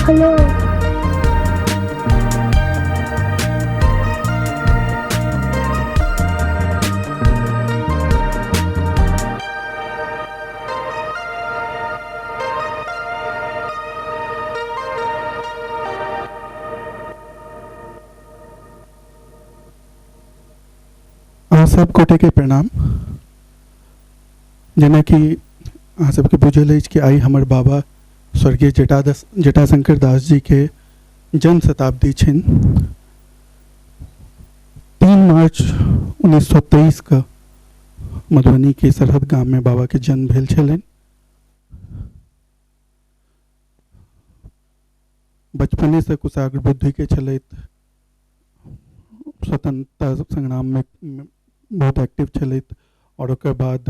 Hello. सब गोटे के प्रणाम। जेना कि अहाँ सबके बुझल अछि कि आइ हमर बाबा स्वर्गीय जटाशंकर दास जी के जन्म शताब्दी छनि। 3 मार्च 1923 के मधुबनी के सरहद गाम में बाबा के जन्म भेल छलनि। बचपने से कुशाग्र बुद्धि के छलथि, स्वतंत्रता संग्राम में बहुत एक्टिव छलथि और ओकर बाद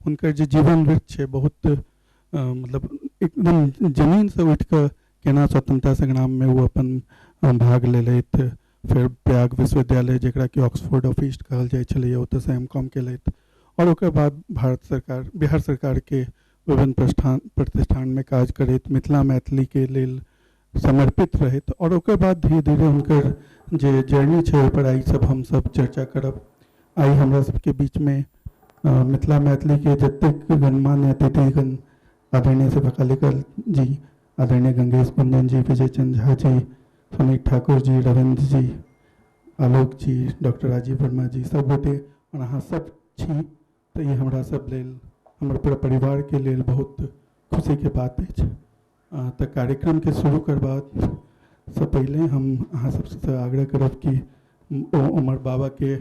हुनकर जे जीवन वृत्त छै बहुत मतलब एकदम जमीन से उठ के केना स्वतंत्रता संग्राम में वो अपन भाग लेलथि। फिर प्रयाग विश्वविद्यालय जकरा कि ऑक्सफोर्ड ऑफ ईस्ट कहल जाइ छलैए ओतऽ से एम.कॉम केलथि और ओकर बाद बिहार सरकार के विभिन्न प्रतिष्ठान में काज करैत मिथिला मैथिली के लेल समर्पित रहैत और ओकर बाद धीरे धीरे हुनकर जे जर्नी छै ओहि पर आई सब हम सब चर्चा करब। आई हमरा सबके बीच में मिथिला मैथिली के जतेक गणमान्य अतिथिगण आदरणीय सभा कालेकर जी, आदरणीय गंगेश कुंदन जी, विजय चंद झा जी, सुनीत ठाकुर जी, रविंद्र जी, आलोक जी, डॉक्टर राजीव वर्मा जी, सब गोटे और अहाँ सब छी तो ये हमरा सब लेल हमर पूरा परिवार के लेल बहुत खुशी के बात अछि। तो कार्यक्रम के शुरू करबाक से पहले हम अहाँ सबसे आग्रह करब कि हमर बाबा के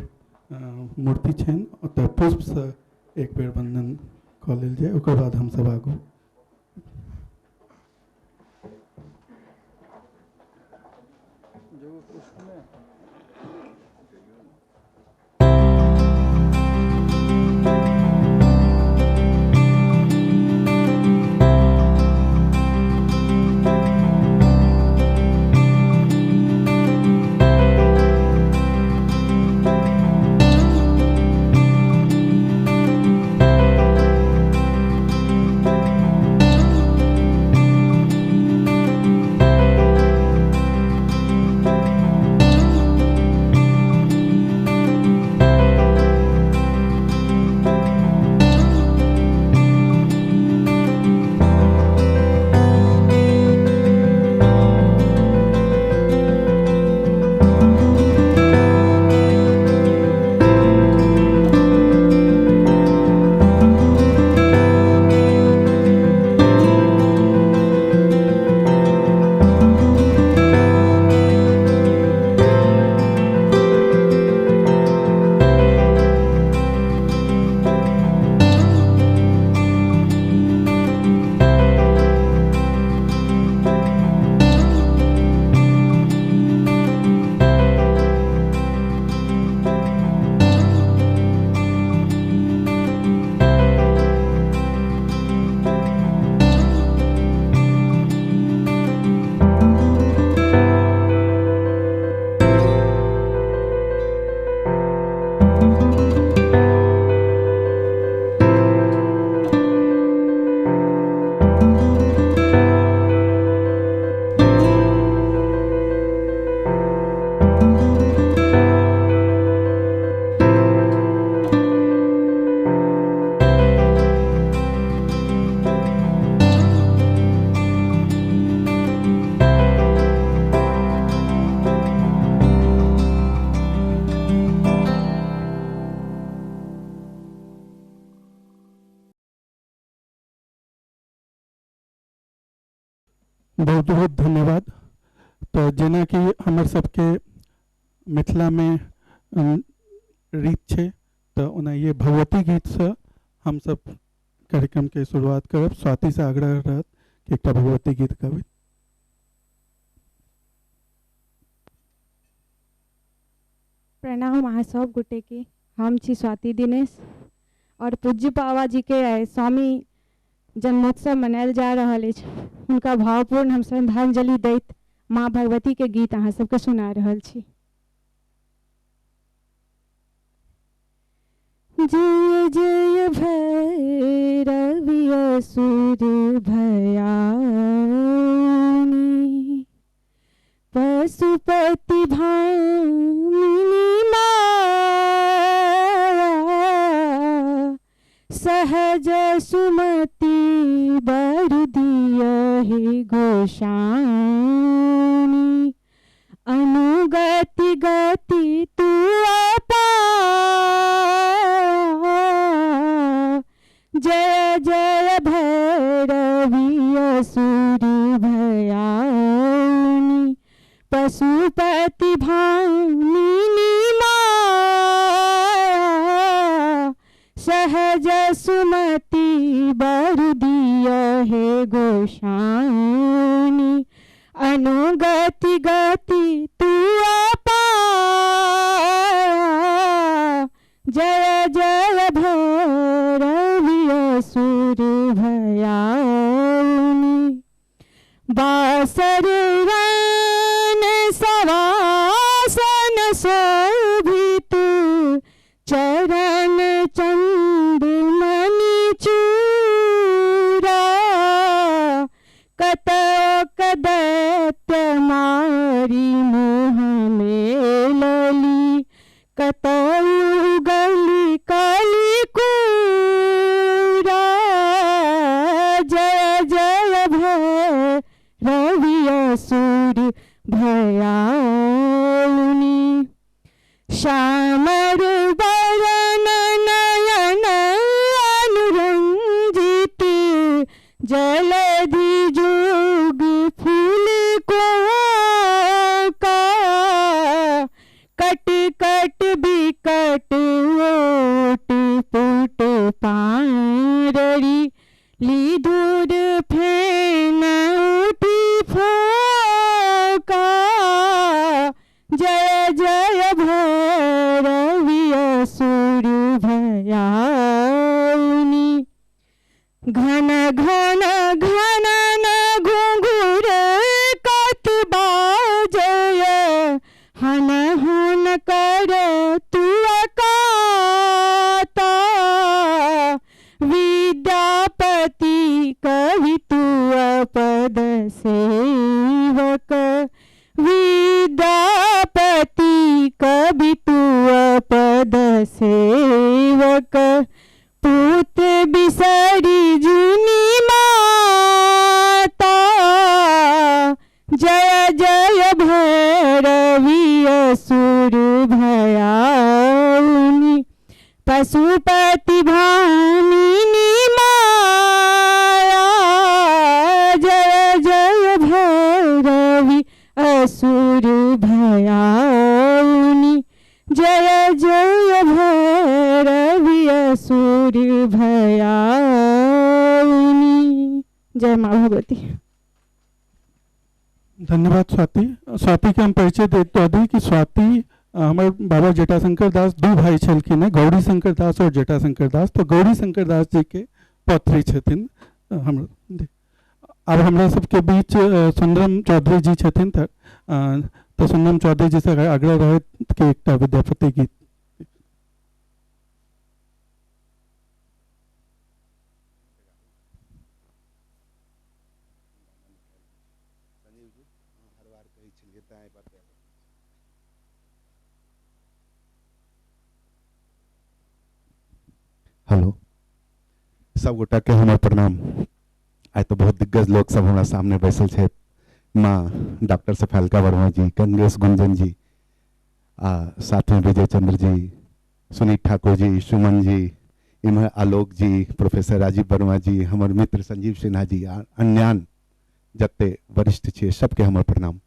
मूर्ति छनि ओतऽ पुष्प से एक बेर वंदन कऽ लेल जाय, ओकर बाद हम सब आगू। बहुत बहुत धन्यवाद। तो जेना कि हमर सबके मिथिला में रीत छै तो ओनाहिए भगवती गीत से हम सब कार्यक्रम के शुरुआत करब। स्वाति से आग्रह रहत कि एकटा भगवती गीत गाबी। प्रणाम अहाँ सब गोटे के। हम छी स्वाति दिनेश और पूज्य बाबा जी के स्वामी जन्मोत्सव मनायल जा रहल अछि। हुनका भावपूर्ण हम श्रद्धांजलि दैत माँ भगवती के गीत अहाँ सबके सुना रहल छी। जय जय भैरवी असुर भयानी, पशुपति भामिनी माया सहज सुमति बर दियहि गोसाउनी अनुगति गति तू अपा जय जय भैरवी असुर भयाउनी पशुपति भामिनी माया सहज सुमति बर दियहि गोसाउनी अनुगति गति तू अपा जय जय भैरवी असुर भयाउनी बासर रन सवासन शोभित चरण चंद मणि चूरा कतक दैत्य मारी मोह में लली कतऊ गली काली कूरा जय जय भैरवी असुर भयाउनी श्यामर वरण नयन अनुरंजित जलधि जोग फूल को का कट कट बिकट ओट पुट पारड़ी ली दूर फेन उठी फोका जय जय भैरवी असुर भयाउनी घन घन घनन घुंघुर कत बाजय हन हन कर तू अकाता विद्यापति कवि तू पद सेवक विद्यापति कवि तू पद सेवक पूत बिसरी जुनी माता जय जय भैरवी असुर भयाउनी पशुपति भामिनी माया जय जय भैरवी असुर भयाउनी जय जय भैरवी असुर भयाउनी जय माँ भगवती। धन्यवाद स्वाति। स्वाति के हम परिचय देते दी कि स्वाति हमारे बाबा जटाशंकर दास दो भाई छलखिन है, गौरी शंकर दास और जटाशंकर दास। तो गौरी शंकर दास जी के पौत्री छथिन। हम अब हमरा सबके बीच सुंदरम चौधरी जी छथिन। तो सुंदरम चौधरी जी से आग्रह रहे कि एक विद्यापति गीत। हेलो सब गोटा के हमार प्रणाम। आज तो बहुत दिग्गज लोग सब हमारा सामने बैसल छे। माँ डॉक्टर सफालिका वर्मा जी, गंगेश गुंजन जी, साथ में विजय चंद्र जी, सुनीत ठाकुर जी, सुमन जी, इनमें आलोक जी, प्रोफेसर राजीव वर्मा जी, हमारे मित्र संजीव सिन्हा जी, अन्यान जत्ते वरिष्ठ छे सबके हमार प्रणाम।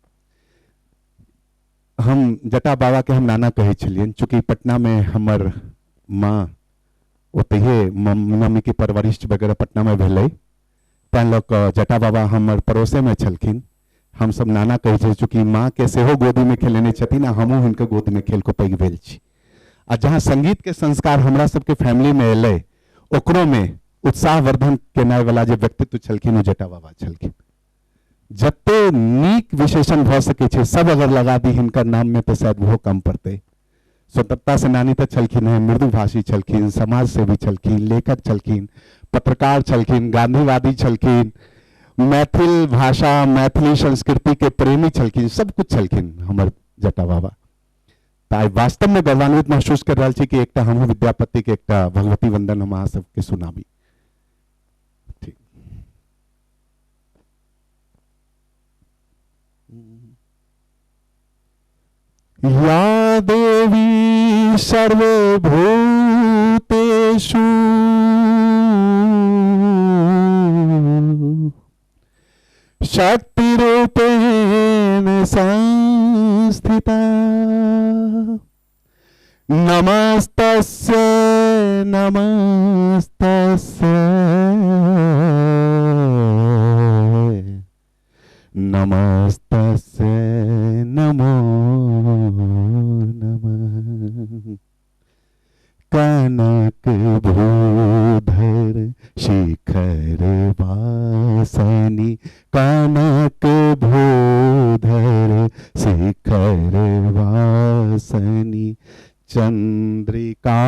हम जटा बाबा के हम नाना कहे छलियन, चूँकि पटना में हमर माँ ओतहे मम्मी की परवरिश वगैरह पटना में भेलै, तैं लोग जटा बाबा हमर पड़ोसे में छलखिन। हम सब नाना कहे छे, चूँकि माँ के सेहो गोदी में खेलेने छथिन, हमहूँ हुनकर गोद में खेल को पैघ भेल छी। आ जहाँ संगीत के संस्कार हमरा सबके फैमिली में एलै, ओकरो में उत्साहवर्धन केनाइ वाला जे व्यक्तित्व छलखिन ओ जटा बाबा छलखिन। जते नीक विशेषण भ सके छे सब अगर लगा दी हिनकर नाम में तो शायद वो कम पड़ते। स्वतंत्रता सेनानी तो छलखिन है, मृदुभाषी छलखिन, समाज सेवी छलखिन, लेखक छलखिन, पत्रकार छलखिन, गांधीवादी छलखिन, मैथिल भाषा मैथिली संस्कृति के प्रेमी छलखिन, सब कुछ छलखिन हमर जटा बाबा। तो वास्तव में गौरवान्वित महसूस कर रहा छी कि एकटा हम विद्यापति के एकटा भगवती वंदन हम अहाँ सबके सुनाबी। ठीक। या देवी सर्वभूतेषु शक्तिरूपेण संस्थिता नमस्तस्य नमस्तस्य नमस्तस्य नमो नमः। कनक भूधर शिखर वासनी कनक भूधर शिखर वासनी चंद्रिका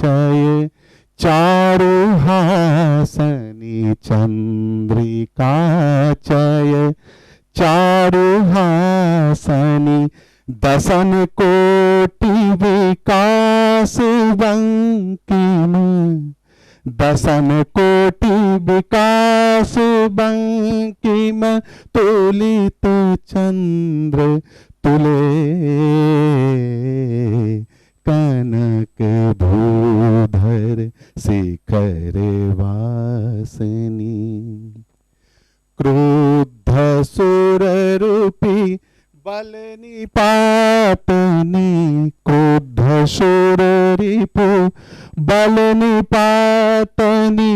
चय चारुहासनी चंद्रिका चय चारुहासनी दसन कोटि विकास बंकिम दसन कोटि विकास बंकिम तुलित चंद्र तुले कनक भूधर शिखर वासनी क्रुद्ध सुर रूपी बल निपातनी क्रुद्ध सुर रिपु बल निपातनी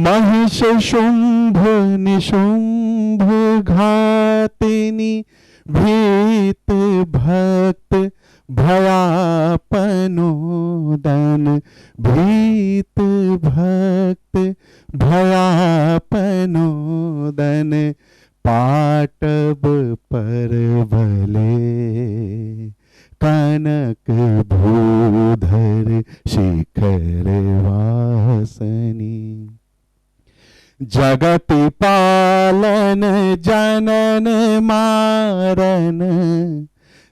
महिष शुंभ निशुंभ घातिनी भीत भक्त भयापनोदन भीत भक्त भयापनोदन पाटब परवले कनक भूधर शिखर वासनी जगति पालन जनन मारन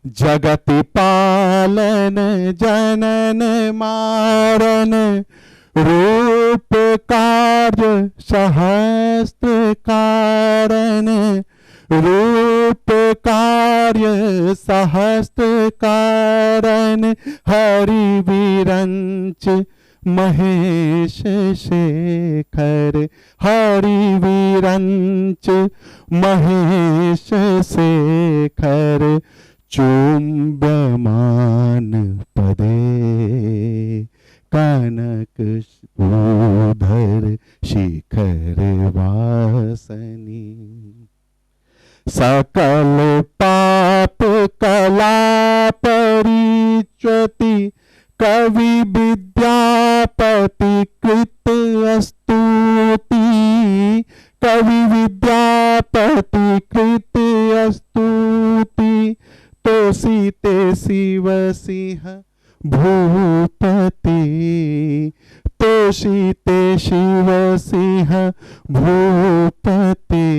जगति पालन जनन मारन रूप कार्य सहस्त्र कारण रूप कार्य सहस्त्र कारण हरि विरंच महेश शेखर हरि विरंच महेश शेखर चुंबमान पदे कनक भूधर शिखर वासनी सकल पाप कला परिच्युति कवि विद्यापति कृत स्तुति कवि विद्यापति कृत स्तुति तोषिते शिव सिंह भूपति तोषिते शिव सिंह भूपति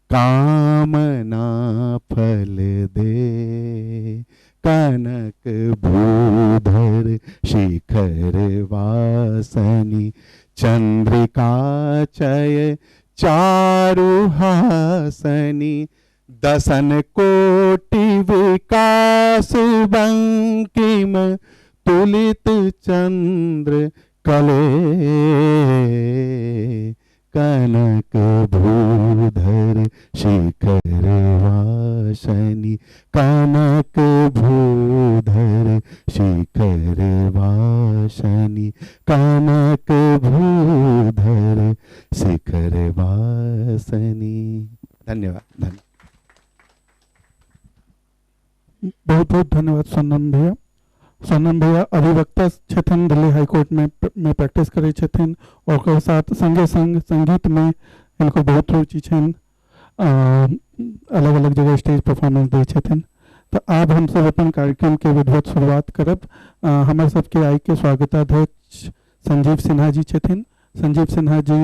कामना फल दे कनक भूधर शिखर वासनी चंद्रिका चय चारुहासनी दसन कोटि विकास बंकिम तुलित चंद्र कले कनक भूधर शिखर वासनी कनक भूधर शिखर वासनी कनक भूधर शिखर वासनी। धन्यवाद। बहुत बहुत धन्यवाद सोनम भैया। सोनम भैया अधिवक्ता छथिन, दिल्ली हाई कोर्ट में प्रैक्टिस करे छथिन और ओकर साथ संगे संग संगीत में इनको बहुत रुचि छन, अलग अलग जगह स्टेज परफॉर्मेंस दे छथिन। तो अब हम सब अपन कार्यक्रम के विधिवत शुरुआत करब। हमारे सबके आई के स्वागताध्यक्ष संजीव सिन्हा जी छथिन। संजीव सिन्हा जी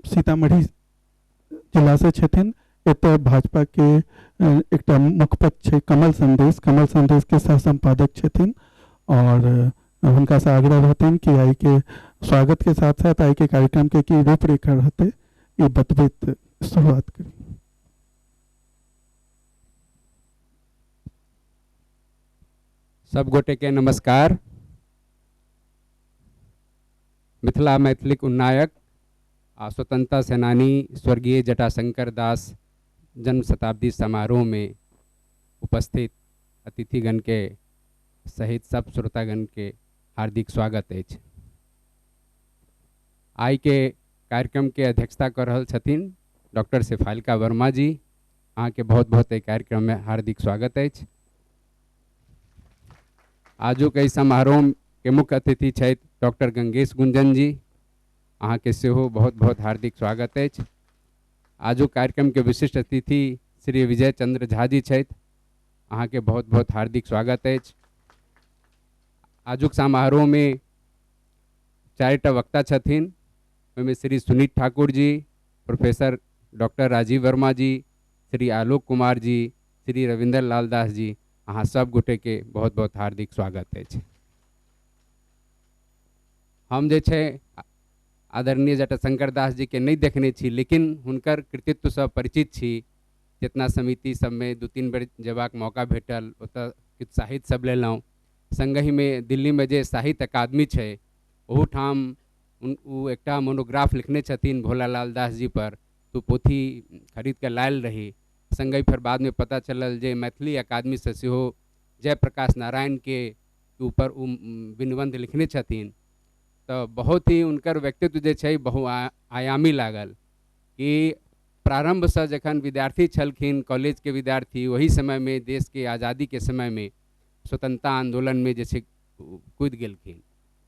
सीतामढ़ी जिला से छथिन। एतऽ भाजपा के एकटा मुखपत्र छै कमल संदेश के सह संपादक छथिन और हुनका से आग्रह रहतनि कि आई के स्वागत के साथ साथ आई के कार्यक्रम के की रूपरेखा रहते ये बतबैत शुरुआत करी। सब गोटे के नमस्कार। मिथिला मैथिलिक उन्नायक आ स्वतंत्रता सेनानी स्वर्गीय जटाशंकर दास जन्म शताब्दी समारोह में उपस्थित अतिथिगण के सहित सब श्रोतागण के हार्दिक स्वागत अछि। आई के कार्यक्रम के अध्यक्षता कर रहल छथिन डॉक्टर शेफालिका वर्मा जी। अहाँ के बहुत बहुत एहि कार्यक्रम में हार्दिक स्वागत अछि। आजुक एहि समारोह के मुख्य अतिथि छथि डॉक्टर गंगेश गुंजन जी। अहाँ के सेहो बहुत बहुत हार्दिक स्वागत अछि। आजुक कार्यक्रम के विशिष्ट अतिथि श्री विजय चंद्र झा जी छथि। अहाँ के बहुत बहुत हार्दिक स्वागत अछि। आजुक समारोह में 4टा वक्ता छथिन। ओहिमे श्री सुनीत ठाकुर जी, प्रोफेसर डॉक्टर राजीव वर्मा जी, श्री आलोक कुमार जी, श्री रविंदर लाल दास जी। अहाँ सब गोटे के बहुत बहुत हार्दिक स्वागत अछि। हम जे छै आदरणीय जटाशंकर दास जी के नहीं देखने छी, लेकिन हुनकर कृतित्व से परिचित छी। जितना समिति सब में 2-3 बेर जेबाक मौका भेटल, ओतऽ किछु साहित्य सब लेलहुँ। संगहि में दिल्ली में जे साहित्य अकादमी छै ओहूठाम उ एकटा मोनोग्राफ लिखने छथिन भोलालाल दास जी पर, तो पोथी खरीद के लायल रही। संगहि फिर बाद में पता चलल जे मैथिली अकादमी से सेहो जयप्रकाश नारायण के ऊपर विनिबंध लिखने छथिन। तो बहुत ही उनकर व्यक्तित्व जे छै बहुआयामी लागल कि प्रारंभ से जखन विद्यार्थी छलखिन, कॉलेज के विद्यार्थी, वही समय में देश के आज़ादी के समय में स्वतंत्रता आंदोलन में जैसे कूद गेलखिन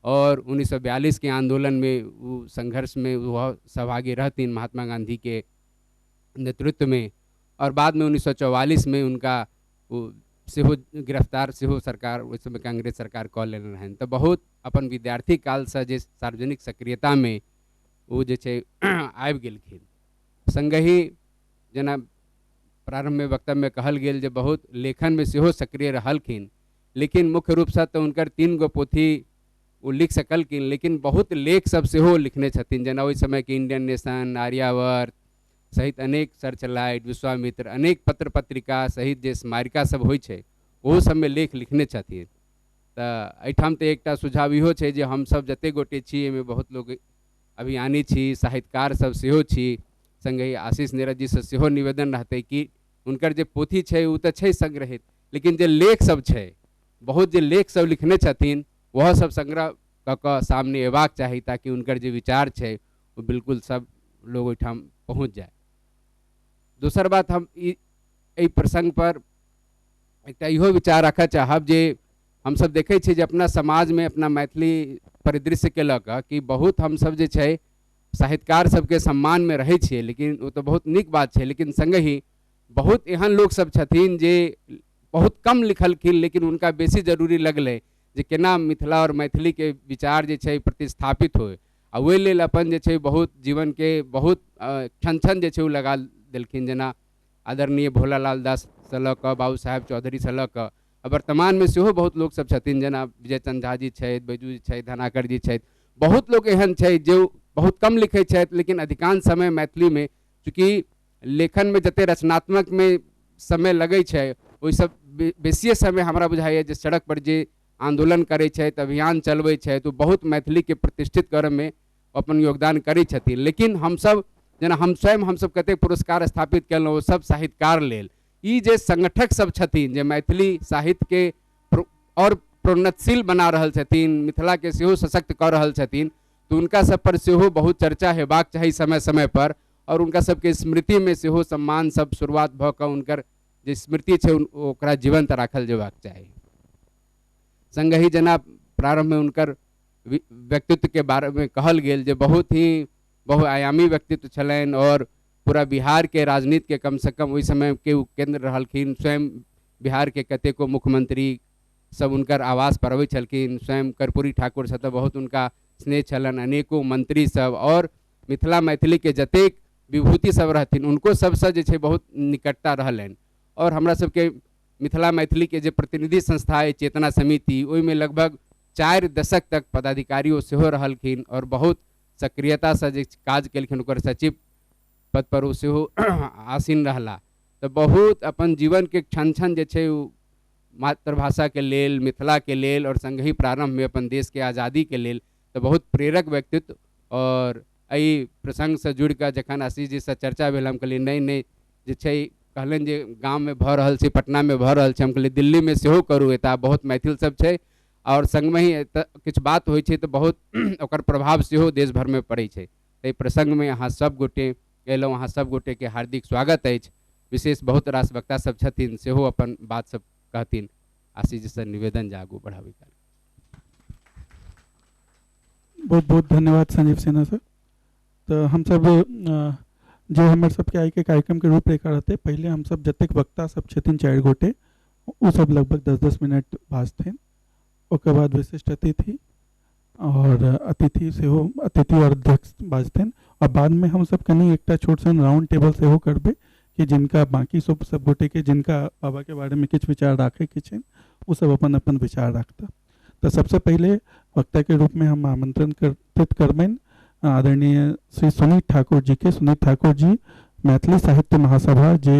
और 1942 के आंदोलन में वो संघर्ष में वह सहभागी रहतीन महात्मा गांधी के नेतृत्व में। और बाद में 1944 में उनका सेहो गिरफ्तार सेहो सरकार उस समय कांग्रेस सरकार कऽ लेने रहन। तो बहुत अपन विद्यार्थी काल से जे सार्वजनिक सक्रियता में वो जे छै आबि गेलखिन। संगहि जेना प्रारंभ में वक्तव्य में कहल गेल जे बहुत लेखन में सेहो सक्रिय रहलखिन, लेकिन मुख्य रूप से तो उनकर 3 गो पोथी वो लिख सकलखिन, लेकिन बहुत लेख सब सेहो लिखने छथिन। जेना ओहि समय के इंडियन नेशन, आर्यावर्त सहित अनेक सर्चलाइट, विश्वामित्र, अनेक पत्र पत्रिका सहित जे स्मारिका सब होइ छै ओहो सब में लेख लिखने छथिन। तो एहिठाम तो एकटा सुझाव इहो छै जे हम सब जते गोटे छी एहिमे बहुत लोग अभियानी छी, साहित्यकार सब सेहो छी। संगहि आशीष नीरज जी से सेहो निवेदन रहते कि उनकर जे पोथी छै उ तो छै संग्रहित, लेकिन जे लेख सब छै, बहुत जे लेख सब लिखने छथिन वह सब संग्रह कऽ सामने एबाक चाही, ताकि उनकर जे विचार छै वो बिल्कुल सब लोग ओहिठाम पहुँच जाए। दोसर बात हम ई प्रसंग पर एकटा इहो विचार रखऽ चाहब जे हम सब देखे छी जे अपना समाज में अपना मैथिली परिदृश्य के लऽ कऽ कि बहुत हम सब जे छै साहित्यकार सबके सम्मान में रहै छियै, लेकिन वो तो बहुत नीक बात छै, लेकिन संगहि बहुत एहन लोग सब छथिन जे बहुत कम लिखलखिन, लेकिन उनका बेसी जरूरी लगलै जे केना मिथिला और मैथिली के विचार जे छै प्रतिस्थापित होय। आ ओहि लेल अपन जे छै बहुत जीवन के बहुत क्षण जे छै लगा देलखिन। जेना आदरणीय भोलालाल दास से लऽ कऽ बाबू साहेब चौधरी से लऽ कऽ वर्तमान में सेहो बहुत लोग सब छथिन। जेना विजय चंद्र झा जी छथि, बैजू जी छथि, धनाकर जी छथि। बहुत लोग एहन छै जो बहुत कम लिखे छथि, लेकिन अधिकांश समय मैथिली में, चूँकि लेखन में जते रचनात्मक में समय लगे छै ओहि सब बेसिए समय हमरा बुझाइए जे सड़क पर जे आंदोलन करे छथि, अभियान चलबै छथि, तो बहुत मैथिली के प्रतिष्ठित करऽ में अपन योगदान करै छथिन। लेकिन हम सब जेना हम स्वयं हम सब कते पुरस्कार स्थापित केलहुँ ओ सब साहित्यकार लेल। ई जे संगठक सब छथिन जे मैथिली साहित्य के और प्रोन्नतशील बना रहल छथिन, मिथिला के सेहो सशक्त कऽ रहल छथिन, तो उनका सब पर सेहो बहुत चर्चा हेबाक चाही समय समय पर, और उनका सबके स्मृति में सेहो सम्मान सब शुरुआत भऽ कऽ उनकर जे स्मृति छै ओकरा जीवंत राखल जेबाक चाही। संगहि जेना प्रारंभ में उनकर व्यक्तित्व के बारे में कहल गेल जे बहुत ही बहुआयामी व्यक्तित्व छलनि और पूरा बिहार के राजनीति के कम से कम ओहि समय के केंद्र रहलखिन। स्वयं बिहार के कतेको मुख्यमंत्री सब उनकर आवास पर अबै छलखिन। स्वयं कर्पूरी ठाकुर से तो बहुत उनका स्नेह छलन, अनेकों मंत्री सब, और मिथिला मैथिली के जतेक विभूति सब रहथिन उनको सबसे जे छै बहुत निकटता रहलनि। और हमरा सबके मिथिला मैथिली के जे प्रतिनिधि संस्था है चेतना समिति, ओहिमे लगभग 4 दशक तक पदाधिकारियों सेहो रहलखिन और बहुत सक्रियता से जे काज केलखिन। ओकर सचिव पद पर ओ सेहो आसीन रहला। तो बहुत अपन जीवन के क्षण क्षण जे छै मातृभाषा के लेल, मिथिला के लेल और संगहि प्रारंभ में अपन देश के आज़ादी के लेल तो बहुत प्रेरक व्यक्तित्व। और एहि प्रसंग से जुड़ कर जखन आशीष जी से चर्चा भेल, हम कहलिए नहीं नहीं जे छै कहलन जे गाँव में भऽ रहल छै, पटना में भऽ रहल छै, हम कहलिए दिल्ली में सेहो करू, एतऽ बहुत मैथिल सब छै और संग में ही किछु बात होइ छै तो बहुत ओकर प्रभाव सेहो देश भर में पड़ै छै। एहि प्रसंग में अहाँ सब गोटे अयलहुँ, अहाँ सब गोटे के हार्दिक स्वागत अछि। विशेष बहुत रास वक्ता सब छथिन सेहो अपन बात सब कहथिन। आशीष जी से निवेदन जे आगू बढ़ाबी। बहुत बहुत धन्यवाद संजीव सिन्हा सर। तो हम सब जो हमारे सबके आई के कार्यक्रम के रूपरेखा रहते, पहले हम सब जतेक वक्ता सब छथिन 4 गोटे, वो सब लगभग 10-10 मिनट बाजथिन। ओकर बाद विशिष्ट अतिथि और अतिथि सेहो, अतिथि और अध्यक्ष बाजथिन। और बाद में हम सब कनी एक छोट सन राउंड टेबल सेहो करबे कि जिनका बाकी सब गोटे के जिनका बाबा के बारे में किछु विचार राखे के छन वो सब अपन अपन विचार रखता। तो सबसे पहले वक्ता के रूप में हम आमंत्रण करबेन आदरणीय श्री सुनीत ठाकुर जी के। सुनीत ठाकुर जी मैथिली साहित्य महासभा जे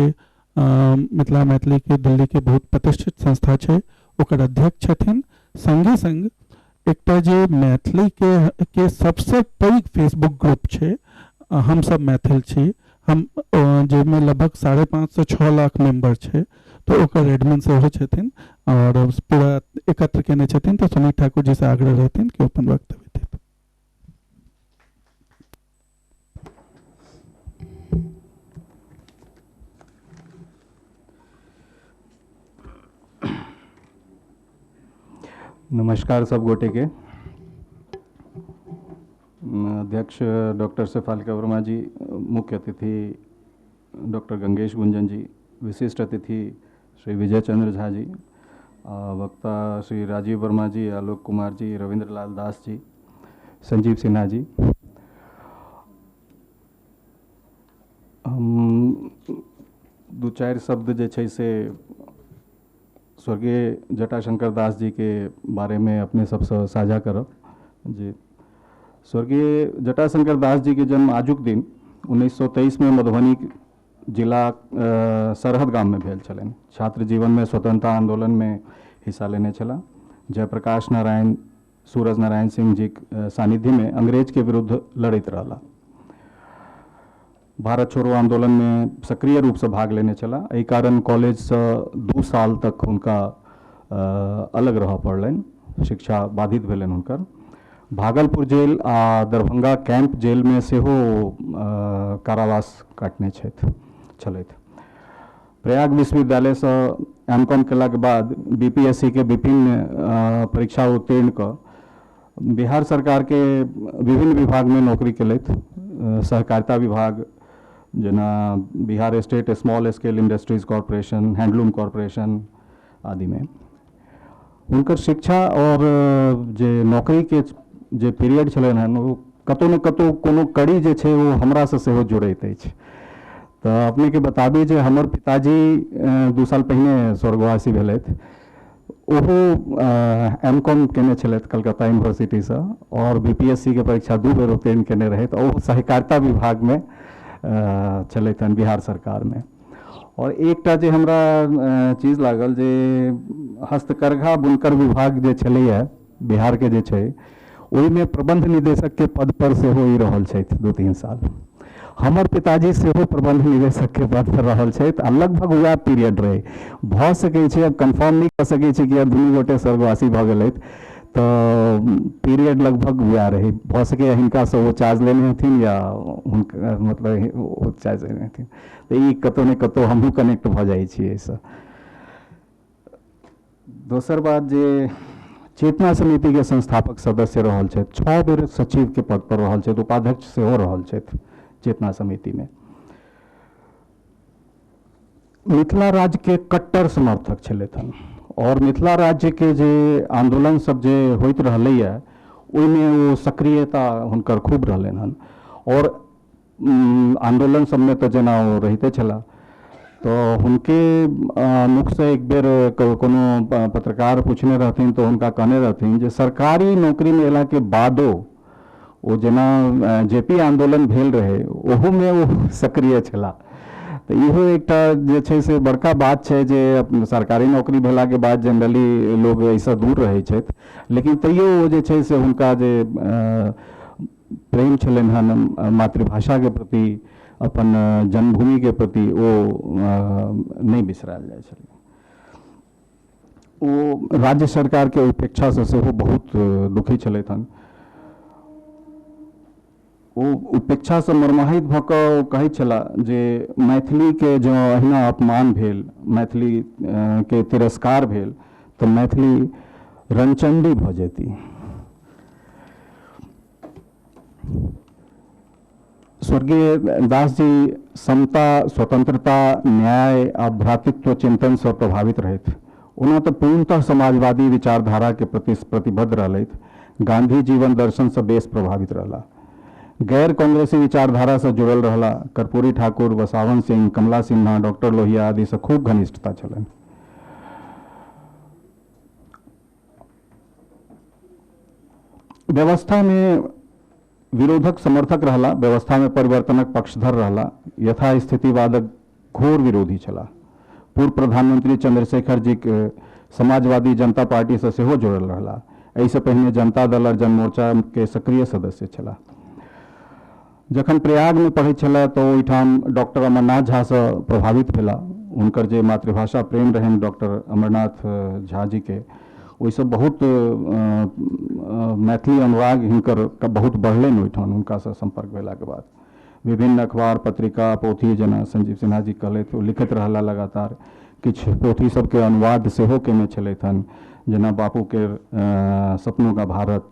मिथिला मैथिली के दिल्ली के बहुत प्रतिष्ठित संस्था है ओकर अध्यक्ष छथिन। संगे संग एकटा जे मैथिली के सबसे पैघ फेसबुक ग्रुप है हम सब मैथिल छी, हम जेमे लगभग 5.5 से 6 लाख मेंबर है, तो ओकर एडमिन सेहो छथिन और पूरा एकत्र केने छथिन। तो सुनीत ठाकुर जी से आग्रह रहथिन कि अपन वक्तव्य दें। नमस्कार सब गोटे के। अध्यक्ष डॉक्टर शेफालिका वर्मा जी, मुख्य अतिथि डॉक्टर गंगेश गुंजन जी, विशिष्ट अतिथि श्री विजय चंद्र झा जी, वक्ता श्री राजीव वर्मा जी, आलोक कुमार जी, रविंद्र लाल दास जी, संजीव सिन्हा जी। हम 2-4 शब्द जे छै से स्वर्गीय जटाशंकर दास जी के बारे में अपने सबसे साझा करब। जे स्वर्गीय जटाशंकर दास जी के जन्म आजुक दिन 1923 में मधुबनी जिला सरहद गाम में भेल छलनि। छात्र जीवन में स्वतंत्रता आंदोलन में हिस्सा लेने छला। जयप्रकाश नारायण, सूरज नारायण सिंह जी सानिध्य में अंग्रेज के विरुद्ध लड़त रहला। भारत छोड़ो आंदोलन में सक्रिय रूप से भाग लेने चला। एहि कारण कॉलेज से 2 साल तक उनका अलग रह पड़लनि, शिक्षा बाधित भेलनि हुनकर। भागलपुर जेल आ दरभंगा कैंप जेल में सेहो कारावास काटने छलथि। प्रयाग विश्वविद्यालय से एम.कॉम केला के बाद बीपीएससी के विभिन्न परीक्षा उत्तीर्ण क बिहार सरकार के विभिन्न विभाग में नौकरी केलथि। सहकारिता विभाग जना Bihar state small scale industries corporation, handloom corporation आदि में हुनकर शिक्षा और जे नौकरी के जे पीरियड छलनि हन वो कतौ न कतौ कोनो कड़ी जे छै वो हमरा से सेहो जुड़ैत अछि। तो अपने के बताबी जे हमर पिताजी 2 साल पहिने स्वर्गवासी भेलथि। ओहो एम.कॉम केने छलथि कलकत्ता यूनिवर्सिटी से और बीपीएससी के परीक्षा 2 बेर उत्तीर्ण केने रहथि। और सहकारिता विभाग में छलथि हन बिहार सरकार में। और एकटा जे हमरा चीज लागल जे हस्तकरघा बुनकर विभाग जे छलैया बिहार के जे छै ओहिमे प्रबंध निदेशक के पद पर सेहो ई रहल छथि 2-3 साल। हमर पिताजी सेहो प्रबंध निदेशक के पद पर रहल छथि आ लगभग वएह पीरियड रहे। भ सकै छै, अब कंफर्म नहीं कर सकै छै कि अब दुनू गोटे स्वर्गवासी भ गेलथि, तो पीरियड लगभग वएह रहे। भ सकै हिनका से वो चार्ज लेने हथिन या हुनका मतलब वो चार्ज लेने हथिन। तो ई कतौ ने कतौ हमहूँ कनेक्ट भ जाइ छियै एहिसँ। दोसर बात जे चेतना समिति के संस्थापक सदस्य रहल छथि, 6 बेर सचिव के पद पर रहल छथि, उपाध्यक्ष सेहो रहल छथि चेतना समिति में। मिथिला राज्य के कट्टर समर्थक छलथि हन और मिथिला राज्य के जे आंदोलन सब जे होइत रहलैया ओहिमे वो सक्रियता हुनकर खूब रहलनि हन। और आंदोलन सब में तो जना वो रहते छला। तो उनके मुख से एक बेर कोनो पत्रकार पूछने रहथिन तो उनका कहने रहथिन जे सरकारी नौकरी में एला के बादो वो जना जेपी आंदोलन भेल रहे ओहू में वो सक्रिय छला। तो इहो एकटा जे छै से बड़का बात छै जे सरकारी नौकरी भेला के बाद जनरली लोग ऐसा दूर रहै छथि, लेकिन तैयो वो जे छै से हुनका जे प्रेम छलनि हन मातृभाषा के प्रति, अपन जन्मभूमि के प्रति, वो नहीं बिसरायल जाय छलै। वो राज्य सरकार के उपेक्षा से सेहो बहुत दुखी छलथि हन। वो उपेक्षा से मर्माहित भऽ कऽ कहै छला जे मैथिली के जो अहिना अपमान भेल, मैथिली के तिरस्कार भेल तो मैथिली रणचंडी भऽ जेती। स्वर्गीय दास जी समता, स्वतंत्रता, न्याय आ भ्रातृत्व चिंतन से प्रभावित रहथि। ओना तो पूर्णतः समाजवादी विचारधारा के प्रति प्रतिबद्ध रहलथि। गांधी जीवन दर्शन से बेस प्रभावित रहला। गैर कांग्रेसी विचारधारा से जुड़ल रहला। कर्पूरी ठाकुर, वसावन सिंह, कमला सिन्हा, डॉक्टर लोहिया आदि से खूब घनिष्ठता छलन। व्यवस्था में विरोधक समर्थक रहला, व्यवस्था में परिवर्तनक पक्षधर रहला, यथास्थितिवादक घोर विरोधी छला। पूर्व प्रधानमंत्री चंद्रशेखर जी के समाजवादी जनता पार्टी से सेहो जुड़ल रहला। ऐसे पहले जनता दल और जनमोर्चा के सक्रिय सदस्य छला। जखन प्रयाग में पढ़े छला तो ओहिठाम डॉक्टर अमरनाथ झा से प्रभावित भेला। उनकर जे मातृभाषा प्रेम रहन डॉक्टर अमरनाथ झा जी के, वैसे बहुत मैथिली अनुराग हिनकर बहुत बढ़लनि ओहिठाम उनका से संपर्क भेला के बाद। विभिन्न अखबार, पत्रिका, पोथी जेना संजीव सिन्हा जी कहलथि ओ लिखित रहला लगातार। किछु पोथी सबके अनुवाद सेहो केने छलथि हन, जेना बापू के सपनों का भारत,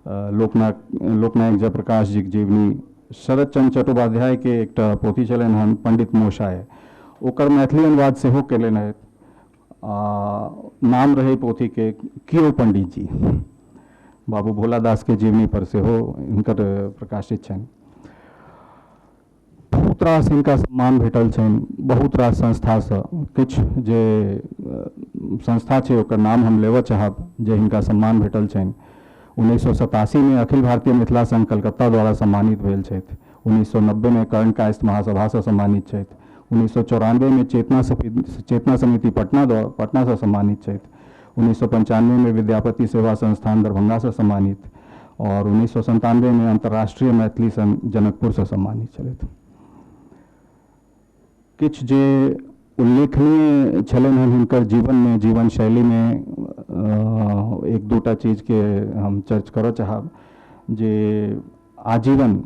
लोकनायक जयप्रकाश जी के जीवनी, शरद चंद्र चट्टोपाध्याय के एकटा पोथी छलनि हन पंडित मोशाय, ओकर मैथिली अनुवाद सेहो केलनि हथि। नाम रहे पोथी के कियो पंडित जी। बाबू भोला दास के जीवनी पर सेहो हिनकर प्रकाशित छनि। बहुत रास हिनका सम्मान भेटल छनि बहुत रास संस्था से। किछु जे संस्था छै ओकर नाम हम लेबऽ चाहब जे हिनका सम्मान भेटल छनि। 1987 में अखिल भारतीय मिथिला संघ कलकत्ता द्वारा सम्मानित भेल छथि। 1990 में कर्ण कायस्थ महासभा से सम्मानित छथि। 1994 में चेतना समिति पटना से सम्मानित छथि। 1995 में विद्यापति सेवा संस्थान दरभंगा से सम्मानित, और 1997 में अंतर्राष्ट्रीय मैथिली संघ जनकपुर से सम्मानित छलथि। किछु जे उल्लेखनीय छलन हन हिनकर जीवन में, जीवन शैली में एक दूटा चीज के हम चर्च करऽ चाहब जे आजीवन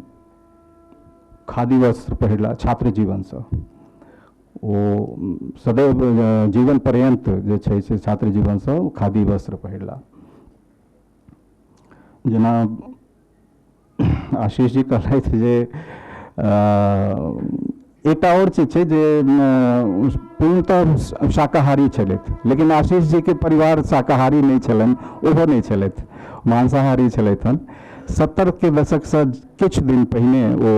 खादी वस्त्र पहिरला छात्र जीवन से। वो सदैव जीवन पर्यंत जे छै से छात्र जीवन से खादी वस्त्र पहिरला। जेना आशीष जी कहलथि जे एकटा और चीज छै जे पूर्णतः शाकाहारी छलथि, लेकिन आशीष जी के परिवार शाकाहारी नहीं छलनि, ओहो नहीं छलथि, मांसाहारी छलथि हन। 70 के दशक से किछु दिन पहिने वो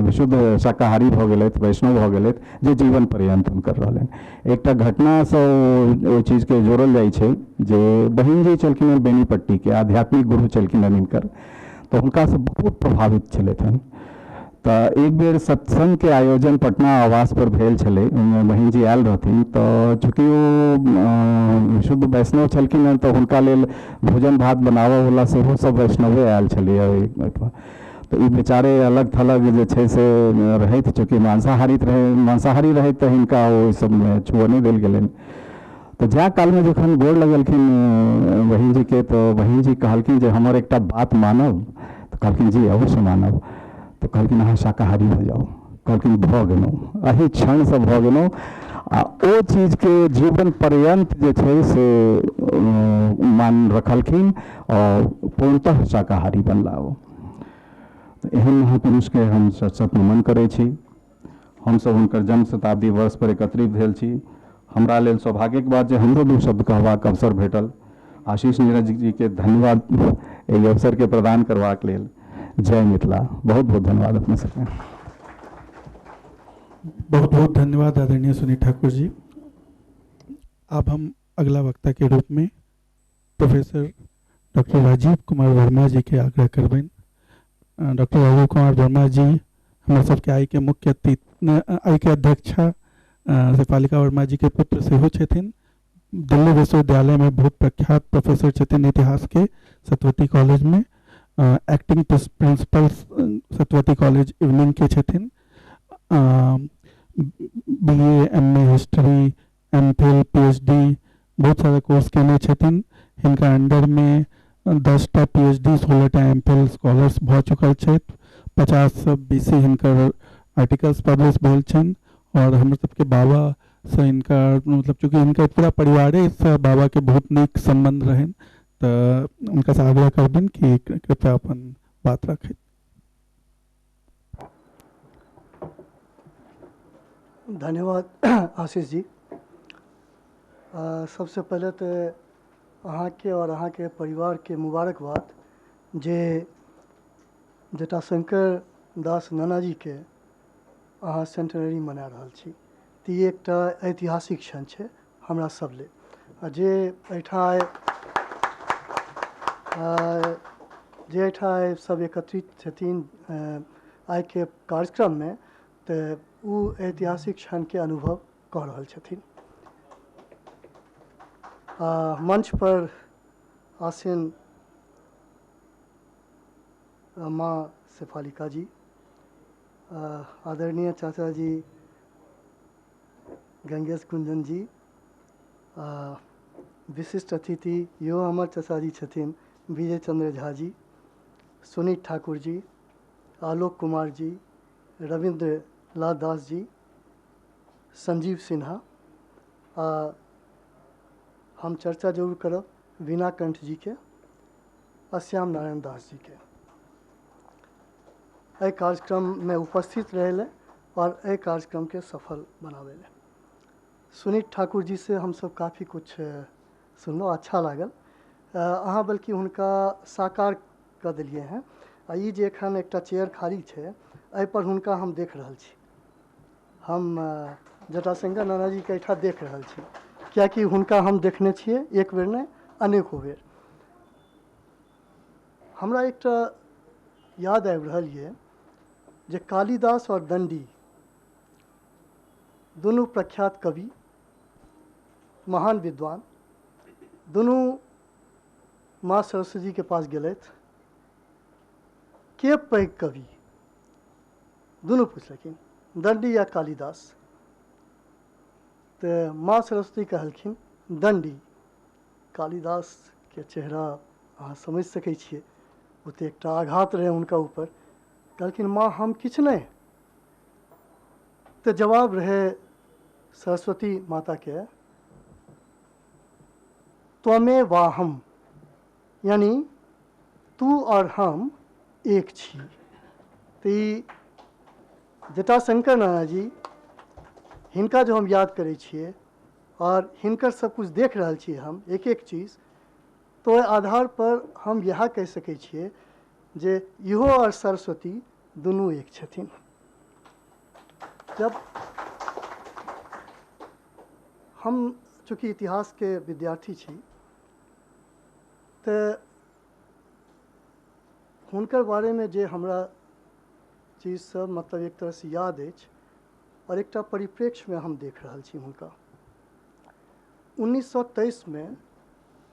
विशुद्ध शाकाहारी भऽ गेलथि, वैष्णव भऽ गेलथि, जे जीवन पर्यंत हुनकर रहलनि। एकटा घटना से ओ चीज के जोड़ल जाइ छै जे बहिन जी छलखिन हन बेनीपट्टी के, आध्यात्मिक गुरु छलखिन हन हिनकर, तो हुनका से बहुत प्रभावित छलथि हन। तो एक बेर सत्संग के आयोजन पटना आवास पर भेल छलै, ओहिमे बहिन जी आयल रहथिन। तो चूँकि वो विशुद्ध वैष्णव छलखिन हन तो हुनका लेल भोजन भात बनाबऽ वाला सेहो सब वैष्णवे आयल छलैए। तो ई बेचारे अलग थलग जे छै से रहैत, चूँकि मांसाहारी रहैत तऽ हिनका ओ सबमे छुअ नहि देल गेलनि। तो जा काल में जखन गोर लगलखिन बहिन जी के, तो बहिन जी कहलखिन जे हमर एकटा बात मानब। तो कहलखिन जी अवश्य मानब। तो कहलखिन अहाँ शाकाहारी भऽ जाउ। कहलखिन भऽ गेलहुँ, एही क्षण से भऽ गेलहुँ। आ ओ चीज के जीवन पर्यंत जे छै से मान रखलखिन और पूर्णतः शाकाहारी बनला। ओ एहन महापुरुष के हम सत नमन करै छी। हमसब हुनकर जन्म शताब्दी वर्ष पर एकत्रित भेल छी। हमरा लेल सौभाग्यक बात जे हमरो दू शब्द कहबाक अवसर भेटल। आशीष नीरज जी के धन्यवाद एहि अवसर के प्रदान करबाक लेल, जय मिथिला। बहुत बहुत धन्यवाद अपने सबके। बहुत बहुत धन्यवाद आदरणीय सुनील ठाकुर जी। अब हम अगला वक्ता के रूप में प्रोफेसर डॉक्टर राजीव कुमार वर्मा जी के आग्रह करबेन। डॉक्टर राजीव कुमार वर्मा जी हमारे सबके आई के मुख्य आई के अध्यक्षा शेफालिका वर्मा जी के पुत्र सेहो छथिन। दिल्ली विश्वविद्यालय में बहुत प्रख्यात प्रोफेसर छथिन इतिहास के, सतवती कॉलेज में एक्टिंग प्रिंसिपल सतवती कॉलेज इवनिंग के छथिन। BA MA history MPhil PhD बहुत सारा कोर्स केने छथिन। हिनका अंडर में 10टा PhD 16टा MPhil स्कॉलर्स भ चुकल छथि। 50 से बेसी हिनकर आर्टिकल्स पब्लिश भेल छन। और हमर सबके बाबा से इनका मतलब चूँकि इनका पूरा परिवारे से बाबा के बहुत नीक संबंध रहन, तो उनका से आग्रह करबेन कि कृपया अपन बात रखें। धन्यवाद आशीष जी। सबसे पहले तो अहाँ के और अहाँ के परिवार के मुबारकबाद जे जटाशंकर दास नाना जी के अहाँ सेंटनरी मना रहल छी। तो ये एकटा ऐतिहासिक क्षण छै हमरा सब ले। जे एहिठाम सब एकत्रित छथिन आइ के कार्यक्रम में, तो वो ऐतिहासिक क्षण के अनुभव कर रहल छथिन। मंच पर आसीन माँ शेफालिका जी, आदरणीय चाचा जी गंगेश कुंजन जी, विशिष्ट अतिथि यो हमर चाचा जी छथिन विजय चंद्र झा जी, सुनील ठाकुर जी, आलोक कुमार जी, रविंद्र लाल दास जी, संजीव सिन्हा। हम चर्चा जरूर करब वीणा कंठ जी के और श्याम नारायण दास जी के। एहि कार्यक्रम में उपस्थित रहे और एहि कार्यक्रम के सफल बनावे ले। सुनील ठाकुर जी से हम सब काफ़ी कुछ सुनलो, अच्छा लागल। अहाँ बल्कि हुनका साकार कर दिलिए हैं। आ ई जे एखन एकटा चेयर खाली छै, एहि पर हुनका हम देख रहल छी। हम जटाशंकर नाना जी के एहिठाम देख रहल छी, कियाकि हुनका हम देखने छिए एक बेर नहीं अनेकों बेर। हमरा एकटा याद आबि रहल ये जे कालिदास और दंडी दोनों प्रख्यात कवि, महान विद्वान, दोनों माँ सरस्वती जी के पास गेलथि। के पैघ कवि दोनों पूछलखिन, दंडी या कालिदास। तो माँ सरस्वती कहलखिन दंडी। कालिदास के चेहरा अहाँ समझ सकै छियै, ओ तो एकटा आघात रहे उनका ऊपर। कहलखिन माँ हम किछु नहीं। तो जवाब रहे सरस्वती माता के, त्वमेवाहम्, यानी तू और हम एक छी। तो जटाशंकर नाना जी हिनका जो हम याद करै छिए और हिनकर सब कुछ देख रहल छिए हम एक एक चीज़, तो ओहि आधार पर हम यह कह सकै छिए जे इहो और सरस्वती दुनू एक छथिन। जब हम चूँकि इतिहास के विद्यार्थी छी, तो हुनकर बारे में जे हमरा चीज सब मतलब एक तरह से याद अछि और एकटा परिप्रेक्ष्य में हम देख रहल छी हुनका। 1923 में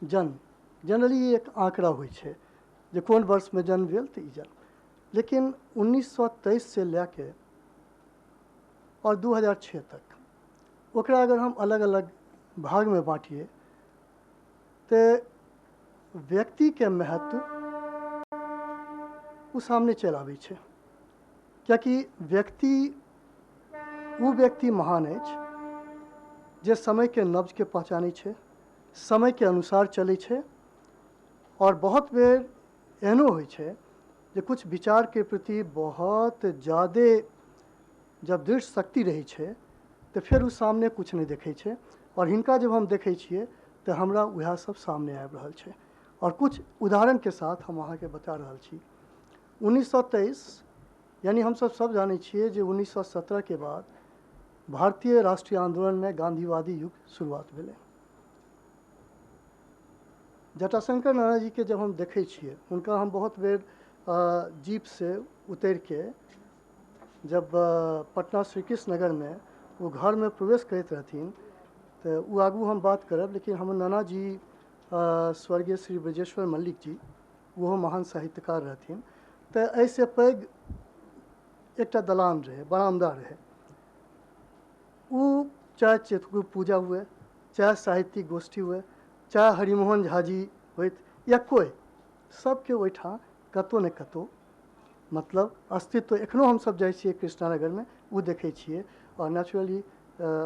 जन्म, जनरली एक आंकड़ा होइ छै जे कोन वर्ष में जन्म भेल तऽ ई जन्म, लेकिन 1923 से लेके और 2006 तक ओकरा अगर हम अलग अलग भाग में बांटिए तो व्यक्ति के महत्व वो सामने चल आबै छै। कियाकि वो व्यक्ति महान अछि जे समय के नब्ज के पहचानै छै, समय के अनुसार चलै छै। और बहुत बेर एहनो होइ छै जे कुछ विचार के प्रति बहुत ज़्यादा जब दृढ़ शक्ति रही छै तो फिर उस सामने कुछ नहीं देखै छै। और हिनका जब हम देखै छिए तो हमरा वह सब सामने आबि रहल छै। और कुछ उदाहरण के साथ हम अहाँ के बता रहल छी। 1923 यानी हम सब जानै छियै जे 1917 के बाद भारतीय राष्ट्रीय आंदोलन में गांधीवादी युग शुरुआत भेलै। जटाशंकर नाना जी के जब हम देखै छियै, हुनका हम बहुत बेर जीप से उतर के जब पटना श्री कृष्ण नगर में वो घर में प्रवेश करते रहथिन तो वो आगू हम बात करब, लेकिन हम नाना जी स्वर्गीय श्री ब्रजेश्वर मल्लिक जी वो महान साहित्यकार रहथिन। तो ऐसे पैघ एकटा दलान रहे, बरामदा रहे, वो चाहे चित्रकूट पूजा हुए, चाहे साहित्यिक गोष्ठी हुए, चाहे हरिमोहन झा जी होइत या कोई, सबके ओहिठाम कतौ ने कतौ मतलब अस्तित्व एखनो हम सब जाइ छियै कृष्णानगर में वो देखै छियै। और नेचुरली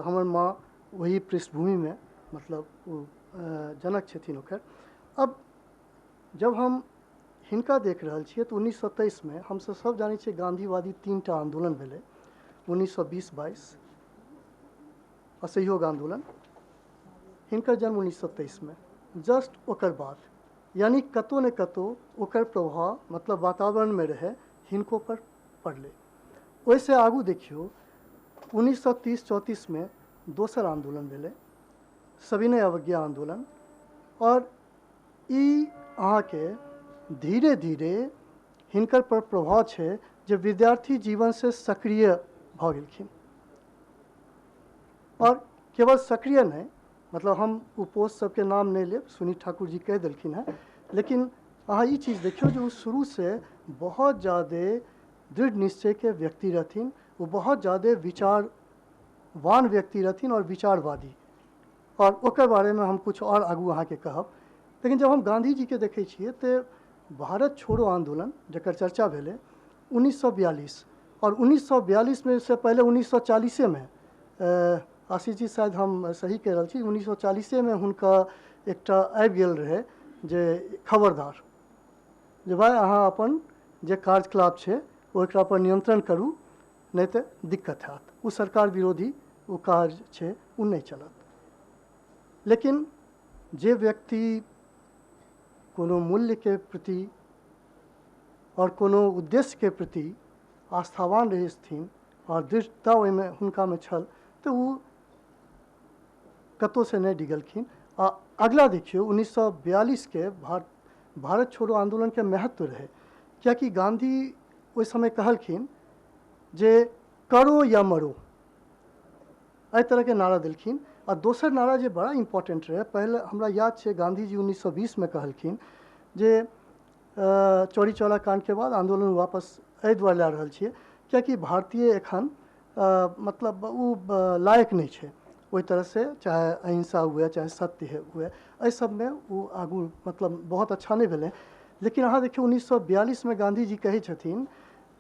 हमर माँ वही पृष्ठभूमि में मतलब वो जनक छथिन ओकर। अब जब हम हिनका देख रहल छियै तो 1923 में हम सब जानै छियै गांधीवादी 3टा आंदोलन भेलै, 1920-22 असहयोग आंदोलन, हिनकर जन्म 1923 में। जस्ट ओकर बाद यानी कतौ ने कतौ ओकर प्रभाव मतलब वातावरण में रहे हिनको पर पड़ले। वैसे आगू देखियो 1930-34 में दोसर आंदोलन भेलै, सविनय अवज्ञा आंदोलन, और ई अहाँ के धीरे धीरे हिनकर पर प्रभाव छै जे विद्यार्थी जीवन से सक्रिय भ गेलखिन। और केवल सक्रिय नहीं, मतलब हम वो पोस्ट सबके नाम नहीं लेब, सुनीत ठाकुर जी कह देलखिन है, लेकिन अहाँ ये चीज़ देखियो जो शुरू से बहुत ज़्यादा दृढ़ निश्चय के व्यक्ति रहथिन, वो बहुत ज़्यादा विचारवान व्यक्ति रहथिन और विचारवादी। और ओकर बारे में हम कुछ और आगू अहाँ के कहब। लेकिन जब हम गांधी जी के देखै छियै तो भारत छोड़ो आंदोलन जकर चर्चा भेलै 1942, और 1942 में से पहले 1940 में आशीष जी शायद हम सही कह रहल छी, 1940 में हुनका एकटा आबि गेल रहे जे खबरदार जे भाई अहाँ अपन जे कार्यकलाप छै ओकरा पर नियंत्रण करू, नहीं तो दिक्कत हैत, वो सरकार विरोधी वो कार्य छै वो नहीं चलत। लेकिन जे व्यक्ति कोनो मूल्य के प्रति और कोनो उद्देश्य के प्रति आस्थावान रहे छथिन और दृढ़ता ओहिमे हुनका में छल तो वो कतौ से नहीं डिगलखिन। आ अगला देखियो 1942 के भारत छोड़ो आंदोलन के महत्व रहे, क्या कि गांधी उस समय कहलखिन जे करो या मरो, एहि तरह के नारा देलखिन। और दोसर नारा जे बड़ा इम्पोर्टेंट रहे, पहले हमरा याद छै गांधी जी 1920 में कहलखिन जे चौरी चौरा कांड के बाद आंदोलन वापस एहि दुआरे ला रहल छियै कियाकि भारतीय एखन मतलब वो लायक नहीं छै ओहि तरह से, चाहे अहिंसा हुए चाहे सत्य हुए, एहि सब में वो आगू मतलब बहुत अच्छा नहीं भेलै। लेकिन अहाँ देखियो 1942 में गांधी जी कहै छथिन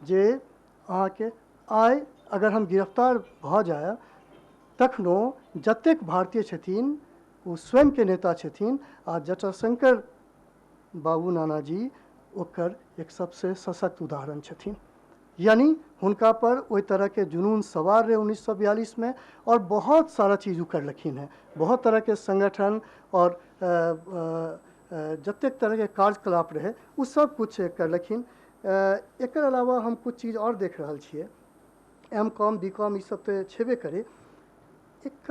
जे अहाँ के आइ अगर हम गिरफ्तार भ जाए तखनो जतेक भारतीय छथिन वो स्वयं के नेता छथिन, आ जटाशंकर बाबू नाना जी ओकर एक सबसे सशक्त उदाहरण छथिन। यानी हुनका पर ओहि तरह के जुनून सवार रहे 1942 में, और बहुत सारा चीज़ वो करलखिन है, बहुत तरह के संगठन और जतेक तरह के कार्यकलाप रहे वो सब कुछ करलखिन। एकर अलावा हम कुछ चीज़ और देख रहल छियै, M.Com B.Com ई सब तो छेबे करे। एक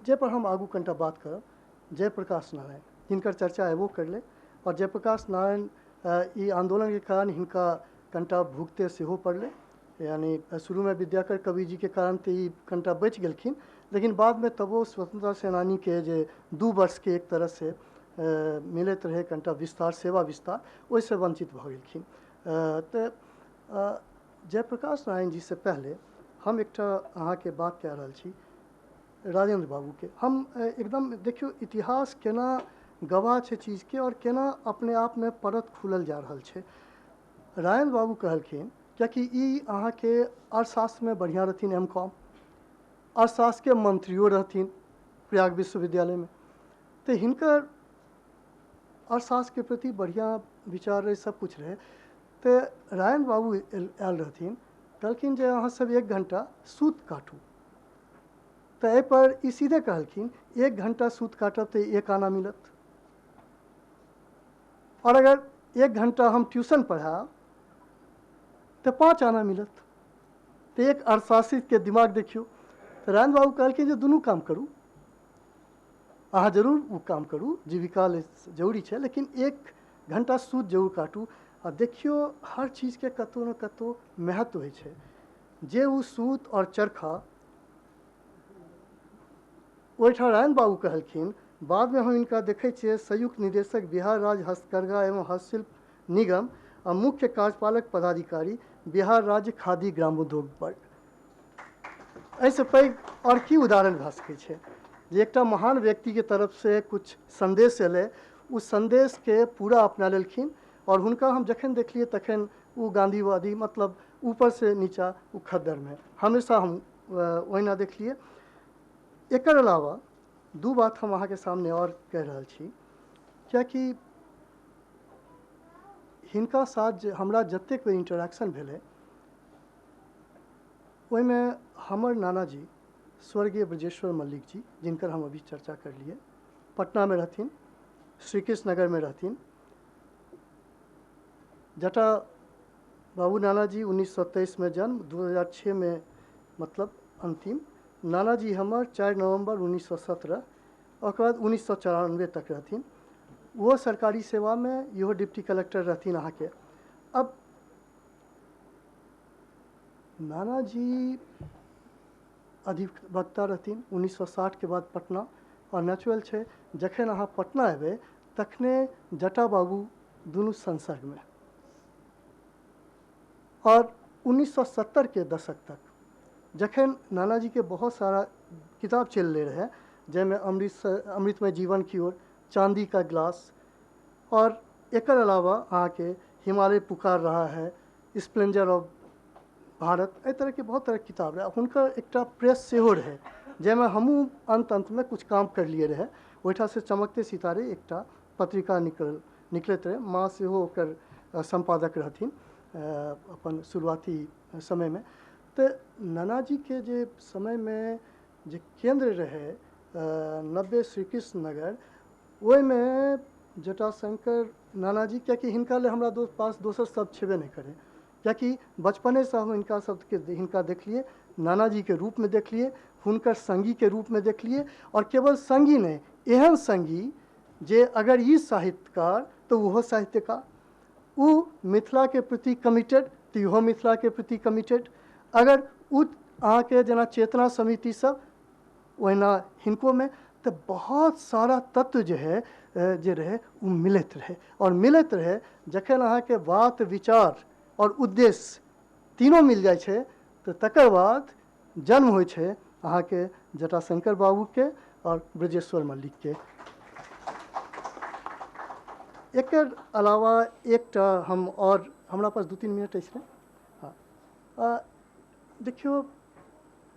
जय पर हम आगू कनिटा बात करब, जयप्रकाश नारायण, हिनकर चर्चा एबो करले, और जयप्रकाश नारायण ई आंदोलन के कारण हिनका कनिटा भुगते सेहो पड़ले। यानी शुरू में विद्याकर कवि जी के कारण तो ई कनिटा बचि गेलखिन, लेकिन बाद में तबो स्वतंत्रता सेनानी के जे 2 वर्ष के एक तरह से मिलत रहे कनिटा विस्तार, सेवा विस्तार, ओहिसे वंचित भ गेलखिन। तो जयप्रकाश नारायण जी से पहले हम एकटा अहाँ के बात कह रहल छी राजेंद्र बाबू के। हम एकदम देखियो इतिहास केना गवाह छै चीज़ के और केना अपने आप में परत खुलल जा रहल छै। राजेंद्र बाबू कहलखिन कियाकि ई अहाँ के अर्थशास्त्र में बढ़िया रहथिन, M.Com, अर्थशास्त्र के मंत्रियो रहथिन प्रयाग विश्वविद्यालय में, तो हिनकर अर्थशास्त्र के प्रति बढ़िया विचार रहे, सब कुछ रहे। तो राजेंद्र बाबू आयल रहथिन, कहलखिन जे अहाँ सब 1 घंटा सूत काटू। तो एहि पर ई सीधे कहलखिन 1 घंटा सूत काटब तो 1 आना मिलत, और अगर 1 घंटा हम ट्यूशन पढ़ा तो 5 आना मिलत। तो एक अर्थशास्त्री के दिमाग देखियो। तो रायन बाबू कहलखिन जे दुनू काम करू, अहाँ जरूर वो काम करू, जीविका ले जरूरी है, लेकिन 1 घंटा सूद जरूर काटू। आ देखियो हर चीज़ के कतौ न कतौ महत्व होइ छै। जे वो सूत और चरखा ओहिठाम रायन बाबू कहलखिन। बाद में हम इनका देखे छियै संयुक्त निदेशक बिहार राज्य हस्तकरघा एवं हस्तशिल्प निगम और मुख्य कार्यपालक पदाधिकारी बिहार राज्य खादी ग्रामोद्योग वर्ग। ऐसे पैघ और की उदाहरण भऽ सकै छै जे एकटा महान व्यक्ति के तरफ से कुछ संदेश एलै, उस संदेश के पूरा अपना लेलखिन। और हुनका हम जखन देखलिए तखन वो गांधीवादी मतलब ऊपर से नीचा वो खद्दर में हमेशा हम ओहिना देखलिए। एकर अलावा 2 बात हम अहाँके सामने और कह रहल छी, कियाकि हिनका साथ हमरा जतेक बेर इंटरेक्शन भेलै ओहिमे हमर नाना जी स्वर्गीय ब्रजेश्वर मल्लिक जी, जिनकर हम अभी चर्चा कर लिए, पटना में रहथिन, श्री कृष्ण नगर में रहथिन। जटा बाबू नाना जी 1923 में जन्म, 2006 में मतलब अंतिम। नाना जी हमर 4 नवंबर 1917 और बाद 1994 तक रहथिन। वो सरकारी सेवा में इहो डिप्टी कलेक्टर रहथिन अहाँ के। अब नाना जी अधिवक्ता रहथिन 1960 के बाद पटना। और नेचुरल है जखन अहाँ पटना एबे तखने जटा बाबू दुनू संसर्ग में। और 1970 के दशक तक जखन नाना जी के बहुत सारा किताब चल रहे रहे, जैमें अमृतमय जीवन की ओर, चांदी का ग्लास और एकर अलावा अहाँ के हिमालय पुकार रहा है, स्प्लेंडर ऑफ भारत, एहि तरह के बहुत तरह के किताब रहे। हुनकर एकटा प्रेस सेहो रहे जैमें हमहूँ अंत में कुछ काम कर लिए रहे। ओहिठाम से चमकते सितारे एकटा पत्रिका निकलैत रहे। माँ सेहो ओकर संपादक रहथिन अपन शुरुआती समय में। तो नाना जी के जे समय में जे केंद्र रहे 90 श्री कृष्ण नगर, ओहि में जटाशंकर नाना जी, कियाकि हिनका ले हमरा पास दोसर शब्द छेबे नहीं करे, कियाकि बचपने से हम हिनका शब्द के हिनका देखलिए, नाना जी के रूप में देखलिए, हुनकर संगी के रूप में देखलिए। और केवल संगी नहीं, एहन संगी जे अगर ई साहित्यकार तो वह साहित्यकार, वो मिथिला के प्रति कमिटेड तो इहो मिथिला के प्रति कमिटेड। अगर उ अहाँ के जना चेतना समिति सब ओहिना हिनको में, तो बहुत सारा तत्व जो है जे रहे वो मिलत रहे। और मिलत रहे जखन अहाँ के बात विचार और उद्देश्य तीनों मिल जाए छे, तो तकर बाद जन्म होय छे अहाँ के जटाशंकर बाबू के और ब्रजेश्वर मल्लिक के। एकर अलावा एकटा हम और हमरा पास 2-3 मिनट है। हाँ, देखियो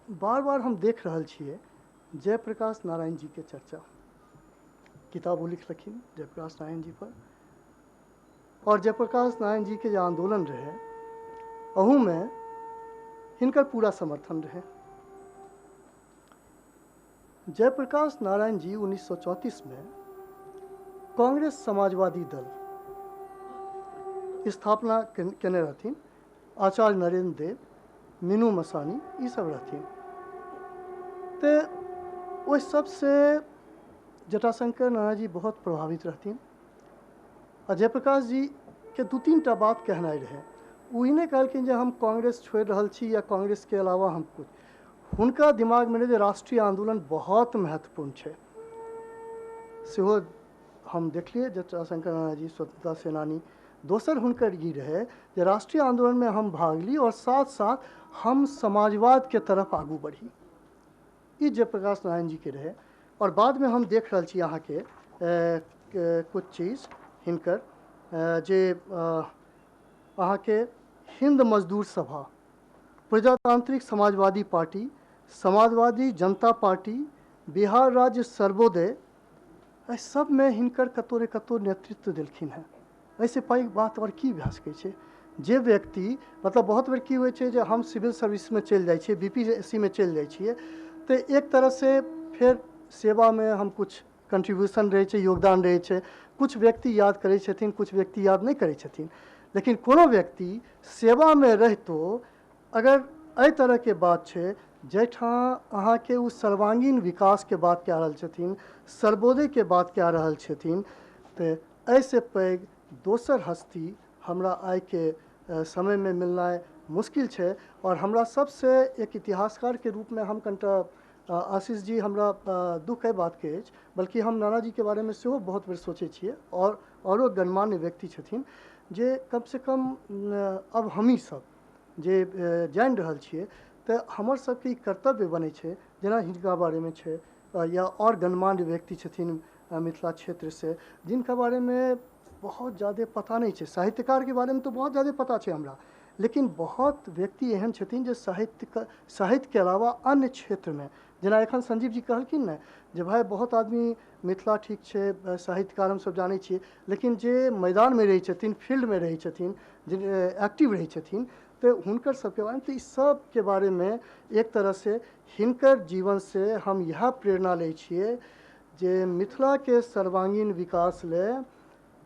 बार बार हम देख रहल छिए जयप्रकाश नारायण जी के चर्चा, किताब लिखलखिन जयप्रकाश नारायण जी पर। और जयप्रकाश नारायण जी के जो आंदोलन रहे अहू में हिनकर पूरा समर्थन रहे। जयप्रकाश नारायण जी 1934 में कांग्रेस समाजवादी दल स्थापना केने रहथिन। आचार्य नरेंद्र देव, मीनू मसानी ये सब रहथिन। तो उस सब से जटाशंकर नाना जी बहुत प्रभावित रहथिन। और जयप्रकाश जी के 2-3 बात कहनाइ रहे। वो ही नहीं कहलखिन जे हम कांग्रेस छोड़ रहल छी या कांग्रेस के अलावा हम कुछ। हुनका दिमाग में जे राष्ट्रीय आंदोलन बहुत महत्वपूर्ण है सेहो हम देखलिए। जटाशंकर नाना जी स्वतंत्रता सेनानी। दोसर हुनकर ई रहे जे राष्ट्रीय आंदोलन में हम भाग ली और साथ साथ हम समाजवाद के तरफ आगू बढ़ी। ई जयप्रकाश नारायण जी के रहे। और बाद में हम देख रहा छी अहाँ के कुछ चीज़ हिनकर जे अहाँ के हिंद मजदूर सभा, प्रजातांत्रिक समाजवादी पार्टी, समाजवादी जनता पार्टी, बिहार राज्य सर्वोदय, सब में हिनकर कतौ ने कतौ नेतृत्व दिलखिन है। ऐसे पैघ बात और की भऽ सकै छै जे व्यक्ति मतलब बहुत बेर की होइ छै जे हम सिविल सर्विस में चलि जाइ छियै, बीपीएससी में चलि जाइ छियै, तो एक तरह से फिर सेवा में हम कुछ कंट्रीब्यूशन रहे छै, योगदान रहे छै, कुछ व्यक्ति याद करै छथिन, कुछ व्यक्ति याद नहीं करै छथिन, लेकिन कोनो व्यक्ति सेवा में रहितो अगर एहि तरह के बात छै जैठाम अहाँ के उ सर्वांगीण विकास के बात कए रहल छथिन, सर्वोदय के बात कए रहल छथिन, तो ऐसे पैघ दोसर हस्ती हमरा आइ के समय में मिलना मुश्किल है। और हमरा सबसे एक इतिहासकार के रूप में हम कनिटा आशीष जी हमरा दुख है बात के अछि, बल्कि हम नाना जी के बारे में सेहो बहुत बेर सोचे छिए और औरो गणमान्य व्यक्ति छथिन जे कम से कम अब हमी सब जे जानि रहल छिए तो हमर सबके ई कर्तव्य बनै छै जेना हिनका बारे में छै या और गणमान्य व्यक्ति छथिन मिथिला क्षेत्र से जिनका बारे में बहुत ज़्यादा पता नहीं है। साहित्यकार के बारे में तो बहुत ज़्यादा पता है हमरा, लेकिन बहुत व्यक्ति एहन छथिन जे साहित्य के अलावा अन्य क्षेत्र में जेना एखन संजीव जी कहलखिन ने जे भाई बहुत आदमी मिथिला ठीक है साहित्यकार हम सब जानै छिए, लेकिन जे मैदान में रही छथिन, फील्ड में रही छथिन, जे एक्टिव रही छथिन, तो हुनकर सबके बारे में तो इस सब के बारे में एक तरह से हिनकर जीवन से हम यह प्रेरणा ले छिए जे मिथिला के सर्वांगीण विकास ले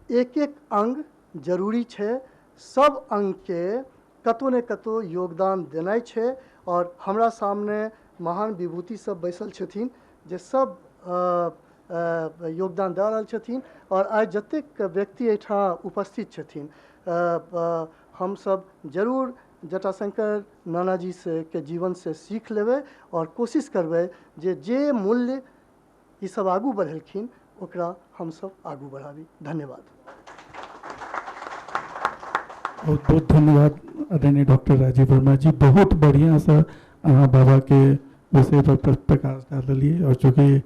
एक एक अंग जरूरी है, सब अंग के कतो ने कतो योगदान देनाइ छै। और हमरा सामने महान विभूति सब बैसल छथिन जे सब योगदान दे रहल छथिन और आज जतेक व्यक्ति एहिठाम उपस्थित छथिन हम सब जरूर जटाशंकर नाना जी से के जीवन से सीख लेबै और कोशिश करबै जे मूल्य ई सब आगू बढ़ेलखिन ओकरा हम सब आगू बढ़ाबी। धन्यवाद। बहुत बहुत धन्यवाद आदरणीय डॉक्टर राजीव वर्मा जी, बहुत बढ़िया से अहाँ बाबा के विषय पर प्रकाश डालिए और चूँकि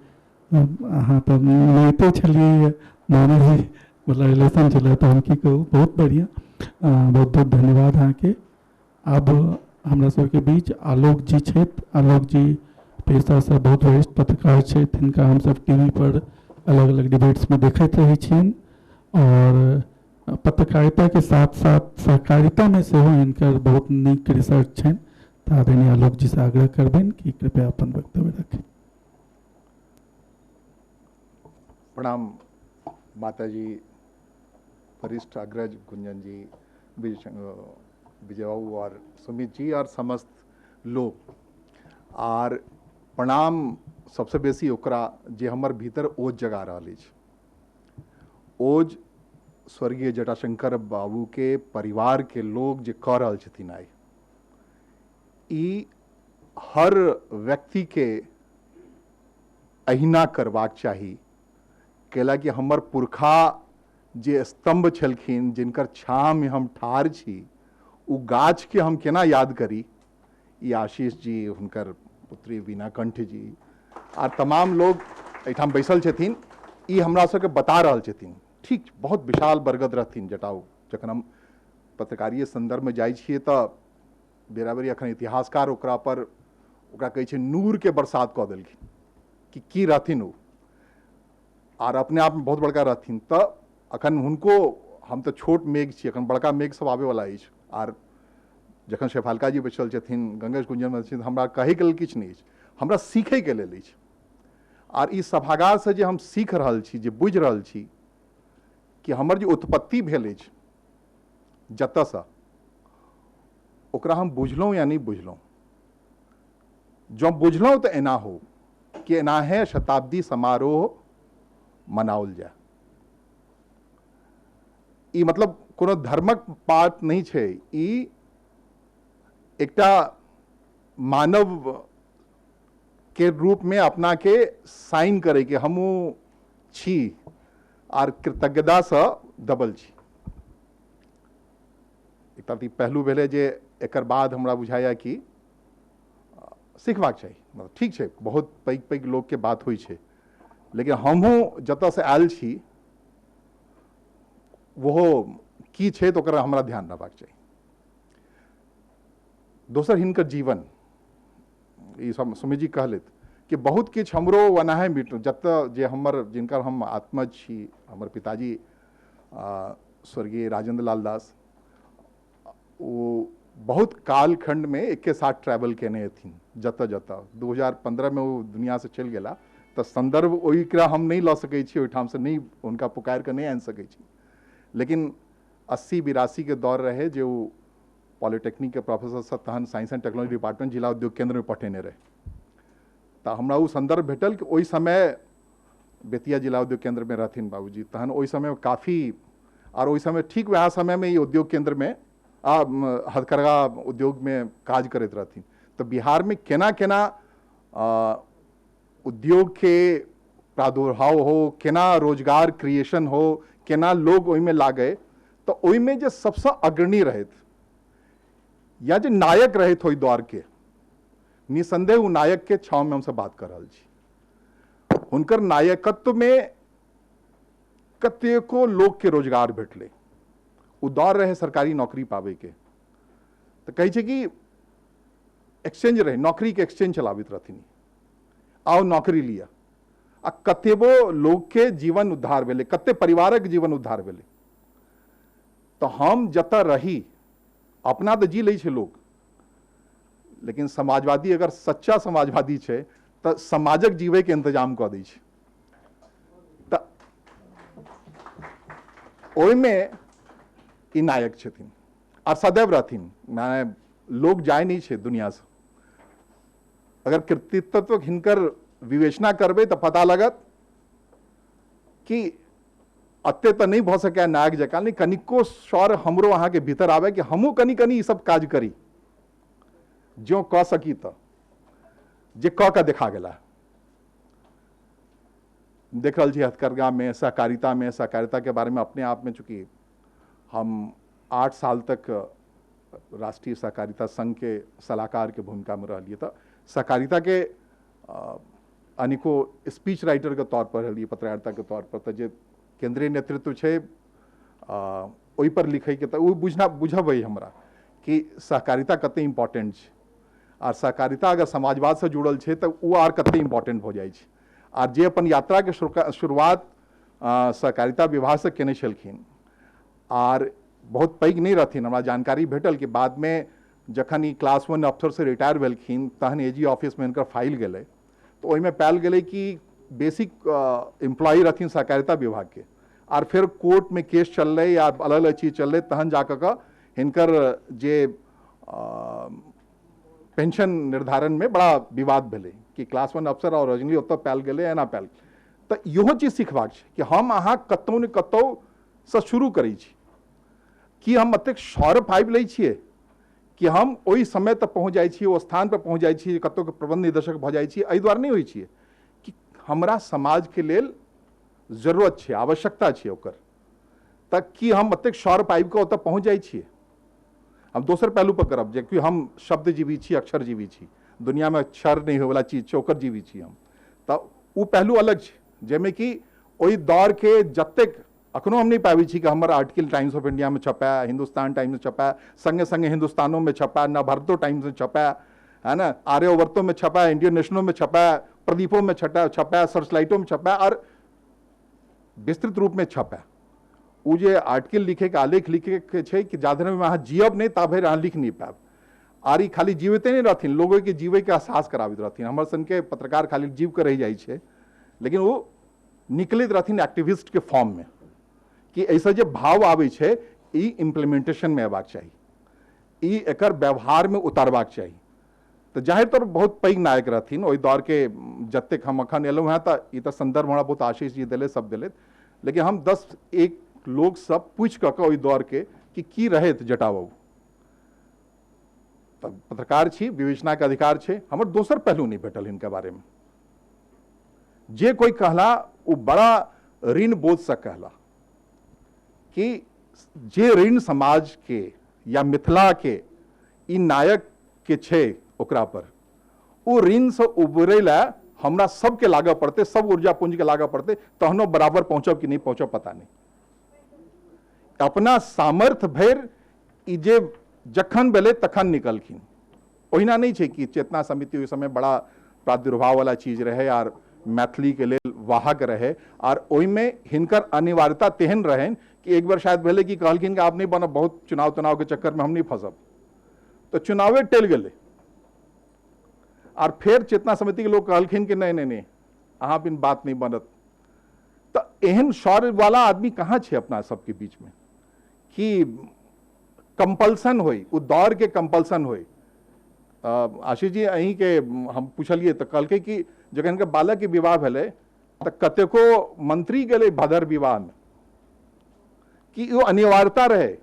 अहाँ तो लेते छलिए नाना जी मतलब रिलेशन चला तो हम की कहूँ बहुत बढ़िया, बहुत बहुत धन्यवाद अहाँ के। अब हमरा सबके बीच आलोक जी छथि। आलोक जी पेशा से बहुत वरिष्ठ पत्रकार छथि, हिनका हम सब टीवी पर अलग अलग डिबेट्स में देखैत रहै छियनि और पत्रकारिता के साथ साथ सहकारिता में सेहो हिनकर बहुत नीक रिसर्च छनि। तो आदरणीय आलोक जी से आग्रह करबनि कि कृपया अपन वक्तव्य रखें। प्रणाम माता जी, वरिष्ठ अग्रज गुंजन जी, विजय बाबू और सुमित जी और समस्त लोग, और प्रणाम सबसे बेसी ओकरा जे हमर भीतर ओज जगा रहा है। ओज स्वर्गीय जटाशंकर बाबू के परिवार के लोग जे कह रहल छथिन आइ, ई हर व्यक्ति के अहिना करबाक चाही, कैला कि हमर पुरखा जे स्तंभ छलखिन जिनकर छाँ में हम ठाढ़ छी, उ गाछ के हम केना याद करी। ई आशीष जी, हुनकर पुत्री वीणा कंठ जी और तमाम लोग एठाम बैसल छथिन, ई हमरा सबके बता रहल छथिन। ठीक, बहुत विशाल बरगद रहथिन जटाऊ। जखन हम पत्रकारीय संदर्भ में जाइ छिए तो बेराबरी अखन इतिहासकार ओकरा पर ओकरा कहै छै नूर के बरसात कऽ देलखिन कि की रहथिन ओ, और अपने आप में बहुत बड़का रहथिन। तो अखन हुनको हम तो छोट मेघ छी, अखन बड़का मेघ सब आबे वाला अछि। और जखन शेफालिका जी बैसल छथिन, गंगेश गुंजन में छथिन, हमरा कहै के लेल किछु नहि अछि, हमरा सीखै के लेल अछि। और ई सभागार से जे हम सीख रहल छी, जे बुझि रहल छी कि हमर जे उत्पत्ति भेल अछि जतऽसँ, ओकरा हम बुझलहुँ या नहि बुझलहुँ। जँ बुझलहुँ तऽ एना हो कि एनाहे शताब्दी समारोह मनाओल जाए। ई मतलब कोनो धर्मक बात नहीं छै, ई एकटा मानव के रूप में अपना के साइन करे कि हमू छी और कृतज्ञता से दबल छी। एकटा तऽ पहलू भेले जे एकर बाद हमरा बुझाया कि सीखबाक चाही। मतलब ठीक छै, बहुत पैघ पैघ लोग के बात होइ छै, लेकिन हमहूँ जतऽ से आयल छी वो की छै तो ओकरा हमरा ध्यान रखबाक चाही। दोसर हिनकर जीवन, ई सुमित जी कहलैथ कि बहुत किछु हमरो ओनाहे मिट जतऽ जे हमर जिनकर हम आत्मज छी, हमर पिताजी स्वर्गीय राजेंद्र लाल दास, वो बहुत कालखंड में एक के साथ ट्रैवल केने हथिन जतऽ जतऽ। 2015 में वो दुनिया से चल गेला तो संदर्भ ओकरा हम नहीं लऽ सकै छी, ओहिठाम से नहीं उनका पुकार के नहीं आनि सकै छी। लेकिन 80-82 के दौर रहे जे वो पॉलिटेक्निक के प्रोफेसर सब तहन साइंस एंड टेक्नोलॉजी डिपार्टमेंट जिला उद्योग केंद्र में पठेने रहे। तो हमरा वो संदर्भ भेटल कि ओहि समय बेतिया जिला उद्योग केंद्र में रहथिन बाबूजी, तहन ओहि समय काफ़ी, और ओहि समय ठीक वह समय में ये उद्योग केंद्र में हथकरघा उद्योग में काज करते रहथिन। तो बिहार में केना केना उद्योग के प्रादुर्भाव हो, केना रोजगार क्रिएशन हो, केना लोग ओहि में लागे, तो ओहि में जो सबसे अग्रणी रहत या जो नायक रहत ओहि दौर के, निसंदेह वो नायक के छाव में हमसे बात कर रहा छी। हुनकर नायकत्व में कतेको लोग के रोजगार भेटले। वो दौर रहे सरकारी नौकरी पावे के, तो कहे छे कि एक्सचेंज रहे, नौकरी के एक्सचेंज चलावित रहथिन, आओ नौकरी लिया, आ कतेबो लोग के जीवन उद्धार भेले, कते परिवारक जीवन उद्धार भेले। तो हम जतऽ रही अपना तो जी लै छे लोग, लेकिन समाजवादी अगर सच्चा समाजवादी छे तो समाजक जीवे के इंतजाम कऽ दै छे। तो ओहि में ई नायक छथिन और सदैव रहथिन। माने लोग जाए नहीं छे दुनिया से, अगर कृतित्व हिनकर विवेचना करबे तो पता लगत कि अत्ते तो नहीं भ सके नायक जका, नहीं कनिको स्वर हमरो अहाँ के भीतर आवे कि हमू कनी कनी ई सब काज करी, जो कह सकी तो जे कह के देखा गेला। देख रहा छी हथकरघा में, सहकारिता के बारे में अपने आप में, चूंकि हम 8 साल तक राष्ट्रीय सहकारिता संघ के सलाहकार के भूमिका में रहिए, तो सहकारिता के अनेको स्पीच राइटर के तौर पर रहिए, पत्रकारिता के तौर पर, तो जे केंद्रीय नेतृत्व छे ओहि पर लिखे के, तो वो बुझब हमरा कि सहकारिता कते इम्पोर्टेंट छे, और सहकारिता अगर समाजवाद से जुड़ल छे तो वो आर कते इम्पोर्टेंट हो जाए छे। और जे अपन यात्रा के शुरुआत सहकारिता विभाग से केने छलखिन, और बहुत पैघ नहीं रहथिन, हमरा जानकारी भेटल कि बाद में जखन ई क्लास 1 अफसर से रिटायर भेलखिन तहन एजी ऑफिस में इनकर फाइल गेलै, तो ओहि में पायल गेलै कि बेसिक एम्प्लॉय रहथिन सहकारिता विभाग के, और फिर कोर्ट में केस चल रहे या अलग अलग चीज चल रहे, तहन जाकर हिनकर जे पेंशन निर्धारण में बड़ा विवाद भेलै कि क्लास 1 अफसर और रजनी ओतऽ पायल गेलै या ना पायल। तो इहो चीज सिखबाक छै कि हम अहाँ कतौ ने कतौ से शुरू करै छी, कि हम एतेक सौर पाबि लै छियै कि हम ओहि समय तक पहुँच जाइ छियै, ओ स्थान पर पहुँच जाइ छियै, कतौ के प्रबंध निदेशक भऽ जाइ छियै। एहि दुआरे नहि होइ छियै कि हमरा समाज के लेल जरूरत छै, आवश्यकता छै ओकर, तक कि हम एतेक सौर पाबि कऽ ओतऽ पहुँच जाइ छियै। हम दोसर पहलू पर करब जे कि हम शब्द जीवी छी, अक्षर जीवी छी, दुनिया में अक्षर नहीं होवला चीज छै ओकर जीवी छी हम, तो वो पहलू अलग छै, जेमे कि ओहि दौर के जतेक अखनो हम नहीं पाबी छी कि हमर आर्टिकल टाइम्स ऑफ इंडिया में छपा, हिंदुस्तान टाइम्स में छपा, संगे संगे हिंदुस्तानों में छपा, नवभारतो टाइम्स में छपा, है ना, आर्यवर्तो में छपा, इंडियन नेशनों में छपा, प्रदीपों में छपा, सर्चलाइटों में छपा, और विस्तृत रूप में छपा। वो जे आर्टिकल लिखे के, आलेख लिखे के छै कि जाधर में अहाँ जियब नहीं ताभर अहाँ लिख नहीं पाब, आर ई खाली जीवते नहीं रहथिन, लोगों के जीवे के एहसास कराबित रहथिन। हमर सन के पत्रकार खाली जीव के रह जाइ छै, लेकिन वो निकलैत रहथिन एक्टिविस्ट के फॉर्म में कि ऐसा जे भाव आबै छै ई इम्प्लीमेंटेशन में अयबाक चाही, ई एकर व्यवहार में उतारबाक चाही। तो जाहिर तौर बहुत पैघ नायक रहथिन ओहि दौर के, जतेक हम अखन एलहुँ हैं, तो ई तो संदर्भ हमरा बहुत आशीष जी दिले, सब दिले, लेकिन हम 10-1 लोग सब पूछ कऽ ओहि दौर के कि की रहैत जटा बाबू। पत्रकार छी, विवेचना के अधिकार छै, हमर दोसर पहलू नहीं भेटल हिनका बारे में। जे कोई कहला वो बड़ा ऋण बोझ से कहला कि जे ऋण समाज के या मिथिला के ई नायक के छै ओकरा पर, वो ऋण से उबरे ला हमरा सबके लागऽ पड़ते, सब ऊर्जा पूंज के लागऽ पड़ते, तहनो बराबर पहुंचब कि नहीं पहुंचब पता नहीं। अपना सामर्थ्य भर ई जे जखन भेलै तखन निकलखिन। ओहिना नहीं छै कि चेतना समिति ओहि समय बड़ा प्रादुर्भाव वाला चीज रहे और मैथिली के लेल वाहक रहे, और ओहि में हिनकर अनिवार्यता तेहन रहन कि एक बार शायद भेलै कि कहलखिन कि आप नहीं बनब, बहुत चुनाव के चक्कर में हम नहीं फंसब, तो चुनावे टल गेलै। और फिर चेतना समिति के लोग कहलखिन कि नहीं नहीं नहीं, अहाँ बिन बात नहीं बनत। तो एहन शौर्य वाला आदमी कहाँ छे अपना सबके बीच में कि कंपल्सन होई, उ दौड़ के कंपल्सन होई। आशीष जी अहीं के हम पूछलिए तो कहलके कि जखन के बालक के विवाह भेले तो कतेको मंत्री गेले भदर विवाह में कि वो अनिवार्यता रहे,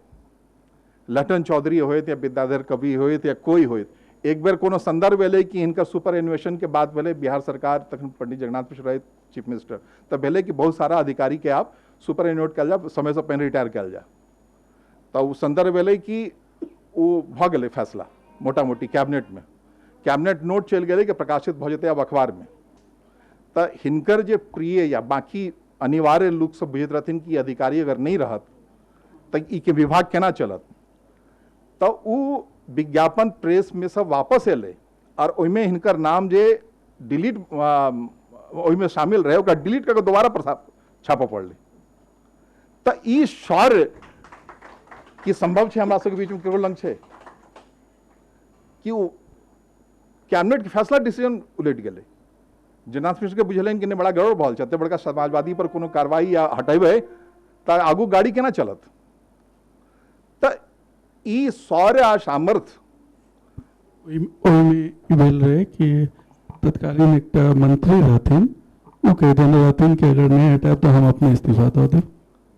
लटन चौधरी होत या विद्याधर कवि होत या कोई होत। एक बेर कोनो संदर्भ भेले कि इनका सुपर एनुएशन के बाद भेले, बिहार सरकार तखन पंडित जगन्नाथ मिश्र रहे चीफ मिनिस्टर, तब भेले कि बहुत सारा अधिकारी के आप सुपर एनुएट कल जा, समय से पहले रिटायर कल जा। तो संदर्भ भेले कि वो भ गेले फैसला मोटा मोटी कैबिनेट में, कैबिनेट नोट चल गए कि प्रकाशित भ जेते अब अखबार में। तो हिनकर जे प्रिय या बाकी अनिवार्य लोग सब बुझैत रहथिन कि अधिकारी अगर नहीं रहत तो ई के विभाग केना चलत। तो उ विज्ञापन प्रेस में सब वापस एले और ओइमे हिनकर नाम जे डिलीट ओइमे शामिल रहे ओकरा डिलीट करके दोबारा छापा पड़ले। तो ई शौर्य कि संभव है हमरा सबके बीच में केवल लंग है कि वो कैबिनेट के फैसला डिसीजन उलट गए। जगन्नाथ मिश्र के बुझलन कि बड़ा गड़बड़ भल छते, बड़का समाजवादी पर कोनो कार्रवाई या हटेबे तो आगू गाड़ी केना चलत। तो ई शौर्य आ सामर्थ्य ओहिमे भेल रहे कि तत्कालीन एक मंत्री रहथिन, वो कह देने रहथिन कि अगर नहीं हटाए तो हम अपने इस्तीफा दे दें।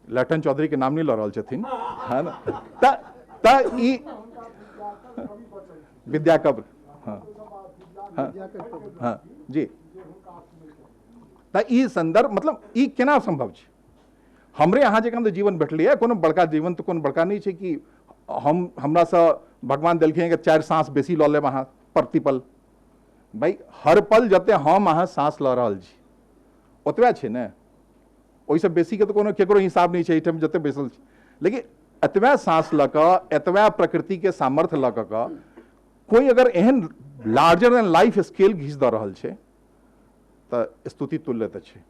लटन चौधरी के नाम नहीं ल रहल छथिन, है ना। त ई विद्या कब्र, हाँ हाँ हाँ जी। त ई संदर्भ मतलब ई केना संभव छै। हमरे यहाँ जखन तो जीवन भेटलिए, कोनो बड़का जीवन तो कोनो बड़का नहीं छै कि हमरा से भगवान देलखिन कि 4 सांस बेसी ल लेब अहाँ प्रतिपल। भाई हर पल जते हम अहाँ सांस ल रहल छी ओतबे छै ने, ओहिसँ बेसी के तो कोनो केकरो हिसाब नहीं छै एहिठाम जते बैसल छी। लेकिन एतबे सांस ल कऽ, एतबे प्रकृति के सामर्थ्य ल कऽ कोई अगर एहन लार्जर देन लाइफ स्केल घीच दऽ रहल छै तो स्तुति तुल्य तो छै।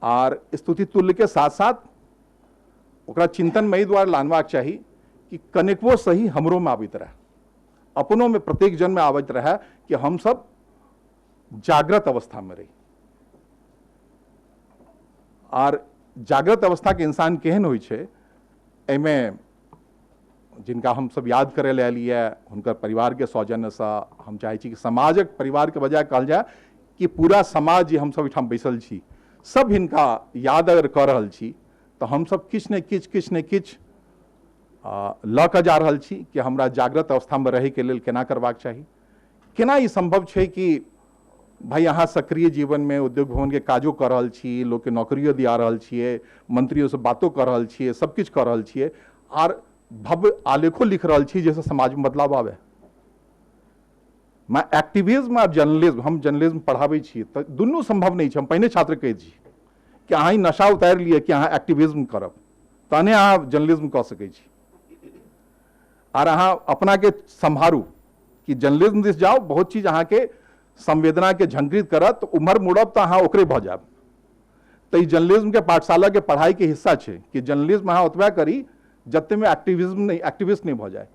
और स्तुति तुल्य के साथ साथ ओकरा चिंतन में द्वारा लानबाक चाही कि कनेकवो सही हमरो में आबित रहे, अपनों में प्रत्येक जन में आबित रहे कि हम सब जागृत अवस्था में रही। और जागृत अवस्था के इंसान केहन होइ छै, एमे जिनका हम सब याद करे ले लिए हुनकर परिवार के सौजन्य से हम चाहे छी कि समाजक परिवार के बजाय कहल जाए कि पूरा समाज जे हम सब एठाम बैसल छी सब हिनका याद अगर कर रहल छी तो हम सब किछ ने किछ ल के जा रहल छी कि हमरा जागृत अवस्था में रहे के लेल केना करबाक चाही। केना ई संभव छै कि भाई अहाँ सक्रिय जीवन में उद्योग भवन के काजो कर रहल छी, लोग के नौकरियों दिया रहल छिए, मंत्रियों से बातों कर रहल छिए, सब किछ कर रहल छिए और भव्य आलेखो लिख रहल छी जैसे समाज में बदलाव आवे। मैं एक्टिविज्म और जर्नलिज्म, हम जर्नलिज्म पढ़ाबै छी तो दुनू संभव नहीं छै। हम पहिने छात्र कहे छी कि अहाँ ई नशा उतारि लिए कि अहाँ एक्टिविज्म करब तहने अहाँ जर्नलिज्म कऽ सकै छी। और अहाँ अपना के संभारू कि जर्नलिज्म दिस जाओ, बहुत चीज अहाँ के संवेदना के झंकृत करत, उम्र मुड़ब तो अहाँ ओकरे भ जाब। तो ई जर्नलिज्म के पाठशाला के पढ़ाई के हिस्सा छै कि जर्नलिज्म अहाँ ओतबे करी जते में एक्टिविस्ट नहीं भ जाए।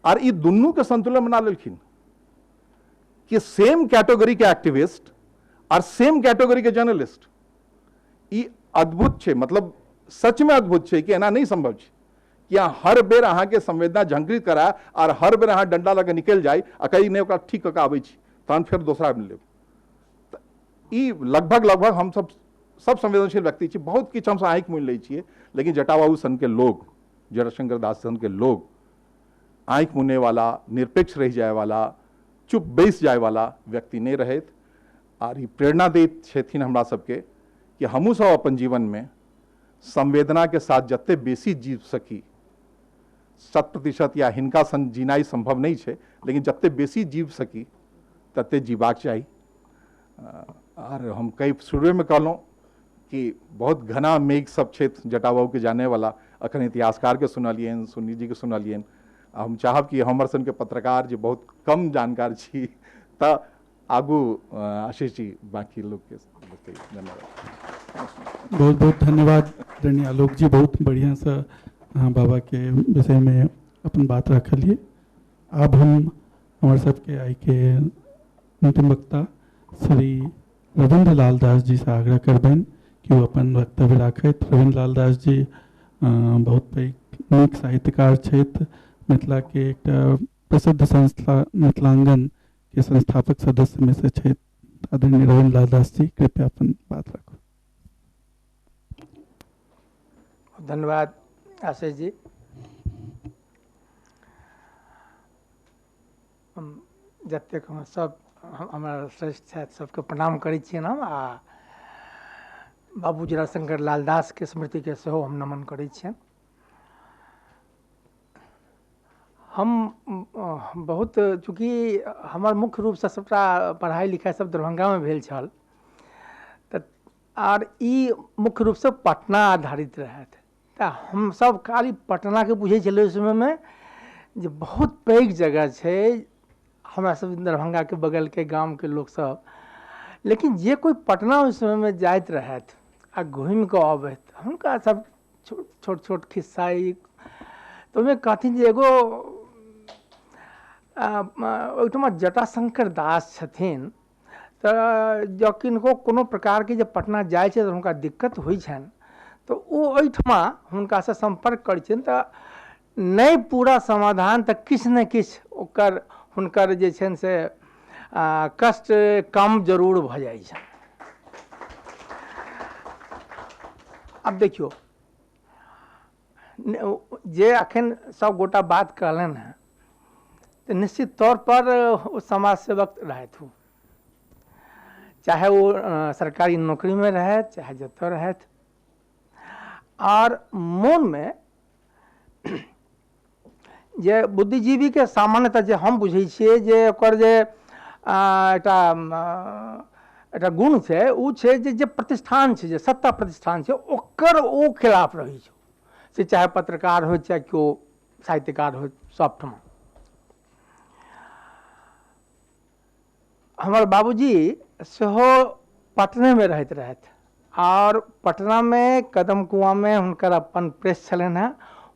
और ई दुनू के संतुलन बना लेलखिन कि सेम कैटेगरी के एक्टिविस्ट और सेम कैटेगरी के जर्नलिस्ट। ई अद्भुत छै, मतलब सच में अद्भुत छै कि एना नहीं संभव छै कि अहाँ हर बेर अहाँ के संवेदना झंकृत कराए और हर बेर अहाँ डंडा लगे निकल जाए आ कहीं नहीं ओकरा ठीक कऽ आबै छी तहन फिर दोसरा मिल लेब। ई लगभग हम सब संवेदनशील व्यक्ति छी, बहुत किछु हमसे आँखि मूनि लै छियै, लेकिन जटाबाबू सन के लोग, जटाशंकर दास सन के लोग आँखि मुनने वाला, निरपेक्ष रह जाए वाला, चुप बैस जाए वाला व्यक्ति नहीं रहत। और ई प्रेरणा दैत छथिन हमरा सबके कि हमहूँ सब अपन जीवन में संवेदना के साथ जते बेसी जीव सकी, 100% या हिनका सन जीनाई संभव नहीं छै, लेकिन जते बेसी जीव सकी तते जीवाक चाही। और हम कई शुरू में कहलहुँ कि बहुत घना मेघ सब क्षेत्र जटाबाबू के जाने वाला, अखन इतिहासकार के सुनलियन, सुनी जी के सुनलियन। हम चाहब कि हमर सन के पत्रकार जो बहुत कम जानकार छी त आगू आशीष जी बाकी लोग के धन्यवाद। बहुत बहुत धन्यवाद रणि आलोक जी, बहुत बढ़िया से हाँ बाबा के विषय में अपन बात रखलिए। अब हम हमारे सबके आई के अंतिम वक्ता श्री रविंद्र लाल दास जी से आग्रह करबनि कि वो अपन वक्तव्य राखथि। रविंद्र लाल दास जी बहुत पैघ नीक साहित्यकार छथि। मिथिला के एक प्रसिद्ध संस्था मिथिलांगन के संस्थापक सदस्य में से छथि। आदरणीय रविंद्र लाल दास जी, कृपया अपन बात रखो। धन्यवाद आशीष जी। जतेक हम सब हमारा श्रेष्ठ छथि सबके प्रणाम करै छियनि हम, आ बाबू जराशंकर लाल दास के स्मृति के सेहो हम नमन करै छियनि। हम बहुत चूँकि हमर मुख्य रूपसँ सबटा पढ़ाइ लिखाइ सब दरभंगामे भेल छल, तऽ आर ई मुख्य रूपसँ पटना आधारित रहथि। तऽ हमसब खाली पटनाके बुझै छलै ओहि समयमे जे बहुत पैघ जगह छै, हमरा सब दरभंगाके बगलके गामके लोकसब, लेकिन जे कोइ पटना ओहि समयमे जाइत रहथि आ घुमि कऽ अबैत, हुनका सब छोट छोट खिस्सा तऽ ओहिमे कहथिन जे एगो ओहिठमा जटाशंकर दास छथिन, तऽ जँ किनको कोनो प्रकारके जे पटना जाइ छै तऽ हुनका दिक्कत होइ छनि, तऽ ओ ओहिठमा हुनकासँ सम्पर्क करै छथिन, तऽ नहि पूरा समाधान तऽ किछु ने किछु ओकर हुनकर जे छनि से कष्ट कम जरूर भऽ जाइ छनि। अब देखियौ, जे अखन सब गोटा बात कहलनि हैं, तो निश्चित तौर पर वो समाज सेवक रहथि, वो चाहे वो सरकारी नौकरी में रहे चाहे जतऽ रहथि, और मोन में जे बुद्धिजीवी के सामान्यतः जे हम बुझै छियै जे ओकर जे एकटा गुण छै, उ छै जे प्रतिष्ठान छै, जे सत्ता प्रतिष्ठान छै, ओकर ओ खिलाफ रहै छै, से चाहे पत्रकार हो चाहे केओ साहित्यकार हो, सबठमा। हमर बाबूजी सेहो पटने में रहैत रहथि, और पटना में कदम कुआं में हुनकर अपन प्रेस छलनि हैं,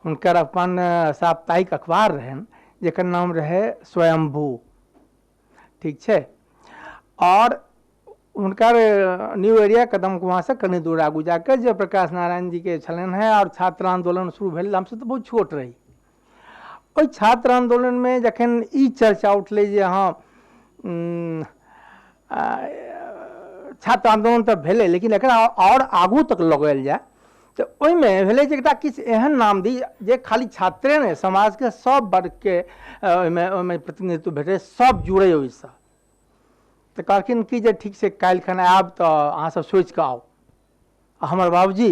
हुनकर अपन साप्ताहिक अखबार रहनि जेकर नाम रहे स्वयंभू, ठीक छै। और हुनकर न्यू एरिया कदम कुआं से कनी दूर आगू जाकर जयप्रकाश नारायण जी के छलनि हैं, और छात्र आंदोलन शुरू भेल, हमसब तऽ बहुत छोट रही। ओहि छात्र आंदोलन में जखन ई चर्चा उठलै जे हाँ छात्र आंदोलन तऽ भेलै, लेकिन एकरा और आगू तक लगायल जाए, तो ओहिमे भेलै जे एकटा किछु एहन नाम दी जे खाली छात्रे नहि, समाज के सब वर्ग के ओहिमे प्रतिनिधित्व भेटै, सब जुड़ै ओहिसँ। तऽ कहलखिन कि जे ठीक छै, काल्हि खन आयब तऽ अहाँ सब सोचि कऽ आउ। हमर बाबूजी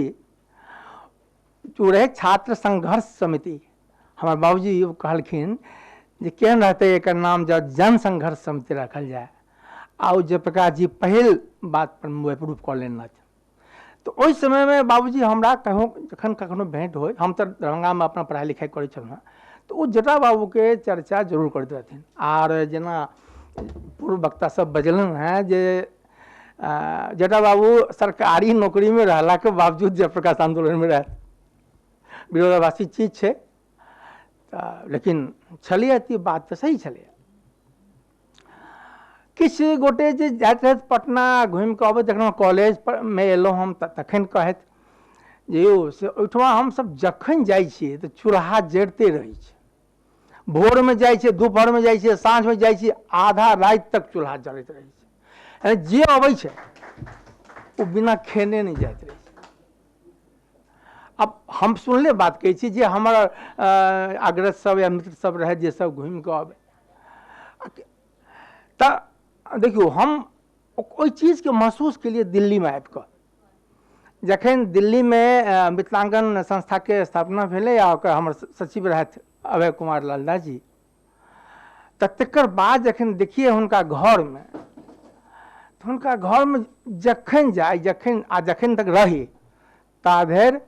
ओ रहै छात्र संघर्ष समिति, हमर बाबूजी कहलखिन जे केहन रहतै एकर नाम जब जन संघर्ष समिति रखल जाए, आ जयप्रकाश जी पहिल बात पर अप्रूव कऽ लेने। तो ओहि समय में बाबूजी हमरा कहूँ जखन कखनो भेंट हो, हम तो दरभंगा में अपना पढ़ाई लिखाई करै छलहुँ, तो वो जटा बाबू के चर्चा जरूर करते रहथिन। आर जेना पूर्व वक्ता सब बजलन हैं जे जटा बाबू सरकारी नौकरी में रहला के बावजूद जयप्रकाश आंदोलन में रह, विरोधाभासी चीज छै, लेकिन छलियै तऽ बात तऽ सही छलै। किछु गोटे जे जाइत रहथि पटना घुमि कऽ अबैत, जखन कॉलेज में एलहुँ हम तखन कहैत जे यौ से ओहिठमा हमसब जखन जाइ छियै तऽ चूल्हा जरिते रहै छै, भोर में जाइ छियै, दुपहर में जाइ छियै, साँझ में जाइ छियै, आधा राति तक चूल्हा जरैत रहै छै, जे अबै छै ओ बिना खेने नहीं जाइत रहै छै। अब हम सुनले बात कहै छी जे हमर अग्रज सब या मित्र सब रहे जे सब घुमि कऽ अबै, तऽ देखियौ हम ओहि चीज के महसूस केलिए दिल्ली में आबि कऽ, जखन दिल्ली में मिथिलांगन संस्था के स्थापना भेलै, आ ओकर हमर सचिव रहथि अभय कुमार लाल दास जी, तकर बाद जखन देखिए हुनका घर में, तो हुनका घर में जखन जाय जखन तक रही ता धरि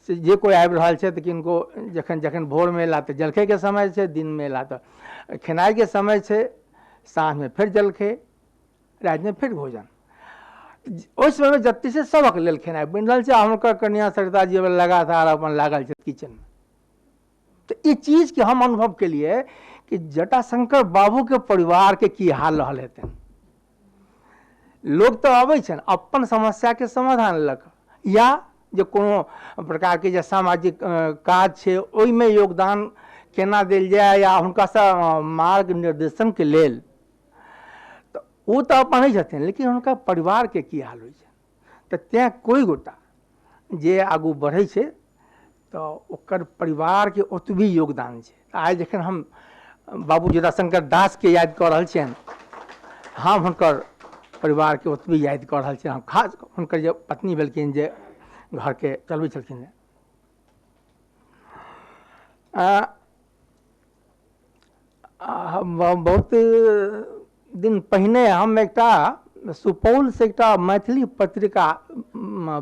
से जे कोई आबि रहल छै तऽ किनको जखन जखन भोर में एला तऽ जलखै के समय छै, दिन में एला तऽ खेनाइ के समय छै, साँझ में फिर जलखै, राति में फिर भोजन। ओहि समय में जत्ती से सबक लेल खेनाइ बनि रहल छै, हुनकर कन्या सरिता जी लगातार अपन लागल छै किचन में। तो ई चीज के हम अनुभव केलिए कि जटाशंकर बाबू के परिवार के की हाल रहल हेतनि। लोग तो अबै छन अपन समस्या के समाधान लक या जे कोनो प्रकार के जे सामाजिक काज छै ओहिमे योगदान केना देल जाय या हुनका से मार्ग निर्देशन के लेल तो वो तो अपन ही छथिन लेकिन हुनका परिवार के की हाल होइ छै तो तें कोई गोटा जे आगू बढ़ै छै तो ओकर परिवार के ओतबी योगदान छै। आइ जखन हम बाबू जटाशंकर दास के याद कऽ रहल छियनि हम हुनकर परिवार के ओतबी याद कऽ रहल छियनि। हम खास हुनकर जे पत्नी भेलखिन जे घर के चलबै छलखिन बहुत दिन पहिने हम एकटा सुपौल से एकटा मैथिली पत्रिका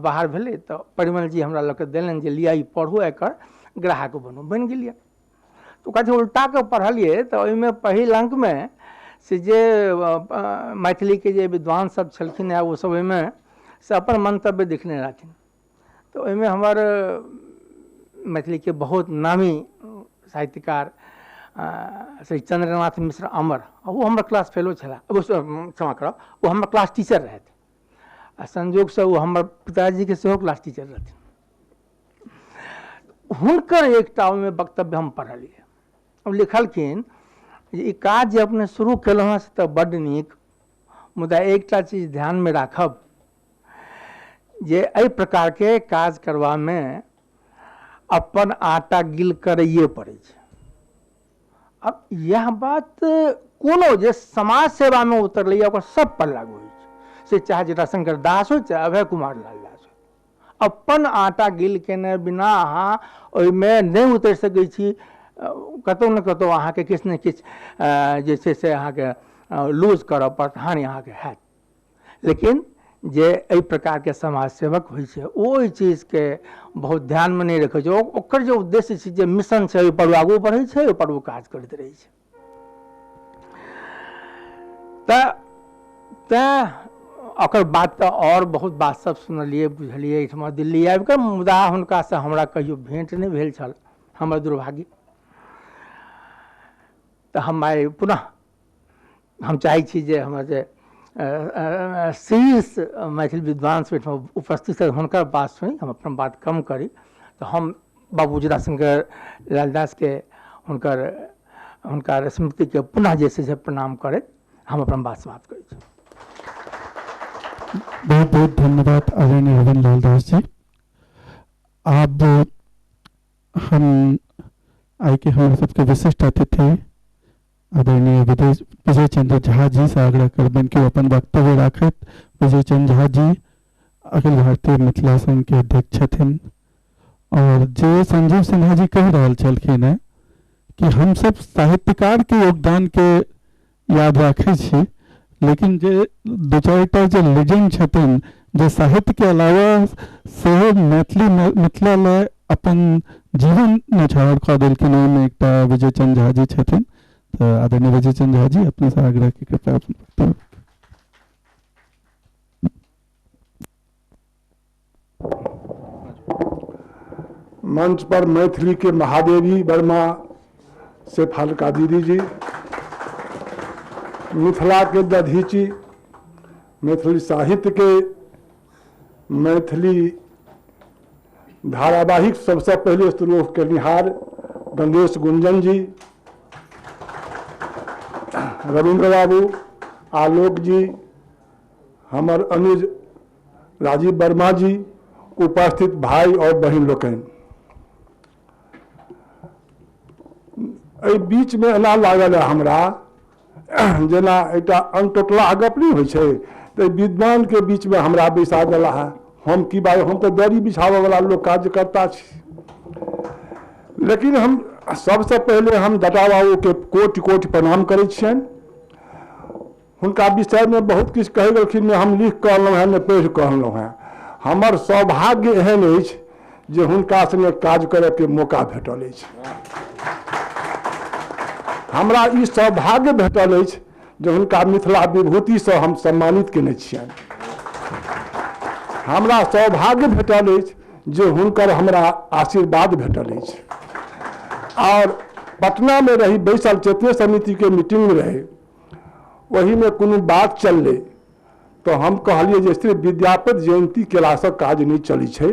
बाहर भेलै तो परिमल जी हमरा लऽ कऽ देलनि जे लिअ ई पढ़ू एकर ग्राहक बनू बनि गेलियै। तो कहै छै उल्टा के पढ़लियै तो ओहिमे पहिल अंक में से जे मैथिली के जे विद्वान सब छलखिन है वो सब ओहिमे से अपन मंतव्य लिखने रहथिन। तो ओहिमे हमर मैथिली के बहुत नामी साहित्यकार श्री चंद्रनाथ मिश्र अमर वो हमारा क्लास फेलो छला क्षमा करब वो हमारा क्लास टीचर रहे आ संयोग से वो हमारे पिताजी के सेहो क्लास टीचर रहथिन। हुनकर एकटा ओहिमे वक्तव्य हम पढ़लियै अब लिखलखिन जे ई काज जे अपने शुरू केलहुँ से तऽ बड्ड नीक मुदा एकटा चीज ध्यान में राखब जे एहि प्रकार के काज करवा में अपन आटा गिल करैए पड़ै छै। अब यह बात कोनो जे समाज सेवा में उतरलै ओकर सब पर लागू होइ छै से चाहे जटाशंकर दास हो चाहे अभय कुमार लाल दास हो। अपन आटा गिल केने बिना अहाँ ओहिमे नहीं उतर सकै छी कतौ न कतौ अहाँके किछु ने किछु जे छै से अहाँके लूज करऽ पड़त हानि अहाँके हैत। लेकिन जे एहि प्रकार के समाज सेवक होइ छै ओहि चीज के बहुत ध्यान में नहीं रखै छै ओकर जे उद्देश्य छै जे मिशन छै ओहि पर आगू बढ़ै छै ओहि पर वो काज करैत रहै छै। तैं ओकर बाद तऽ और बहुत बात सब सुनलियै बुझलियै एहिठमा दिल्ली आबि कऽ मुदा हुनका से हमरा कहियो भेंट नहीं भेल छल हमर दुर्भाग्य। तऽ हम आइ पुनः हम चाहै छी जे हमर जे शीर्ष मैथिल विद्वान उपस्थित है हुनकर बात सुनी हम अपन बात कम करी तो हम बाबू जटाशंकर लालदास के हुनकर स्मृति के पुनः जैसे से प्रणाम करैत हम अपन बात समाप्त करै छी। बहुत बहुत धन्यवाद आदरणीय रविंद्र लालदास जी। आप हम आई के हमारे सबके विशिष्ट अतिथि आदरणीय विजय चंद्र झा जी से आग्रह करबन कि अपन वक्तव्य राखत। विजय चंद्र झा जी अखिल भारतीय मिथिला संघ के अध्यक्ष छथिन और जे संजीव सिन्हा जी कह रहल छलखिन है कि हम सब साहित्यकार के योगदान के याद रखे छी लेकिन जे दो चारिटा जे लेजेंड छथिन जे साहित्य के अलावा सेहो मैथिली मिथिला लए अपन जीवन न्यौछावर कऽ देलखिन ओहिमे एकटा विजय चंद्र झा जी छथिन। तो आदरणीय विजय चंद्र झा जी अपने से आग्रह की कृपया अपन मंच पर मैथिली के महादेवी वर्मा से फाल्का दीदी जी, मिथिला के दधीची, मैथिली साहित्य के मैथिली धारावाहिक सबसे पहले शुरू करनिहार गंगेश गुंजन जी, रविंद्र बाबू, आलोक जी, हमर अनुज राजीव वर्मा जी, उपस्थित भाई और बहन लोकनि। बीच में एना लागल है हमरा जेना एकटा अनटोटला गप नहीं होइ छै तो विद्वान के बीच में हमरा बैसा देला है। हम की बात हम तो दरी बिछावे वाला लोग कार्यकर्ता छी। लेकिन हम सबसे पहले हम जटा बाबू के कोटि कोटि प्रणाम करै छियनि। हुनका विषय में बहुत किछु कहि गेलखिन हम लिख कहलहुँ हैं ने पढ़ि कहलहुँ हैं। हमर सौभाग्य एहन अछि जे हुनका संगे काज करय के मौका भेटल अछि। हमरा ई सौभाग्य भेटल अछि जे हुनका मिथिला विभूति से हम सम्मानित केने छियनि। हमरा सौभाग्य भेटल अछि जे हुनकर हमरा आशीर्वाद भेटल अछि। और पटना में रही बैसल चेतने समिति के मीटिंग में रहे वही में कोनो बात चलले तो हम कहलिए जे सिर्फ विद्यापति जयंती केलासँ काज नहीं चली छै।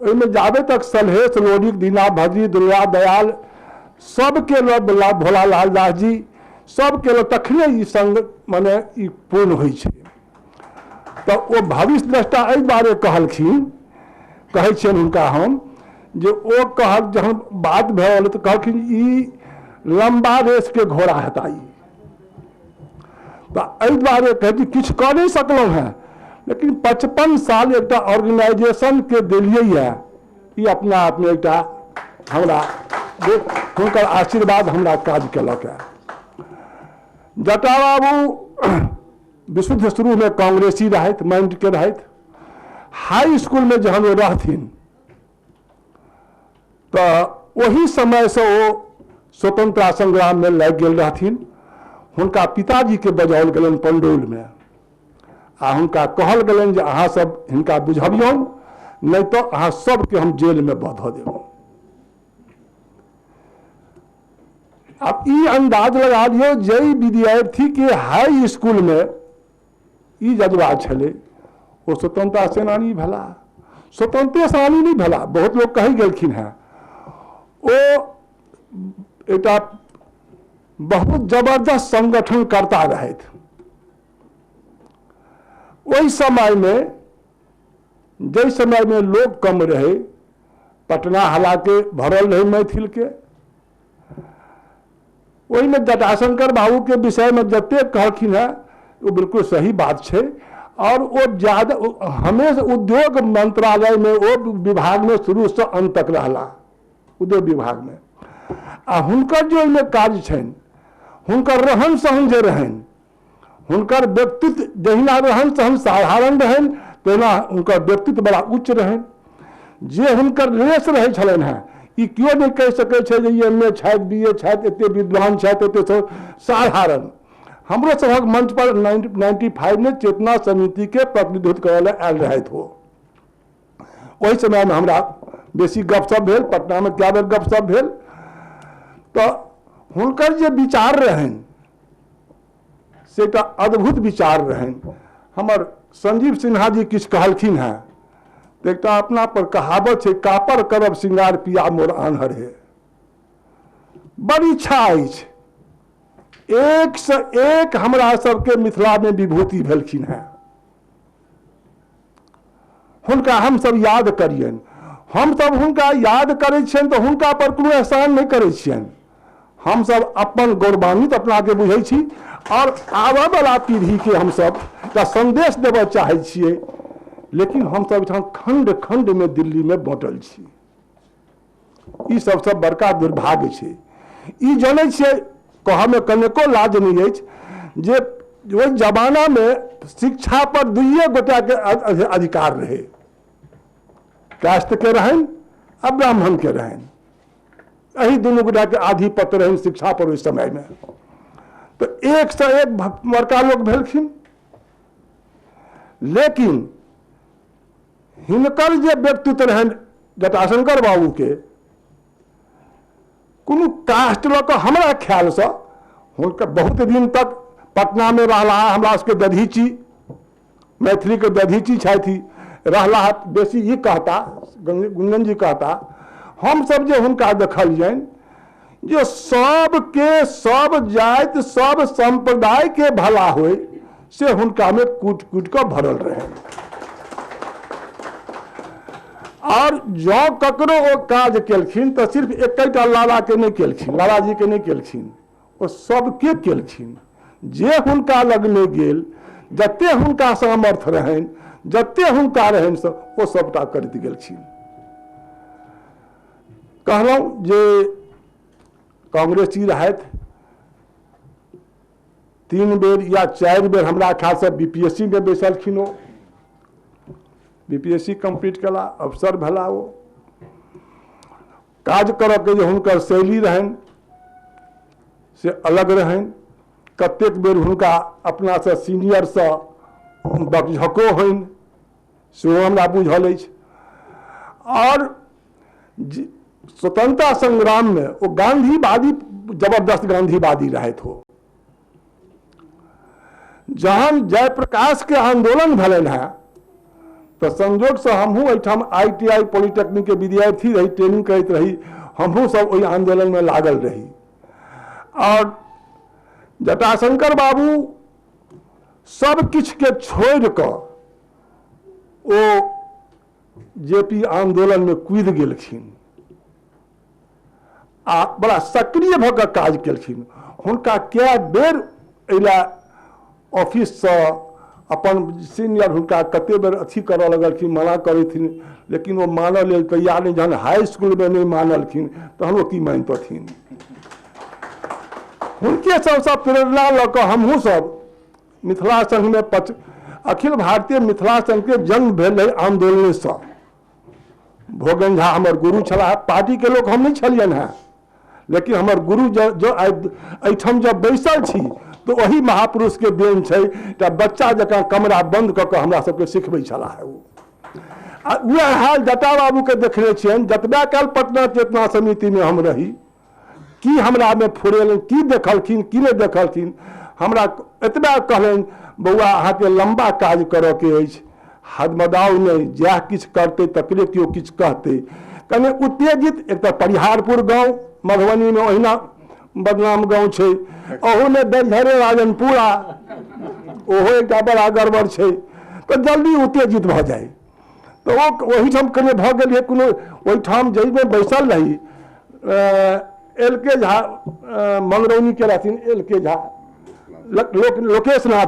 ओहिमे जाबे तक सलहेश लोरिक दीना भद्री दुर्गा दयाल सबके भोला लाल दास जी सबके तखने ई संग माने ई पूर्ण होइ छै। तो वो भविष्य द्रष्टा एहि बारे कहलखिन, कहै छियनि हुनका हम जे ओ कहल जहन बात भेल तऽ कहलखिन ई लंबा रेस के घोड़ा हेता ई। तो एहि दुआरे कहै छी किछु कऽ नहीं सकलहुँ हैं, लेकिन 55 साल एक ऑर्गेनाइजेशन के दिलियै है, ई अपना आप में एक हमरा हुनकर आशीर्वाद हमरा काज केलक है। जटा बाबू विशुद्ध शुरू में कांग्रेसी रहत, माइंड के रहत। हाई स्कूल में जहन वो रहथिन तो वही समय से वो स्वतंत्रता संग्राम में लग गेल रहथिन। हुनका पिताजी के बजाओल गेलन पंडौल में, आ हुनका कहल गेलन जे अहाँ सब हिनका बुझबियौन, नहीं तो अहाँ सबके हम जेल में बधा देब। अब ई अंदाज लगा लियो जई विद्यार्थी के हाई स्कूल में ई जज्बा छले वो स्वतंत्रता सेनानी भेला। स्वतंत्र सेनानी नहीं भेला, बहुत लोग कही गेलखिन हैं ओ एटा बहुत जबरदस्त संगठन करता रहत। वही समय में जै समय में लोग कम रहे, पटना हालांकि भरल रहे मैथिल के, वही में जटाशंकर बाबू के विषय में जते कहलखिन है वो बिल्कुल सही बात है। और वो ज्यादा हमेशा उद्योग मंत्रालय में वो विभाग में शुरू से अंत तक रहला, उद्योग विभाग में। आ हुनकर जो इनमें काज छन, हुनकर रहन सहन जे रहन, हुनकर व्यक्तित्व जहिना रहन सहन साधारण रहन, तहिना हुनकर व्यक्तित्व बड़ा उच्च रहन। जे हुनकर रेस रहे छलन है, ई क्यों नहीं कह सके छे जे एमए छथि, बीए छथि, एते विद्वान छथि, एते साधारण। हमरो सभक मंच पर 95 में चेतना समिति के प्रतिनिधित्व करे ला आयल रहत हो। वही समय में हमरा बेसी गपशप भेल, पटना में क्या बेर गपशप भेल। तो हुनकर जे विचार रहन से एकटा अद्भुत विचार रहन। हमर संजीव सिन्हा जी किछु कहलखिन हैं, तो एक अपना पर कहावत है, कापर करब सिंगार पिया मोर आन्हर है। बड़ी इच्छा अछि, एक से एक हमरा सबके मिथिला में विभूति भेलखिन हैं। हुनका हम सब याद करियन, हम सब हुनका याद करै छियन तो हुनका पर कोनो एहसान नहीं करै छियन। हम सब अपन गौरवान्वित अपना के बुझै छी और आबऽ वाला पीढ़ी के हम सब का संदेश देबऽ चाहै छियै। लेकिन हम सब खंड खंड में दिल्ली में बांटल छी, ई सबसे बड़का दुर्भाग्य छै। ई जानै छियै, कह में कनिको लाज नहीं अछि जे ओहि जमाना में शिक्षा पर दुइये गोटा के अधिकार रहे, कास्ट के रहन आ ब्राह्मण के रहन। यही दुनू गोटा के आधिपत्य रहन शिक्षा पर उस समय में। तो एक से एक बड़का लोग भेलखिन, लेकिन हिनकर जे व्यक्तित्व रहन जटाशंकर बाबू के, कोनो कास्ट लऽ कऽ हमरा ख्याल से हुनकर बहुत दिन तक पटना में रहला। हमरा सबके दधीची, मैथिली के दधीची छथि, रहला बेसी ई कहता, गुंजन जी कहता, हम सब जे हुनका देखलियन जे सबके सब जाति सब संप्रदाय के भला होय से हुनका में कूट कूट कऽ भरल रहे। और जो ककरो वो काज केलखिन तो सिर्फ एकटा लाला के नहीं केलखिन, लाला जी के नहीं केलखिन, वो सबके केलखिन। जे हुनका लगने गेल, जते हुनका सामर्थ्य रहन, जते हुनका रहन से वो सबटा करैत गेलखिन। कहलहुँ जे कांग्रेसी रहत, 3 बेर या 4 बेर हमरा ख्याल से बीपीएससी में बैसलखिन। ओ बीपीएससी कंप्लीट कला, अफसर भेला। वो काज करऽ के जे हुनकर शैली रहन से अलग रहन। कतेक बेर हुनका अपना से सीनियर से बकझको होइन सेहो हमरा बुझल अछि। और स्वतंत्रता संग्राम में वो गांधीवादी, जबरदस्त गांधीवादी रहत हो। जहन जयप्रकाश के आंदोलन भलन है तो संजोग से हमहू एठाम ITI पॉलिटेक्निक के विद्यार्थी रही, ट्रेनिंग करते रही, हमहू सब वही आंदोलन में लागल रही। और जटाशंकर बाबू सब किछ के छोड़ कर ओ JP आंदोलन में कूद गेलखिन आ बड़ा सक्रिय भऽ काज केलखिन। हुनका क्या बेर अइला ऑफिस से अपन सीनियर हुनका कते बेर अथी करऽ लगलखिन, मना करथिन, लेकिन वो मानऽ लेल तैयार नहीं। जहन हाई स्कूल में नहीं मानलखिन तहन वो की मानतथिन। हुनके सबसे प्रेरणा लऽ कऽ हमहूँ सब मिथिला संघ में अखिल भारतीय मिथिला संघ के जन्म भेल है आंदोलन से। भोगन झा हमर गुरु छला, पार्टी के लोग हम नहीं छलियन हैं, लेकिन हमर गुरु जो एठम जब बैसल छी तो वही महापुरुष के देन छै। बच्चा जकाँ कमरा बंद कऽ के हमरा सबके सिखबै छला है। वह हाल जटा बाबू के देखने छियन। जतबा काल पटना चेतना समिति में हम रही, की हमरा में फुरेल, की देखलखिन की नहीं देखलखिन, हमरा एतबा कहलन बौआ अहाँ के लंबा काज करऽ के अछि, हदमदाव नहीं, जह किछ करते तकरे क्यों किछ कहते। कने उत्तेजित एक तो परिहारपुर गांव मधुबनी में ओहिना बदनाम गांव छे, ओहू में दलझरे राजनपुरा, ओहो एक बड़ा गड़बड़ छे, तो जल्दी उत्तेजित भ जाए। तो वो वही ठाम कने भ गेल कोनो वही ठाम जई में बैसल रही। LK झा मंगरौनी के रहथिन, LK झा, लोकेश नाथ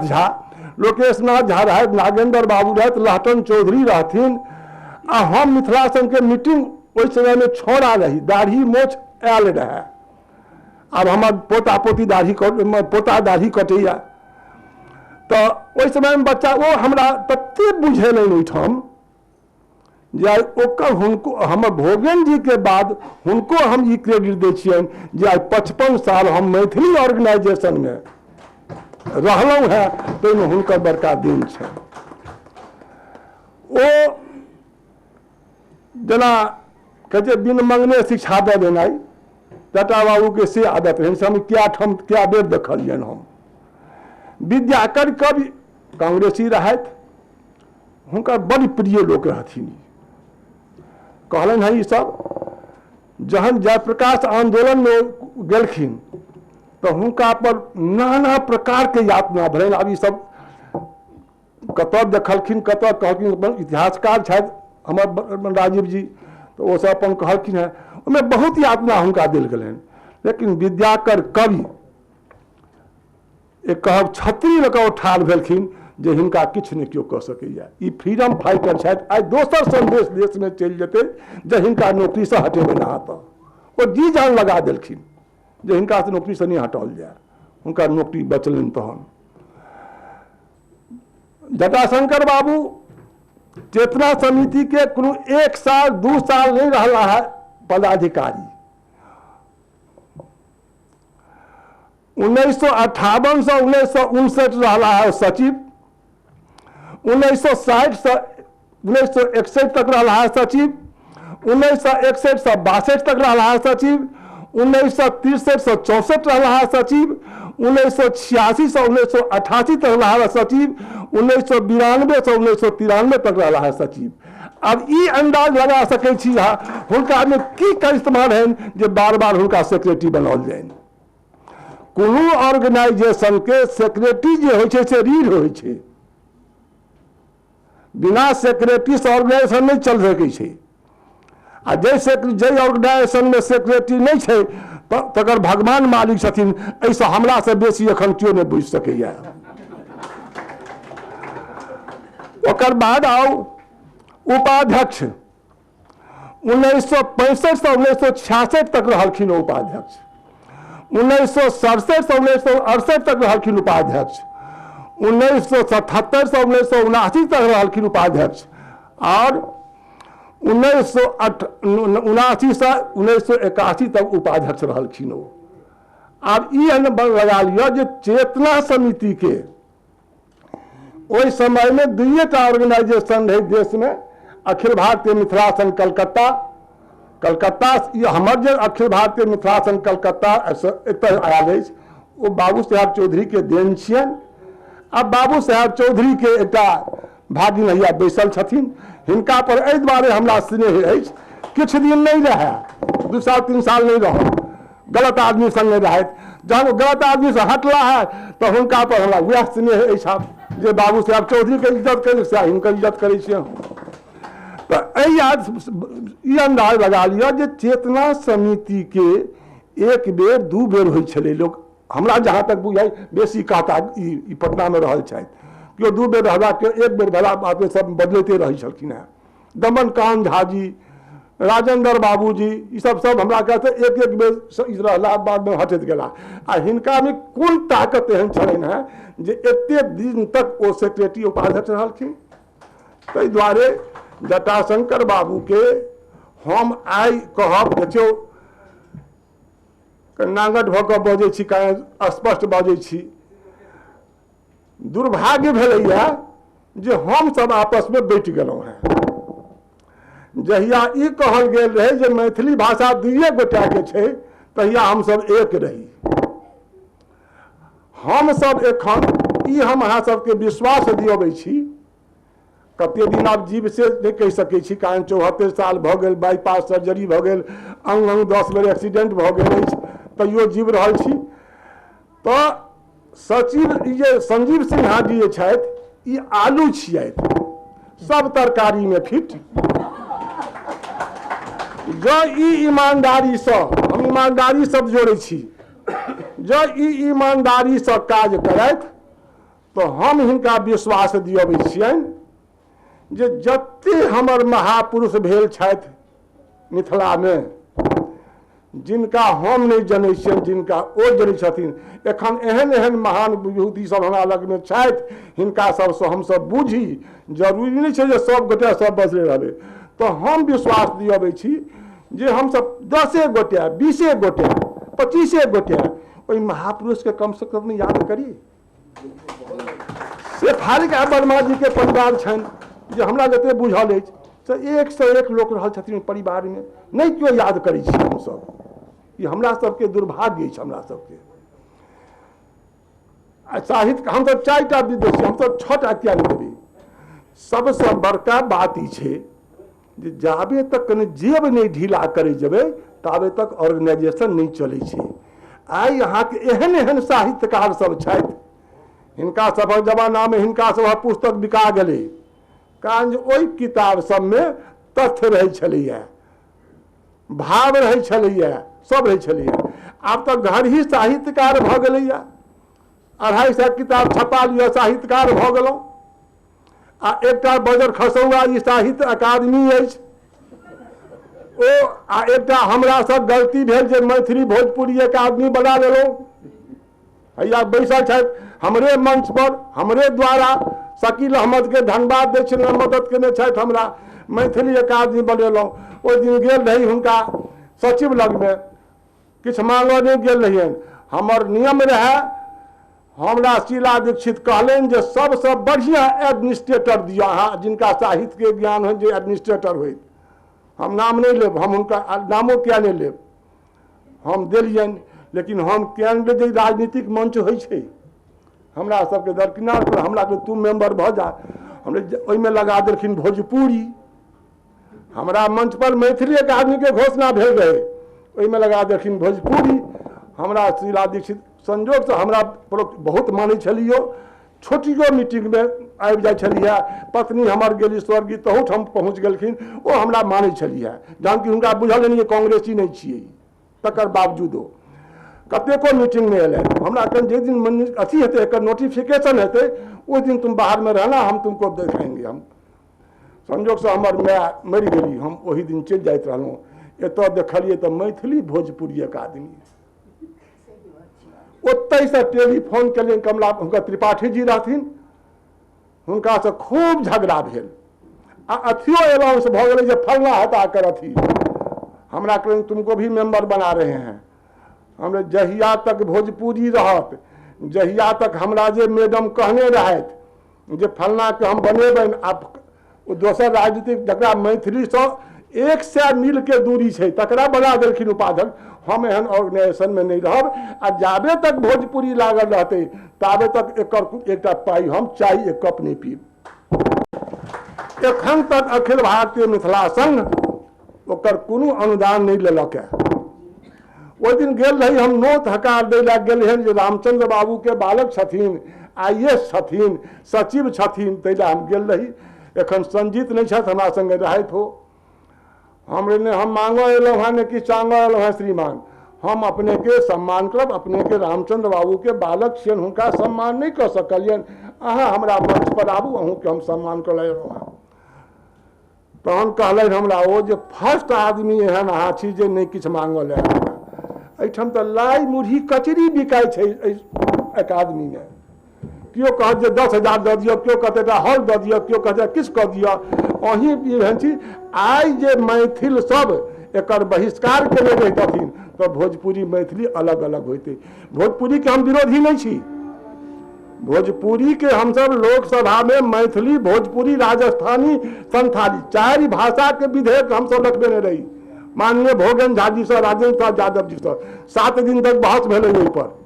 झा, रहे, नागेंद्र बाबू रहे, लहटन चौधरी रहथिन। आ हम मिथिला संघ के मीटिंग ओहि समय में छोड़ा रही, दाढ़ी मोछ आयल रहे। अब हमार पोता पोती पोता दाढ़ी कटैया, तो ओहि समय में बच्चा वो हमरा तते बुझेल ओहिठाम जे ओकर हुनको हमर भोगन जी के बाद हुनको हम ई क्रेडिट दै छियन जे 55 साल हम मैथिली ऑर्गेनाइजेशन में रहलहुँ है, तो हुनकर बड़का दिन छै। ओ जना कहते बिन मंगने शिक्षा दे देनाई, जटा बाबू के से आदत है। हम क्या बेर देखलियन हम। विद्याकर कवि कांग्रेसी रहत, हुनकर बड़ी प्रिय लोग रहथिन। कहलन है ई सब जहन जयप्रकाश आंदोलन में गेलखिन तो हुनका पर नाना प्रकार के यातना भरन। अब ई सब कतऽ देखलखिन, कतऽ कहलखिन, इतिहासकार छथि हमर राजीव जी, तो वो सब अपन कहलखिन है, उनमें बहुत यातना हुनका दिल गेलनि। लेकिन विद्याकर कवि एक कहब छतरी लऽ कऽ ठाढ़ भेलखिन जे हिनका किछु नहि केओ कऽ सकैया। ई फ्रीडम फाइटर छथि। आइ दोसर संदेश देश में चलि जेतै जे हिनका नौकरी से हटेबै ना तऽ ओ जी जान लगा देलखिन जे हिनका से नौकरी से नहीं हटाओल जाए। हुनकर नौकरी बचलनि। तहन जटाशंकर बाबू चेतना समिति के कोनो 1 साल 2 साल नहीं रहा है पदाधिकारी। 1958 से 1959 रहा है सचिव, 1960 से 1961 तक रहा है सचिव, 1961 से 62 तक रहा है सचिव, 1963 से 64 रहा है सचिव, 1986 से 1988 तक रहा है सचिव, 1992 से 1993 तक रहा है सचिव। अब ई अंदाज लगा सकै छी हुनका में की करिश्मा रहन जे बार बार हुनका सेक्रेटरी बनाओल जाए। कोनो ऑर्गेनाइजेशन के सेक्रेटरी जे होइ छै से रीढ़ होइ छै, बिना सेक्रेटरी से ऑर्गेनाइजेशन नहीं चल सकै छै। आ जै ऑर्गेनाइजेशन में सेक्रेटरी नहीं छै तकर भगवान मालिक छथिन। ऐसे हमरा से बेसी एखन केओ नहीं बुझि सकैया। ओकर बाद आओ उपाध्यक्ष, 1965 से 1966 तक रहलखिन उपाध्यक्ष, 1967 से 1968 तक रहलखिन उपाध्यक्ष, 1977 से 1979 तक रहलखिन उपाध्यक्ष, और 1979 से 1981 तक उपाध्यक्ष रहलखिन। अब ई लगा लिया जे चेतना समिति के ओहि समय में 2 ऑर्गेनाइजेशन रहे देश में, अखिल भारतीय मिथिला संघ कलकत्ता हमर जे अखिल भारतीय मिथिला संघ कलकत्ता एतऽ आयल अछि, ओ बाबू साहब चौधरी के देन छियनि। अब बाबू साहेब चौधरी के एकटा भागिन हैया बैसल छथिन, हिनका पर एहि दुआरे हमरा स्नेह अछि, किछु दिन नहीं रहे, 2 साल 3 साल नहीं रह, गलत आदमी संग रहत, जहन गलत आदमी से हटला है तो हुनका पर हमरा वएह स्नेह अछि जे बाबू साहेब चौधरी के इज्जत करै से हिनकर इज्जत करै छियै। तो ई अंदाज लगा लिया जे चेतना समिति के 1 बेर 2 बेर होइ छलै, लोग हमरा जहाँ तक बुझाइ बेसी कहता ई पटना में रहल छथि, केओ 2 बेर रहला के 1 बेर भेला बात में सब बदलते रही छलखिन हैं। दमन कांत झा जी, राजेंद्र बाबू जी, ई सब हमरा कहते 1-1 बेर रहला बाद में हटैत गेला। आ हिनका में कोन ताकत एहन छलनि हैं जे एते दिन तक ओ सेक्रेटरी उपाध्यक्ष रहलखिन। ताहि दुआरे जटाशंकर बाबू के हम आइ कहब, देखियौ नांगट भऽ कऽ बजै छी, स्पष्ट बजै छी, दुर्भाग्य भेलैया जे हम सब आपस में बैठ गेलहुँ हैं। जहिया ई कहल गेल रहे जे मैथिली भाषा 2 गोटा के छै, तहिया हम सब एक रही। हम सब एखन ई हम अहाँ सबके विश्वास दियबै छी, कते दिन आब जीव से नहीं कहि सकै छी, कारण 74 साल भऽ गेल, बाईपास सर्जरी भऽ गेल, अंग 10 बेर एक्सीडेंट भऽ गेल अछि, तैयो जीव रहल छी। तो सचिव जे संजीव सिन्हा जी जे छथि, ई आलू छियथि, सब तरकारी में फिट। जो ई ईमानदारी से, हम ईमानदारी सब जोड़े छी, जो ई ईमानदारी से काज करथि तो हम हिनका विश्वास दियबै छियनि जे जते हमर महापुरुष भेल छथि मिथिला में, जिनका हम नहीं जनै छियनि, जिनका ओ जनै छथिन, एखन एहन एहन महान विभूति सब हमरा लग में छथि, हिनका सबसँ हमसब बुझी। जरूरी नहीं छै जे सब गोटे सब बसले रहबै। तो हम विश्वास दियबै छी जे हमसब 10 गोटे, 20 गोटे, 25 गोटे ओहि महापुरुष के कम से कम याद करी। शेफालिक वर्मा जी के परिवार छनि जे हमरा जते बुझल अछि से 101 लोक रहल छथिन परिवार में, नहीं क्यों याद करै छी हमसब। ई हमरा सबके दुर्भाग्य अछि। हमरा सबके साहित्य हम सब 4टा विदेशी, हम सब 6टा किया नहीं देबै। सबसे बड़का बात ई छै जे जाबे तक कने जेब नहीं ढीला करे जेबै ताबे तक ऑर्गेनाइजेशन नहीं चलै छै। आइ यहाँ के एहन एहन साहित्यकार सब छथि, हिनका सब जमाना में हिनका सब पुस्तक बिका गेलै, कारण ओहि किताब सब में तथ्य रहै छलैया, भाव रहै छलैया, सब रहै छलैया। आब तऽ घर ही साहित्यकार भऽ गेलैया, 250 किताब छपा लिअ साहित्यकार भऽ गेलहुँ। आ एकटा बजर खसौआ ई साहित्य अकादमी अछि, ओ आ एकटा हमरा सब गलती भेल जे मैथिली भोजपुरी अकादमी बना लेलहुँ। हैया बैसल छथि हमरे मंच पर, हमरे द्वारा शकील अहमद के धन्यवाद दै छियनि, मदद केने छथि, हमरा मैथिली अकादमी बनेलहुँ। ओहि दिन गेल रही हुनका सचिव लग में, किछु मांगऽ नहीं गेल रहियनि, हमर नियम रहे, हमरा शीला दीक्षित कहलनि जे सबसे बढ़िया एडमिनिस्ट्रेटर दिया अहाँ, जिनका साहित्य के ज्ञान हो, जे एडमिनिस्ट्रेटर हो। हम नाम नहीं लेब, हम उनका नामो क्या नहीं लेब, हम दिलियनि। लेकिन हम केंद्र जे राजनीतिक मंच होइ छै, हमरा सबके दरकिनार पर हमरा के तू मेंबर भऽ जा, हमरे ओहिमे लगा देलखिन भोजपुरी। हमरा मंच पर मैथिली अकादमी के घोषणा भेल रहे, ओहिमे लगा देलखिन भोजपुरी। हमरा शीला दीक्षित संजोग से हमरा बहुत मानै छलियो, छोटियो मीटिंग में आबि जाइ छलियै, पत्नी हमर गेली स्वर्गीय तहूठ हम पहुँच गेलखिन, ओ हमरा मानै छलियै, जहन कि हुनका बुझल नहीं कांग्रेसी नहीं छियै, तकर बावजूदो कतेको मीटिंग में एल। हमरा कहन जे दिन अथी हेतै, एकर नोटिफिकेशन हेतै, उस दिन तुम बाहर में रहना, हम तुमको देखेंगे। हम संजोग से हमर माय मरि गेली, हम वही दिन चलि जाइत रहलहुँ। एतऽ देखलियै तऽ मैथिली भोजपुरी अकादमी, ओतहि से टेलीफोन केलियनि, कमला हुनकर त्रिपाठी जी रहथिन, हुनका से खूब झगड़ा भेल, आ अथियो अनाउंस भऽ गेलै जे फलना हटा कर अथी। हमरा कहलनि तुमको भी मेंबर बना रहे हैं। हमरे जहिया तक भोजपुरी रहत, जहिया तक हमरा जे मैडम कहने रहथि जे फलना के हम बनेबनि, आप दोसर राजनीतिक जकरा मैथिली से 100 मील के दूरी है तकरा बना देलखिन उपाध्यक्ष। हम एहन ऑर्गेनाइजेशन में नहीं रहब आ जाबे तक भोजपुरी लागल रहते ताबे तक एकर एकटा पाई हम चाय एक कप नहीं पीब। एखन तक अखिल भारतीय मिथिला संघ ओकर कोनो अनुदान नहीं लेलक है। ओहि दिन गेल रही हम नोत हकार दै लए गेल हन जे रामचंद्र बाबू के बालक छथिन, IAS छथिन, सचिव छथिन, तै लए हम गेल रही। एखन संजीत नहीं छथि हमरा संगे रहैत हो। हमरे ने हम मांगो एलहुँ हैं ने कि चांगो एलहुँ हैं श्रीमान। हम अपने के सम्मान करब, अपने के रामचंद्र बाबू के बालक छियन, हुनका सम्मान नहीं कर सकलियन। अहाँ हमरा मंच पर आबू, अहूँ के हम सम्मान कर एलहुँ हैं। तहन कहलन हमरा ओ जे फर्स्ट आदमी एहन अहाँ छी जे नहीं किछु मांगल है। एहिठाम तऽ लाई मुरही कचरी बिकाइ छै अकादमी में। क्यों कहत जे 10,000 दऽ दियौ, क्यों कहते हॉल दऽ दियौ, क्यों कहते किछु कऽ दियौ। अहीं एहन छी आइ जे मैथिल सब एकर बहिष्कार केने रहितथिन तऽ भोजपुरी मैथिली अलग अलग होइते। भोजपुरी के हम विरोधी नहीं छी। भोजपुरी के हम सब लोकसभा में मैथिली, भोजपुरी, राजस्थानी, संथाली 4 भाषा के विधेयक हम सब रखबे नहीं रही। माननीय भोगन झा जी से, राजेंद्र प्रसाद यादव जी से 7 दिन तक बहस भेलै ओहि पर।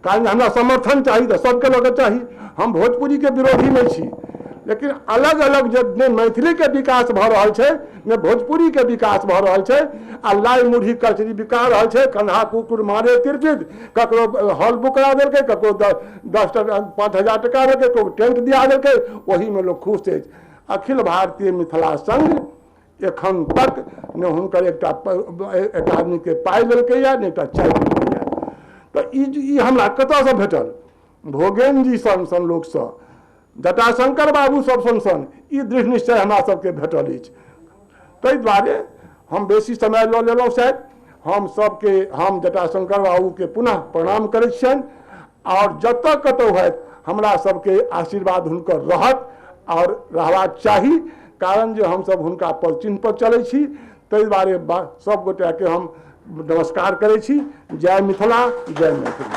कारण हमरा समर्थन चाहिए तो सबके लगे चाहिए। हम भोजपुरी के विरोधी नहीं छी, लेकिन अलग अलग जे मैथिली के विकास भ रहल छै ने भोजपुरी के विकास भ रहल छै। आ लाई मुरही कचरी बिका रहल छै, कन्हा कुकुर मारे तिरपित, ककरो हॉल बुक करा देलकै, ककरो 5,000 टका देलकै, ककरो टेंट दिया देलकै, वही में लोग खुश छै। अखिल भारतीय मिथिला संघ एखन तक ने हुनकर एकटा अकादमी के पाई देलकै या ने एकटा चाय देलकै या। तो ई हमरा कतऽ से भेटल? भोगेन जी सन लोक से, जटाशंकर बाबू सब सन ई दृढ़ निश्चय हमरा सबके भेटल अछि। ताहि दुआरे हम बेसी समय लऽ लेलहुँ शायद। हम सबके हम जटाशंकर बाबू के पुनः प्रणाम करै छियनि और जतऽ कतौ होइत हमरा सबके आशीर्वाद हुनकर रहत और रहबाक चाही। कारण जे हम सब हुनका पर चिन्ह पर चलै छी, ताहि दुआरे सब गोटा के हम नमस्कार करै छी। जय मिथिला, जय मैथिली।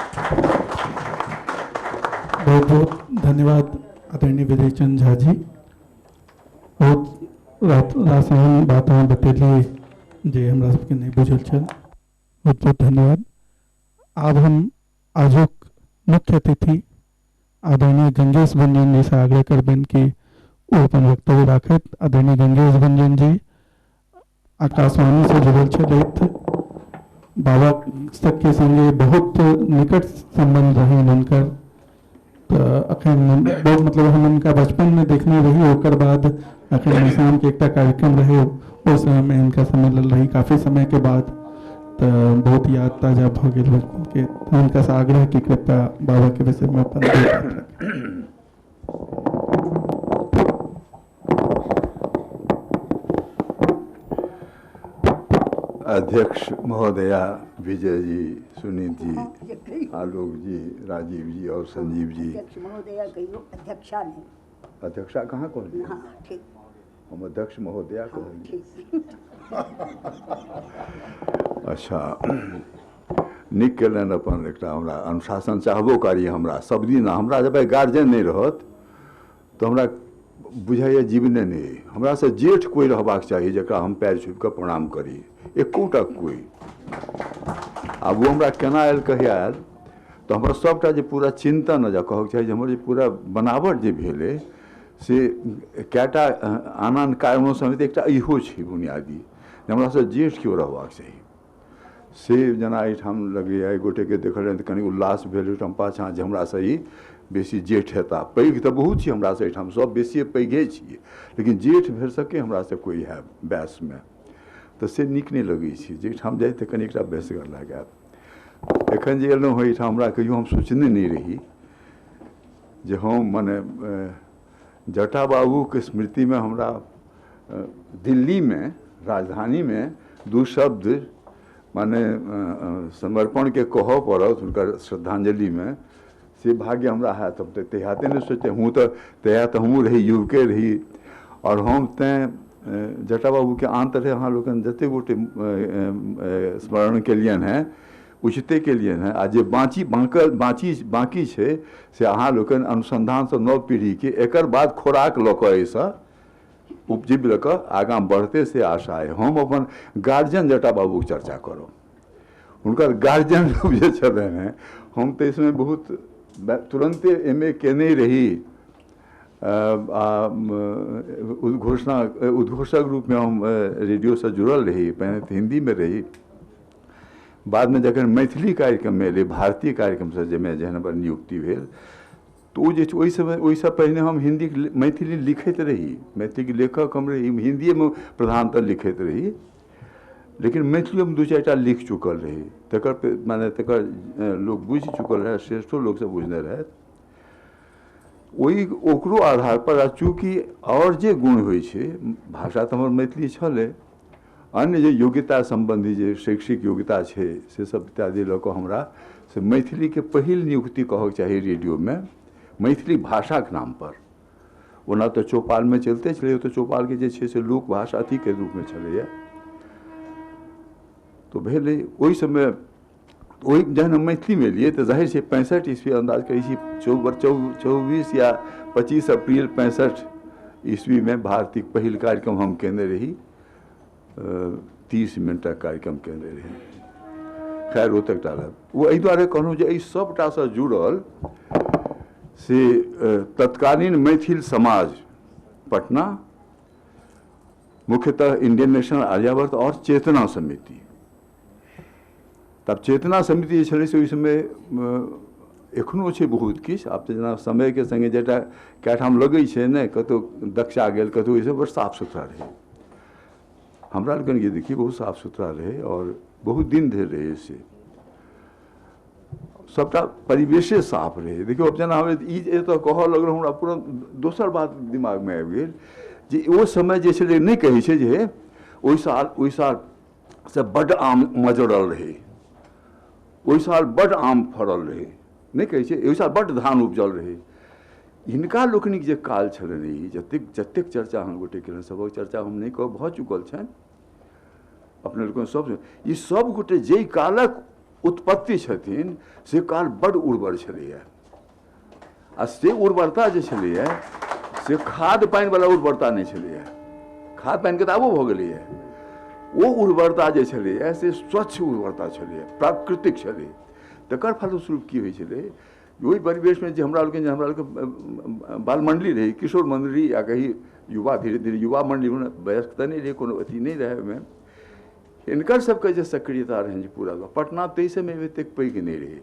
बहुत बहुत धन्यवाद आदरणीय विजय चंद झा जी। बहुत रासन बात हम बतेलिए जे हमरा सबके नहीं बुझल छल। बहुत बहुत धन्यवाद। अब हम आजुक मुख्य अतिथि आदरणीय गंगेश भंजन जी से आग्रह करबेन कि वो अपन वक्तव्य राखत। आदरणीय गंगेश भंजन जी आकाशवाणी से जुड़ल छलथि, बाबा सबके संगे बहुत निकट संबंध रहे हुनकर। तो अखन बहुत मतलब हम उनका बचपन में देखने रही, ओकर बाद अखन शाम के एक कार्यक्रम रहे उस समय में इनका सम्मेलन रही काफ़ी समय के बाद। तो बहुत याद ताजा भ गई बचपन के। तो उनका से आग्रह की कृपया बाबा के विषय में अपन अध्यक्ष महोदया, विजय जी, सुनीत जी, आलोक जी, राजीव जी और संजीव जी। अध्यक्ष महोदया कहियो, अध्यक्षा नहीं। अध्यक्षा कहाँ कह दिया? हाँ, ठीक। हम अध्यक्ष महोदया कह। अच्छा, नीक केलन अपन एकटा हमरा अनुशासन चाहबो करी। हमरा सब दिन हमरा जब गार्जियन नहीं रहत तो हमरा बुझाइए जीवने नहीं। हमरा से जेठ कोई रहबाक चाहिए जकरा हम पैर छुप के प्रणाम करी, एकोटा कोई। आब वो हमरा केना आयल कहिया आयल तो हमरा सबटा जे पूरा चिंतन जे कहक चाहिए, हमर जे पूरा बनावट जे भेलै से कएटा आनंद कारणों समेत एकटा इहो छै बुनियादी जे हमरा से जेठ केओ रहबाक चाही। से जेना एहिठाम लगैए एक गोटे के देखल कनि उल्लास भेल ओहिठाम पाछाँ जे हमरा से ई बेसी जेठ हेता। पैघ तऽ बहुत छी हमरा से एहिठाम, सब बेसी पैघे छियै, लेकिन जेठ भेल सके हमरा से कोई है बैस में तो से नीक नहीं लगै छै। जेठाम जाए तो कनि एकटा बेसगर लागत। एखन जे एलहुँ एहिठाम हमरा कहियो हम सोचने नहीं रही जे हम मने जटा बाबू के स्मृति में हमरा दिल्ली में राजधानी में 2 शब्द माने समर्पण के कहऽ पड़त हुनकर श्रद्धांजलि में। से भाग्य हमरा है तब तहियाते नहीं सोचते हूँ तो तहिया तो हमहूँ रही, युवके रही। और हम तें जटा बाबू के आन तरह अहाँ लोगन जते गोटे स्मरण केलियन हैं उचिते केलियन हैं। आ जे बाँकी छै से अहाँ लोगन अनुसंधान से नव पीढ़ी के एकर बाद खोराक लऽ कऽ एहिसँ उपजीव लऽ कऽ आगाँ बढ़ते से आशा है। हम अपन गार्जियन जटा बाबूक चर्चा करब। हुनकर गार्जियन लोग जे छलनि हैं, हम तो इसमें बहुत तुरंते MA केने रही, उद्घोषक रूप में हम रेडियो से जुड़ल रही, पहले तो हिंदी में रही, बाद में जखन मैथिली कार्यक्रम में एलै, भारतीय कार्यक्रम से जैमे जहन पर नियुक्ति भेल, तो जे ओहि समय ओहिसँ पहिने हम हिंदी मैथिली लिखैत रही, मैथिली लेखक हम रही, हिंदी में प्रधानतः लिखैत रही, लेकिन मैथिली में 2-4टा लिख चुकल रही, तकर माने तकर लोग बुझि चुकल रहे, श्रेष्ठो लोग सब बुझने रहे। ओहि ओकरो आधार पर चूँकि और जे गुण होइ छै, भाषा तो हमर मैथिली छलै, अन्य जे योग्यता संबंधी जे शैक्षिक योग्यता छै से सब इत्यादि लऽ कऽ हमरा से मैथिली के पहिल नियुक्ति कहक चाही रेडियो में, मैथिली भाषा के नाम पर। ओना तो चौपाल में चलते छलै, तो चौपाल के जे छै से लोक भाषा अथी के रूप में छलैया। तो भेलै ओहि समय वही जहन हम मैथिली में लिए तो जाहिर है 65 ईस्वी अंदाज करी 24 या 25 अप्रैल 65 ईस्वी में भारतीय पहिल कार्यक्रम हम केने रही, 30 मिनट कार्यक्रम केने रही। खैर ओ तक डालब वो एहि दुआरे कहलहुँ जे एहि सबटा से जुड़ल से तत्कालीन मैथिल समाज पटना, मुख्यतः इंडियन नेशनल आर्यावर्त और चेतना समिति। तब चेतना समिति जे से ओहि समय एखनो छै बहुत किछु, आब तऽ जेना समय के संगे जेटा कएठाम लगै छै ने, कतौ दक्षा गेल कतौ ओहि बड़ साफ सुथरा रहे। हमरा लगन के देखिए बहुत साफ सुथरा रहे और बहुत दिन धरि रहे, से सबटा परिवेशे साफ रहे। देखियो अब जेना हम ई तो कहऽ लगलहुँ, हमरा पूरा दोसर बात दिमाग में आबि गेल जे ओ समय जे छलै, नहि कहै छै जे ओहि साल से बड्ड आम मजरल रहे, ओहि साल बड्ड आम फड़ल रहे, नहीं कहै छै ओहि साल बड्ड धान उपजल रहे। हिनका लोकनिक जे काल छलनि, ई जतेक चर्चा हम गोटे केलनि, सबक चर्चा हम नहीं कह भऽ चुकल छनि अपने लोकनि सब। ई सब गोटे जे कालक उत्पत्ति छथिन से काल बड्ड उर्वर छलैया, आ से उर्वरता जे छलैया से खाद पानि वाला उर्वरता नहीं छलैया। खाद पानि के तऽ आबो भऽ गेलैया। वो उर्वरता जे छलैया से स्वच्छ उर्वरता छलैया, प्राकृतिक छलै। तकर फलस्वरूप की होइ छलै, ओहि परिवेश में जे हमरा लोग बाल मंडली रही, किशोर मंडली या कही युवा, धीरे धीरे युवा मंडली, वयस्क तऽ नहीं रहे, कोनो अथी नहीं रहे ओहिमे। हिनकर सबके जे सक्रियता रहनि जे पूरा पटना ताहि समय एतेक पैघ नहीं रहे।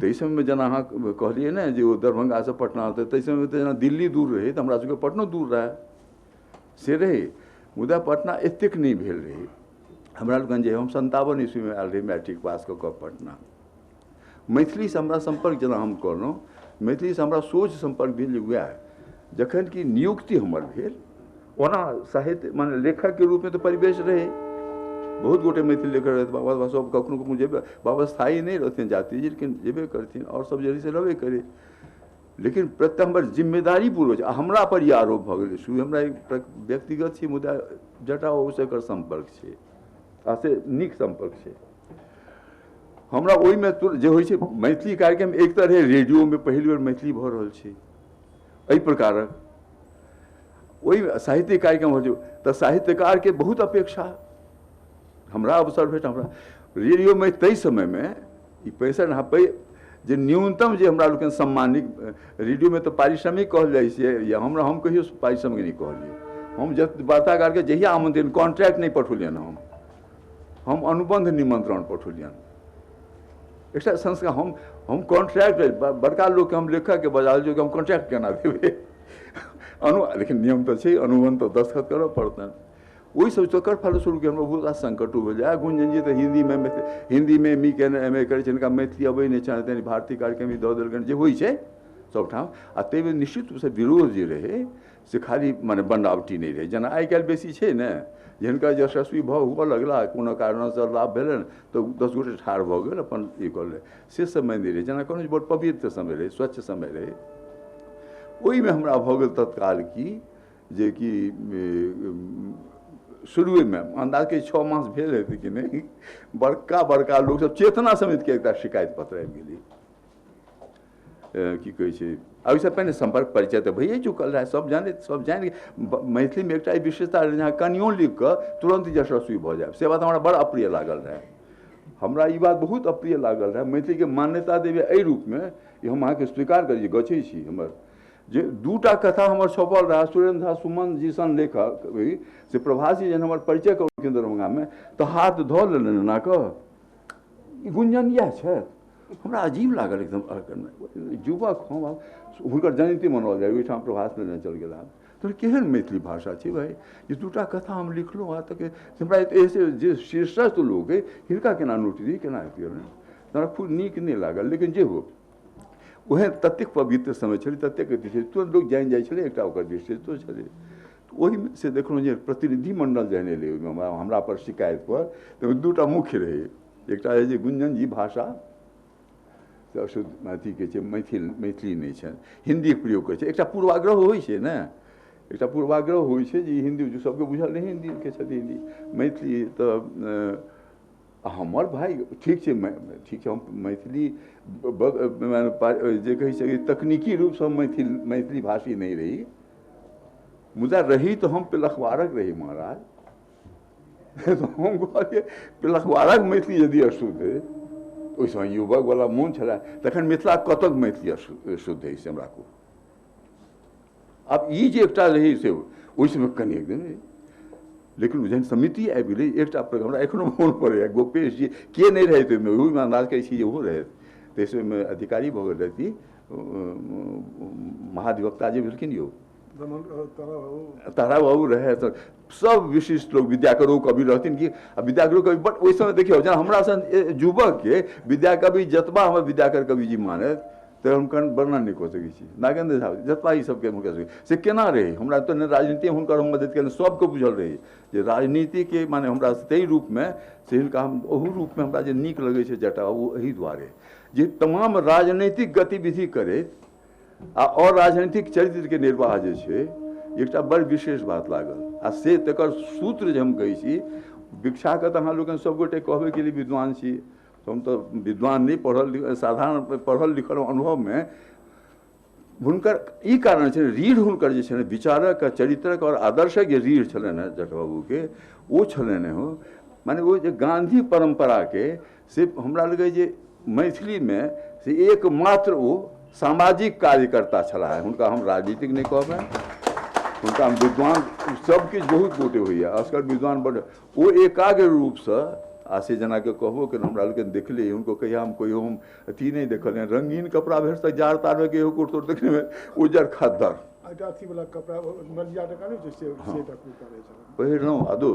ताहि समय में जेना अहाँ कहलिए ने जे ओ दरभंगा से पटना होते, ताहि समय में तो जेना दिल्ली दूर रहे तो हमरा सबके पटनो दूर रहे, से रहे। मुदा पटना एतेक नहीं भेल रहे। हमरा लोगन जे हम 57 ईस्वी में आयल रही मैट्रिक पास कऽ पटना। मैथिली से हमरा संपर्क जेना हम कहलहुँ, मैथिली से हमरा सोच संपर्क भेल वएह जखन कि नियुक्ति हमर भेल। ओना साहित्य माने लेखक के रूप में तो परिवेश रहे, बहुत गोटे मैथिली लेखक रहे, बाबा सब कखनो कखनो जेबे, बाबा स्थायी नहीं रहथिन जाति जी, लेकिन जेबे करथिन और सब जगह से रहबे करे। लेकिन प्रत्यक्ष हमर जिम्मेदारी पूर्वक हमरा पर ई आरोप भऽ गेलै। शुरू हमरा एक व्यक्तिगत छी, मुदा जटा ओसँ एकर संपर्क छै, आ से नीक संपर्क छै हमरा। ओहिमे जे होइ छै मैथिली कार्यक्रम एक तरह रेडियो में पहिल बेर मैथिली भऽ रहल छै एहि प्रकारक। ओहि साहित्यिक कार्यक्रम हो तऽ साहित्यकार के बहुत अपेक्षा हमरा अवसर भेट। हमरा रेडियो में ताहि समय में 65 जे न्यूनतम जे हमरा लोकनि सम्मानिक रेडियो में तो पारिश्रमिक कहल जाइ छै, या हमरा हम कहियो पारिश्रमिक नहीं कहलिए। हम जब वार्ताकार के जहिया आमंत्रण, कॉन्ट्रैक्ट नहीं पठौलियन, हम अनुबंध निमंत्रण पठौलियन। एकटा संस्कार हम कॉन्ट्रैक्ट बड़का लोग के हम लेखक के बजा जो कि हम कॉन्ट्रैक्ट केना देबै लेकिन नियम तो छै, अनुबंध तो दस्तखत करऽ पड़तनि। वही सब तकर फलस्वरूप हमरा बहुत संकट भेल जाए। गुंजन जी तो हिंदी में मी के MA करै छै, हिनका मैथिली अबै नहि छनि, भारतीय कार्यक्रम ही दऽ देलकनि, जे होइ छै सबठाम। आ ताहिमे निश्चित रूपसँ विरोध जे रहै से खाली माने बनावटी नहीं रहे, जना आइ काल्हि बेसी छै ने, जिनका यशस्वी हुअ लगला, कोनो कारणसँ लाभ भेलनि तो 10 गोटे ठाढ़ भऽ गेल, अपन ई कऽ ले, से समय नहीं रहे। जना कहलहुँ बड़ पवित्र समय रहे, स्वच्छ समय रहे। ओहिमे हमरा भऽ गेल तत्काल की जे कि शुरू में अंदाज के 6 मास भेल हेतै कि नहीं, बड़का लोग सब चेतना समिति के एक शिकायत पत्र आबि गेलै। की कहै छै ओहिसँ पहिने संपर्क परिचय तऽ भइए चुकल रहै, सब जानि मैथिलीमे एकटा विशेषता रहै जहाँ कनियो लिख कऽ तुरंत यशस्वी भऽ जाए, से बात हमरा बड़ अप्रिय लागल रहै। हमरा ई बात बहुत अप्रिय लागल रहै। मैथिलीके मान्यता देबै एहि रूपमे, हम अहाँके स्वीकार करी गछै छी हमर जे दूटा कथा हमर छपल रहा, सुरेंद्र झा सुमन जी सन लेखक से प्रभासी जन हमर परिचय केलखिन दरभंगामे तऽ हाथ धऽ लेलनि एना कऽ, ई गुंजन इएह छथि। हमरा अजीब लागल एकदम, युवक हम हुनकर जयंती मनाओल जाए, ओहिठाम प्रभास लेने चल गेला। तो केहन मैथिली भाषा छै भाई, ये दूटा कथा हम लिखलहुँ हँ तक हमरा ऐसे जे शीर्षस्थ लोक अइ हिनका केना नोट दी, केना अथी हमरा खूब नीक नहि लागल। लेकिन जे हो ओहन ततेक पवित्र समय छलै, ततेक अथी छै, तुरंत लोक जानि जाइ छलै, एकटा ओकर विशेषतो छलै। तऽ ओहिमे से देखलहुँ जे प्रतिनिधि मण्डल जहन एलै ओहिमे हमरा पर शिकायत पर, तऽ दूटा मुख्य रहै, एकटा है जे गुंजन जी भाषा अशुद्ध अथी के छै, मैथिली नहीं छै, हिंदी के प्रयोग करे छै। एकटा पूर्वाग्रह होइ छै ने, एकटा पूर्वाग्रह होइ छै जे हिंदी जो सबके बुझल नहीं हिंदी के छथिन, हिंदी मैथिली तऽ हमर भाई ठीक छै, हम मैथिली जे कहै छै तकनीकी रूपसँ मैथिली भाषी नहीं रही, मुदा रही तो हम पिलखवारक रही महाराज। तो हम कहलिए पिलखवारक मैथिली यदि अशुद्ध है, ओहि समय युवक वाला मोन छला, तखन मिथिला कतक मैथिली शुद्ध है से हमरा को। आब ई जे एकटा रही से ओहि समय कनि एकदम, लेकिन जहन समिति आबि गेलै एकटा हमरा एखनो मोन पड़ैए, गोपेश जी के नहीं रहै ताहिमे, ओहिमे अंदाज करै छी जे ओहो रहै, ताहिमे अधिकारी भऽ गेल रहती महाधिवक्ता जे भेलखिन यौ तारा बाबू रहे, तो सब विशिष्ट लोग, विद्याकरो कवि रहथिन कि विद्याकरो कवि, बट ओहि समय देखियौ जेना हमरा सन युवक के विद्याकवि जतबा हमर विद्याकर कवि जी मानत तऽ हुनकर वर्णन नहीं कऽ सकै छी। नागेंद्र झा जतबा ई सबके हुनकर से केना रहे, हमरा तो राजनीति हुनकर हम मदद केलनि, सबके बुझल रही जे राजनीति के माने हमरा ताहि रूपमे से हिनका हम ओहू रूपमे हमरा जे नीक लगै छै जटा, ओ एहि दुआरे जे तमाम राजनीतिक गतिविधि करैत और राजनीतिक चरित्र के निर्वाह जे छै एकटा बड़ विशेष बात लागल। आ से तकर सूत्र जे हम कहै छी, भिक्षा के तऽ अहाँ लोगन सब गोटे कहबे के लिए विद्वान छी, हम तो विद्वान नहीं, साधारण पढ़ल लिखल अनुभव में हुनकर ई कारण छै, रीढ़ हुनकर जे छै विचारक चरित्रक और आदर्शक जे रीढ़ छलनि हैं जटबाबू के, ओ छलनि हो माने वो जे गांधी परंपरा के से हमरा लगे जे मैथिली में से एकमात्र वो सामाजिक कार्यकर्ता छला है। हुनका हम राजनीतिक नहीं कहबे, हुनका हम विद्वान सब किछु बहुत गोटे होइए, असकर विद्वान बड़ वो एकाग्र रूप से आ से जना के कहबो के हमरा लोग देखले उनको कहिया हम कोई हम अथी नहीं देखल, रंगीन कपड़ा भेट तक जार तार में के कोट तोड़ देखने में उजर खद्दर अथी वाला कपड़ा मलिया टका नहीं जैसे से टकू करे छै पहिरलौ आदो।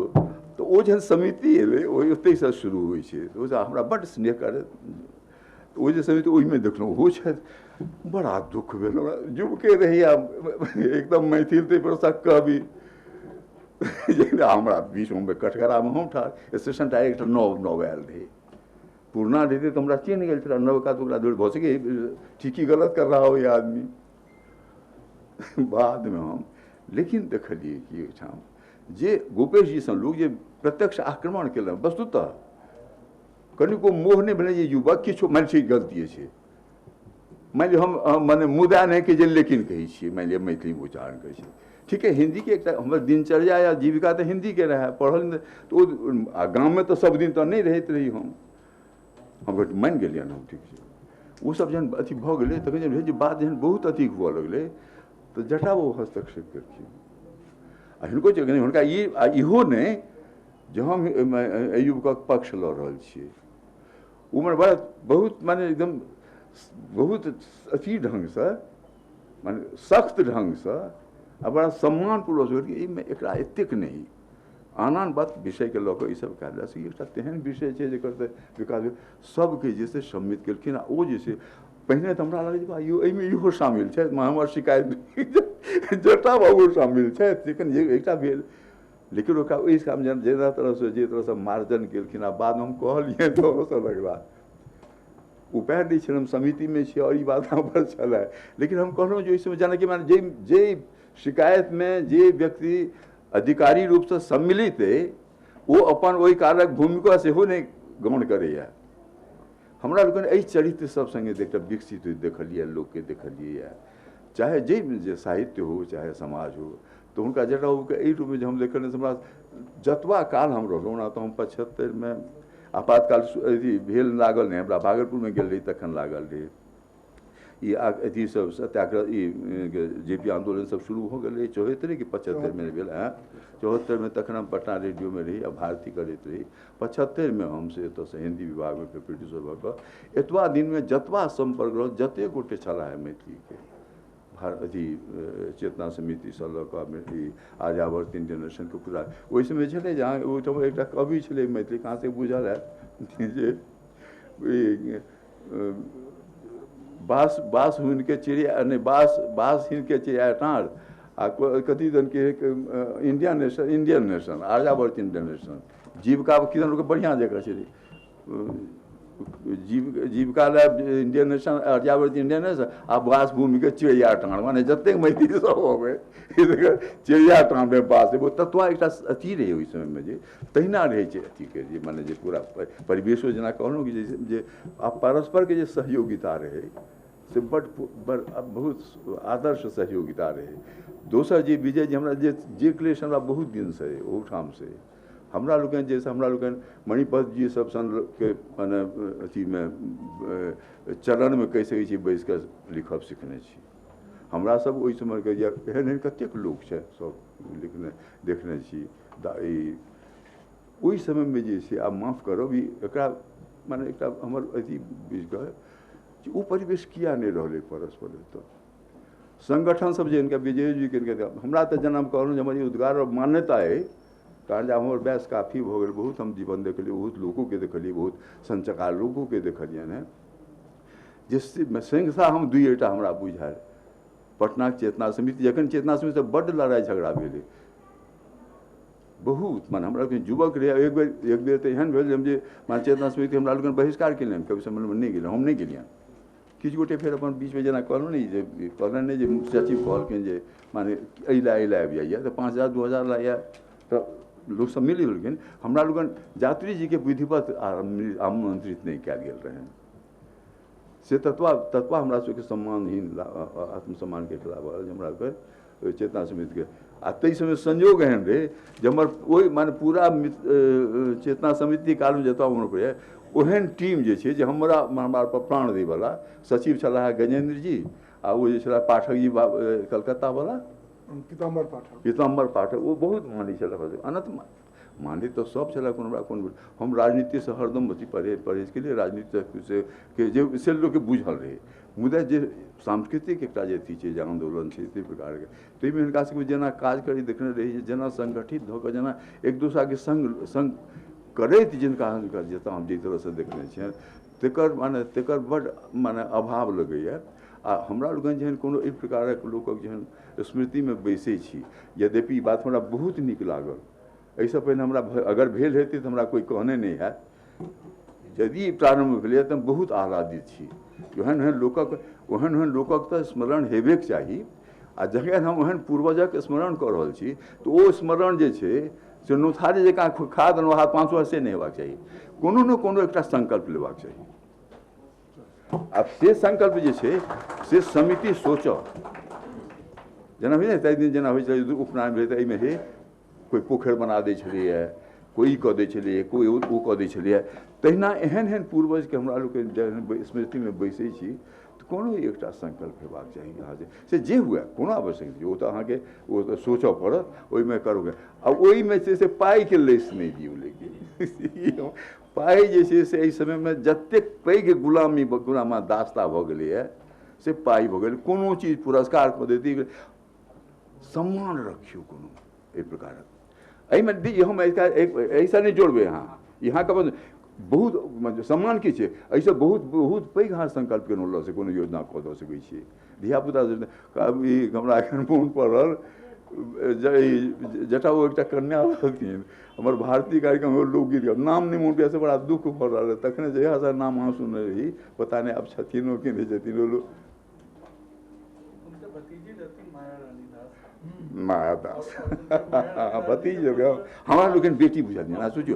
तो ओ जहन समिति एले ओहि ओतै से शुरू होइ छै, ओ हमरा बड़ स्नेह करे, ओ जे समिति ओहि में देखलौ हो छै, बड़ा दुख भेल हमरा, जुबके रहिया एकदम मैथिल ते पर कवि हमरा बीच में कटघरा में हम ठार, स्टेशन डायरेक्टर नव आयल रही, पुरना रहते तो हमरा चिन्ह गेल छला, नवका तो दूर भऽ सके ठीक ही गलत कर रहा हो ये आदमी। बाद में हम लेकिन देखलिए कि ओहिठाम जे गोपेश जी सन लोग जे प्रत्यक्ष आक्रमण केलनि, वस्तुतः कनिको मोह नहीं भेलै जे युवक किछो मान छै गलती छै, मान लिअ हम माने मुदा नहीं कि जे लेकिन कहै छियै, मान लिअ मैथिली उच्चारण करै छै, ठीक है हिंदी के एक हमर दिनचर्या या जीविका तो हिंदी के रहे, पढ़ल तो गाँव में तो सब दिन तो नहीं रहते रही, हम मान गए हम ठीक है, वो सब जहन अथी भऽ गेलै तखन जे बात जहन बहुत अथी हुअ लगलै तो जटाबो हस्तक्षेप केलखिन। आ हिनको हुनका इहो नहीं जे हम युवकक पक्ष लऽ रहल छियै, उमर बड़ा बहुत माने एकदम बहुत अथी ढंग से माने सख्त ढंग से आ बड़ा सम्मानपूर्वक एकरा एतेक नहीं आन बात विषय के लऽ कऽ ई सब कयल जाइ, एकटा तेहन विषय छै जेकर विकास सबके जे छै सम्मिलित केलखिन। आ ओ जे छै पहिने तऽ हमरा लगै छै एहिमे इहो शामिल छै, हमर शिकायत जटा बाबू शामिल छै, लेकिन एकटा भेल, लेकिन ओकरा ओहि काम जेना तरहसँ जे तरहसँ मार्जन केलखिन, आ बादमे हम कहलियै तऽ ओसभ लगला उपाय नहीं छल, हम समिति में छी और ई बात यहाँ पर छलै, लेकिन हम कहलहुँ जे ओहि समय जेनाकि माने जे शिकायत में जे व्यक्ति अधिकारी रूप से सम्मिलित है वो अपन ओहि कार्यक भूमिका सेहो नहीं ग्रहण करैया, हमरा लोगन एहि चरित्र सब संगे एकटा विकसित होइत देखलिए, लोग के देखलिए, चाहे जे साहित्य हो चाहे समाज हो, तो उनका जटा एहि रूप में हम देखने हमरा जतवा काल हम रहलहुँ ना, तो हम 75 में आपातकाल अथी भेल लागल नहीं, हमरा भागलपुर में गेल रही तखन लागल रही, ये अथी सब सत्याग्रह जेपी आंदोलन सब शुरू हो गए 74 कि 75 में भेल है, 74 में तखन हम पटना रेडियो में रही, अब भारती करते रही, 75 में हमसे एत से हिंदी विभाग में प्रोड्यूसर भऽ एतवा दिन में जतवा संपर्क रह जते गोटे छला है मैथिली के अथी चेतना समिति से लऽ कऽ आर्यावर्त इंटरनेशनल के पूरा ओहि समय छलै जहाँ ओहिठाम एकटा कवि छलै मैथिली, कहाँ से बुझल है जे बास हुन के चिड़िया नहीं बास हिन के चिड़िया टाँड़ आ कथी दन के इंडियन नेशन आर्यावर्त इंटरनेशनल जीविका किदन लोग बढ़िया जगह छलै जीविका Indian nation Aryavart Indian nation आ बास भूमि के चिड़िया टाँड़ माने जतेक मैथिली सब हो गए चिड़िया टाँड़ में बास वो तत्वा एक अथी रहे ओहि समय में जे तहिना रहे अथी के जे माने जे पूरा परिवेशो जना कहलहुँ कि जे परस्पर के जे सहयोगिता रहे से बड़ बहुत आदर्श सहयोगिता रहे। दोसर जे विजय जी हमरा जे क्लेश हमरा बहुत दिन से ओठाम से हमरा लोगन जैसे हमरा लोगन मणिपत जी सब सन के माने अथी में चरण में कहि सकै छी बैस के लिखब सीखने छी, हमरा सब ओहि समय के एहन कतेक लोग छै सब लिखने देखने छी ओहि समय में जे छै आब माफ करब एकरा माने एकटा हमर अथी बीच के ओ परिवेश किया नहीं रहले परस्पर तो संगठन सब जे इनका विजय जी के हमरा तो जन्म कहलहुँ जे हमर उद्गार और मान्यता है कारण जब हमारे बहस काफ़ी हो गए, बहुत हम जीवन देखलिए, बहुत लोगों के देखलिए, बहुत संचकार लोगों के देखलिए हैं जिससे मैं संख्या हम दुईटा हमरा बुझायल पटना चेतना समिति जखन चेतना समिति से बड़ लड़ाई झगड़ा भेले बहुत मान हमरा युवक रहे एक बेर तो एहन भेल जे मान चेतना समिति हमरा लोगन बहिष्कार केलियन कभी सम्मेलन में नहीं गेल हम नहीं गेलियन किछु गोटे फिर अपन बीच में जना कहलहुँ नहीं जे कहलन नहीं जे सचिव कहलखिन जे माने अइला आबि जाइए तो 5000 2000 लाइए तो लोग सब मिली लेकिन हमरा लोगन यात्री जी के विधिवत आमंत्रित नहीं कल गेल रहे से तत्वा हमरा सबके सम्मानहीन आत्मसम्मान के खिलाफ हमरा चेतना समिति के आ तई समय संयोग एहन रहे जे हमर ओहि माने पूरा चेतना समिति काल में जतवा मन पड़े ओहन टीम जे छै जे हमरा पर प्राण दै वाला सचिव छलाह गजेंद्र जी आ वो जे छलाह पाठक जी कलकत्ता वाला पीताम्बर पाठक वो बहुत मानी छलाह अनंत मानी तो सब छला कोन हम राजनीति से हरदम बची परहेज के लिए राजनीति से लोग के बुझल रहे मुदा जे सांस्कृतिक एकटा जे थी छै जे आंदोलन छै इसी प्रकार के ताहिमे हिनका सबके जेना काज करी देखने रही जेना संगठित भऽ कऽ जेना एक दूसरा के संग करैत जिनका जतऽ हम जे तरह से देखने छियै तेकर बड़ माने अभाव लगैए आ हमरा लोगन जेहन कोनो एहि प्रकारक लोकक जेहन स्मृति में बैसै छी यद्यपि ई बात हमरा बहुत नीक लागल एहिसँ पहिने हमरा अगर भेल हेतै तऽ हमरा कोई कहने नहीं है यदि प्रारंभ भेलै तऽ बहुत आह्लादित छी ओहन ओहन लोकक तऽ स्मरण हेबेके चाही आ जखन हम ओहन पूर्वजक स्मरण कऽ रहल छी तऽ ओ स्मरण जे छै से नोथारी जकाँ खा देलहुँ हाथ 5 वर्ष से नहीं हेबाक चाही कोनो ने कोनो एकटा संकल्प लेबाक चाही आब से संकल्प जे छै से समिति सोचऽ जेना होइ ने ताहि दिन जेना होइ छलै उपनयन भेलै तऽ एहिमे हे कोई पोखरि बना दै छलैए कोई कऽ दै छलैए कोई ओ कऽ दै छलैए तहिना एहन एहन पूर्वजके हमरा लोकके स्मृतिमे बैसै छी तऽ कोनो एकटा संकल्प हेबाक चाही अहाँ से जे हुए कोनो आवश्यक नहि ओ तऽ अहाँके ओ तऽ सोचऽ पड़त ओहिमे करोगे आ ओहिमे छै से पाइके लेस नहि दियौ लेकिन पाइ जे छै से एहि समयमे जतेक पैघ गुलामा दास्ता भऽ गेलैए से पाइ भऽ गेलै कोनो चीज पुरस्कार कऽ देती सम्मान रखियो कोनो एहि प्रकारक एहिमे हम ऐसा नहीं जोड़बै यहाँ का बहुत सम्मान की छै एहिसँ बहुत पैघ अहाँ संकल्प केलहुँ लऽ से कोनो योजना कऽ दऽ सकै छियै धियापुता हमरा एखन मोन पड़ल जटा वो एकटा कन्या रहथिन हमर भारतीय कार्यक्रम लोकगीत नाम नहीं मोन पड़ै से बड़ा दुख भऽ रहल तखने जहिया नाम अहाँ सुनने रही पता नहीं अब छथिन कि नहीं छथिन माया दास भतीज हो गया हमारा लेकिन बेटी बुझल ना सोचियो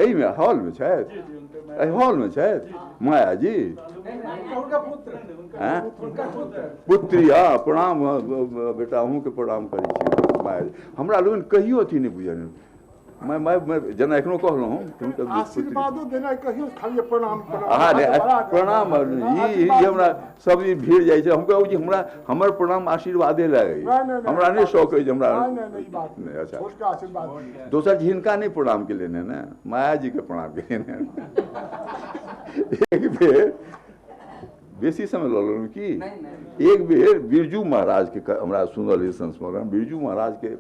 एहि में हॉल में छथि हॉल में छथि माया जी पुत्री हाँ प्रणाम बेटा अहूँके प्रणाम करै छी माया जी हमरा लोगन कहियो अथी नहि बुझल मैं जना एखनो कहलहुँ हूँ आशीर्वादो देना कहियो खाली प्रणाम प्रणाम ई हमरा सब ई भीड़ जाइ छै हम कहू जी हमरा हमर प्रणाम आशीर्वादे लागे हमरा नहि शौक अछि हमरा नहीं अच्छा आशीर्वाद दोसर हिनका नहीं प्रणाम केलनि ने माया जी के प्रणाम केलनि एक बेर बेसी समय लऽ लेलहुँ कि एक बेर बिरजू महाराज के हमरा सुनल संस्मरण बिरजू महाराज के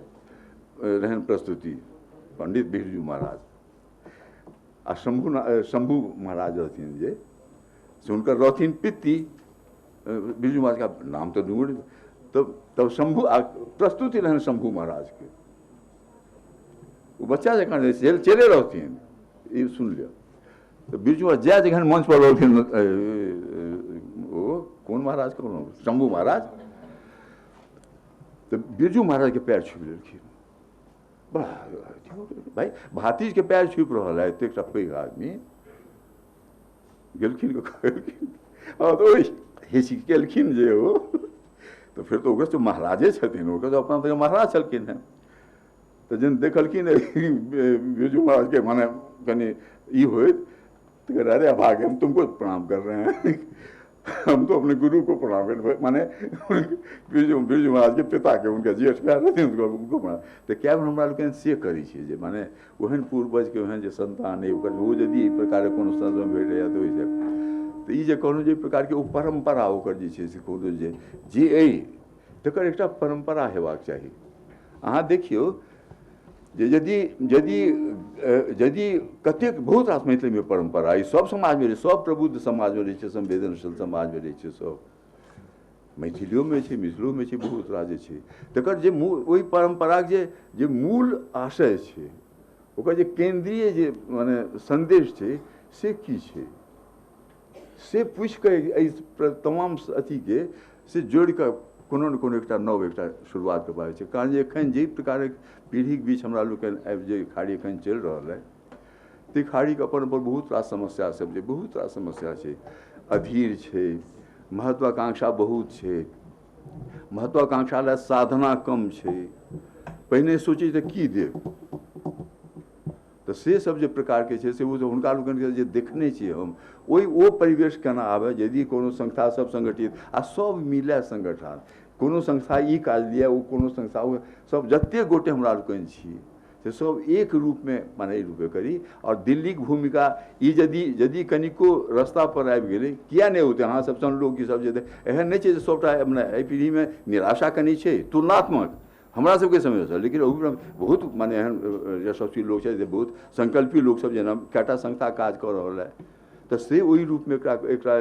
रहन प्रस्तुति पंडित बिरजू महाराज आ शंभू महाराज रहथिन जे से हुनकर रहथिन पित्ती बिरजू महाराज का नाम तो ढूंढ तब शंभू प्रस्तुति रहन शंभू महाराज के वो बच्चा जखन चले रहथिन ई सुन लियो तो बिरजू महाराज जय जखन मंच पर रहथिन ओ कौन महाराज कहलहुँ शंभू महाराज तो बिरजू महाराज के पैर छू लेलखिन भाई भातीज के पैर छुप रहा है एक पैघ आदमी गेलखिन तो हेसी केलखिन जे हो तो फिर तो ओकर तो महाराजे छथिन ओकर तो अपना तो महाराज छलखिन हैं तो जन देखलखिन बिरजू महाराज के माने कनी ई होए तो कह अरे भाग हम तुमको प्रणाम कर रहे हैं हम तो अपने गुरु को प्रणाम कर माने बिरजू महाराज के पिता के उनके जेठ प्यार रहते उनको प्रणाम तो क्या हमरा लोग से करै छी जे माने ओहन पूर्वज के ओहन जे संतान है ओकर वो यदि ई प्रकार कोनो संत भेट जाए तो ओइसे तो ई जे कोनो जे प्रकार के ओ परंपरा ओकर जे छै से कोनो जे अइ तकर एकटा परंपरा हेबाक चाही अहाँ देखियौ जे यदि कतेक बहुत रास मैथिली में परंपरा ई सब समाज में सब प्रबुद्ध समाज में रहे छै संवेदनशील समाज में रहे छै सब मैथिलियों में छै मिथिलो में छै बहुत रास जे छै तकर जे ओहि परंपरा जे मूल आशय छै ओकर जे केंद्रीय जे माने संदेश छै से की छै से पूछि कऽ तमाम अथी के से जोड़ि कऽ कोनो न कोनो एकटा नव एकटा शुरुआत करबाक छै कारण जे एखन जे प्रकारक पीढ़ीके बीच हमरा लोकनि आबि जे खाड़ी एखन चलि रहल है ताहि खाड़ीके अपन बहुत रास समस्या सब छै बहुत रास समस्या छै अधीर छै महत्वाकांक्षा बहुत छै महत्वाकांक्षा लए साधना कम छै पहिने सोची तऽ की देब तो से सब जे प्रकार के छै से वो हुनका लोकनि जे देखने छियै हम ओ परिवेश केना आबे यदि कोनो संस्था सब संगठित आ सब मिले संगठन कोनो संस्था ई काज लिया ओ कोनो संस्था ओ सब जते गोटे हमरा लोकनि छी से सब एक रूप में माने रूपे करी और दिल्ली की भूमिका ई यदि कनिको रास्ता पर आबि गेलै किया नहीं होते अहाँ सब सन लोग की सब जे एहन नहीं छै जे सबटा एहि पीढ़ी में निराशा कनी छै तुलनात्मक हमरा सबके समय से लेकिन बहुत माने एहन यशस्वी लोग छै बहुत संकल्पी लोग सब जेना कएटा संस्था काज कऽ रहल है तो से ओहि रूप में एकरा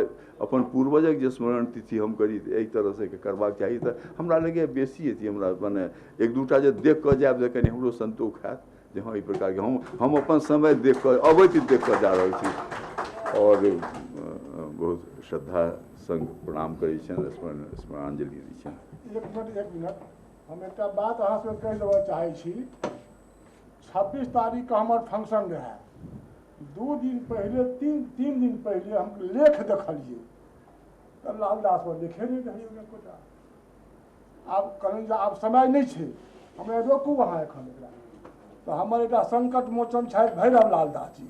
अपन पूर्वजक जे स्मरण तिथि हम करी एहि तरह से करबाक चाही तो हमरा लगे बेसी अथी हमरा माने एक दूटा जे देख कऽ जायब जे कनि हमरो संतोष हैत जे हाँ ई प्रकार के हम अपन समय देख कऽ अवैत देख कऽ जा रहल छी और बहुत श्रद्धा संग प्रणाम करै छियनि स्मरणांजलि दै छियनि। एक मिनट हम एक बात अहाँ से कह देबऽ चाहे छी 26 तारीख का हमार फंक्शन रहे 2 दिन पहले 3 दिन पहले हम लेख देखलिए तो लालदास पर लिखे नहीं रहिए कोटा आब कहल आब समय नहीं है हमें रोकू वहाँ एखन तो हमर एक संकट मोचन है भैरव लालदास जी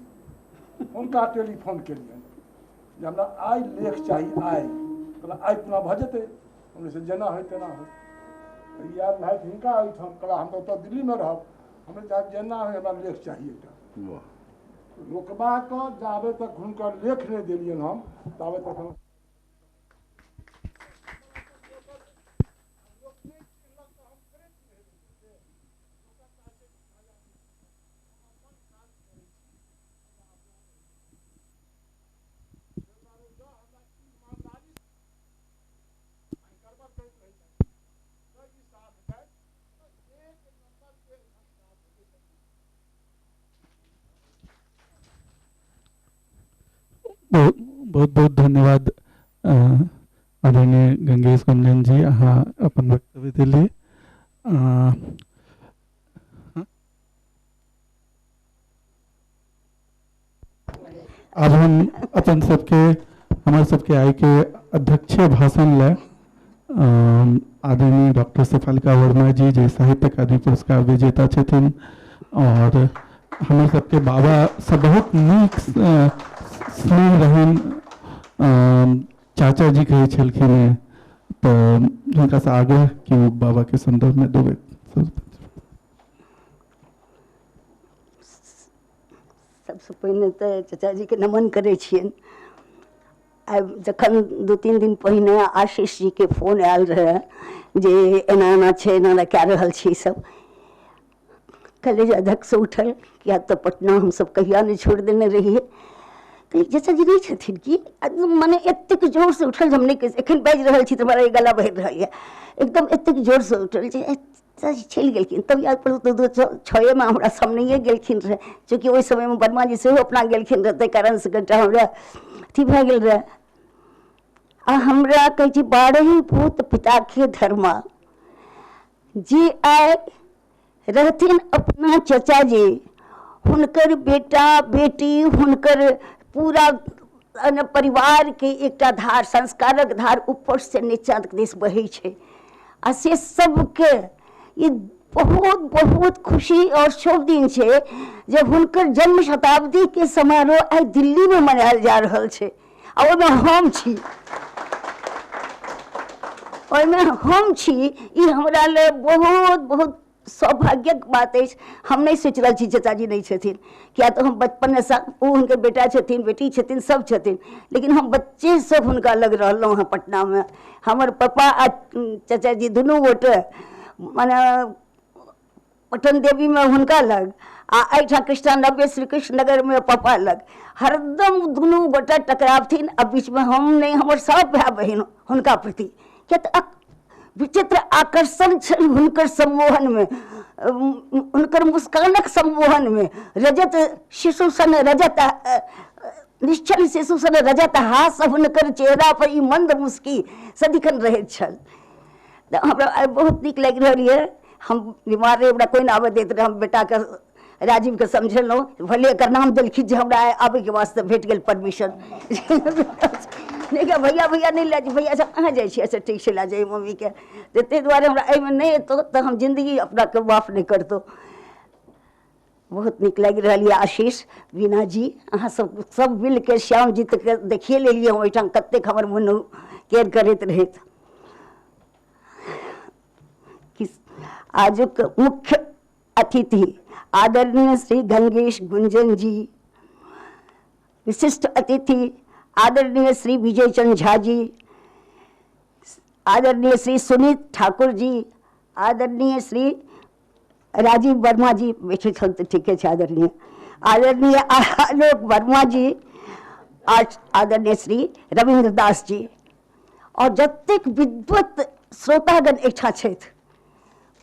उनका टेलीफोन के लिए हमरा आई लेख चाहिए आई पुनः भऽ जेतै हमसे जेना हो तेना हो यार भाई हिनका एहिठाम कहला हम तो दिल्ली में रहब हमें जेना हो हमरा लेख चाहिए रोकबा कऽ जाबे तक हुनकर लेख नहीं दिलियन हम ताबे तक हम बहुत बहुत धन्यवाद आदरणीय गंगेश गुंजन जी अहाँ अपन वक्तव्य दिली। अब हम अपन सबके हमारे सबके आय के अध्यक्षीय भाषण ले आदरणीय डॉक्टर सफालिका वर्मा जी जे साहित्य अकादमी पुरस्कार विजेता छथिन और हमारे सबके बाबा सब बहुत नीक स्नेह रहन चाचा जी कहे छलखिन तो हुनका से आगे कि वो बाबा के संदर्भ में देवे। सबसे पहिने तो चाचा जी के नमन करे छियन। अब जखन 2-3 दिन पहिने आशीष जी के फोन आयल रहे जे एना एना छै एना कए रहल छी सब, कलेज अधक से उठल किया तो पटना हम सब कहिया नहीं छोड़ देने रहिए। चाचा जी नहीं छथिन कि माने एतेक जोर से उठल हम नहीं एखन बाजि रहल छी तो हमारा गला बहि रहल है एकदम एतेक जोर से उठल चाची चलि गेलखिन। तब याद पड़ल तो 2006 में हमरा सामने गेलखिन रहे, चूँकि ओहि समय में वर्मा जी सेहो अपना गेलखिन रहे ताहि कारण से कनिटा हमरा अथी भए गेल रहे। आ हमरा कहै छी 12 पूत पिता के धर्मा जे आइ रहथिन अपना चाचा जी, हुनकर बेटा बेटी हुनकर पूरा परिवार के एकटा धार संस्कारक धार ऊपर से नीचा दिस बहै छै। आ से सबके ये बहुत बहुत खुशी और शुभ दिन है जब हुनकर जन्म शताब्दी के समारोह आई दिल्ली में मनायल जा रहल छै। और हम छी ई हमरा ले बहुत बहुत सौभाग्यक बात है। हम नहीं सोच रहा छी चाचा जी नहीं छथिन, क्या तो हम बचपन से उनके बेटा छथिन बेटी छथिन सब छथिन, लेकिन हम बच्चे सब हुनका लग रहलहुँ हैं पटना में। हमर पापा आ चाचा जी दुनू गोटे माने पटन देवी में हुनका लग आ एहिठाम कृष्णा 90 श्री कृष्ण नगर में पापा लग हरदम दुनू गोटे टकरावथिन। आ बीच में हम नहीं हमर सब भाई बहन हुनका प्रति क्या तो विचित्र आकर्षण छल हुनकर सम्मोहन में, हुनकर मुस्कानक सम्मोहन में रजत शिशु सन रजत निश्चल शिशु सन रजत हास हुनकर चेहरा पर ई मंद मुस्की सदिखन रहैत छल। तो हमरा बहुत नीक लागि रहल है। हम बीमार रहे हमरा कोई ना आबे दैत रहे, हम बेटा के राजीव के समझेलहुँ भले एकर नाम देलखिन जे हमरा आबे के वास्ते भेट गेल परमिशन। नहीं क्या भैया भैया नहीं ला भैया सब कहाँ जाइ छी, अच्छा ठीक से ला जाइए मम्मी के। तो ताहि दुआरे हमरा एहिमे नहीं एतौ तो हम जिंदगी अपना के माफ नहीं करतौ। बहुत नीक लागि रहल है। आशीष वीणा जी अहाँ सब मिल के श्याम जी के देखिए लेलिए हम ओहिठाम कतेक हमर मन केयर करैत रहैत। आजुक मुख्य अतिथि आदरणीय श्री गंगेश गुंजन जी, विशिष्ट अतिथि आदरणीय श्री विजय चंद झा जी, आदरणीय श्री सुनीत ठाकुर जी, आदरणीय श्री राजीव वर्मा जी बैठे छल तो ठीक है, आदरणीय आलोक वर्मा जी, आदरणीय श्री रविंद्र दास जी और जतेक विद्वत श्रोतागण एहिठाम छथि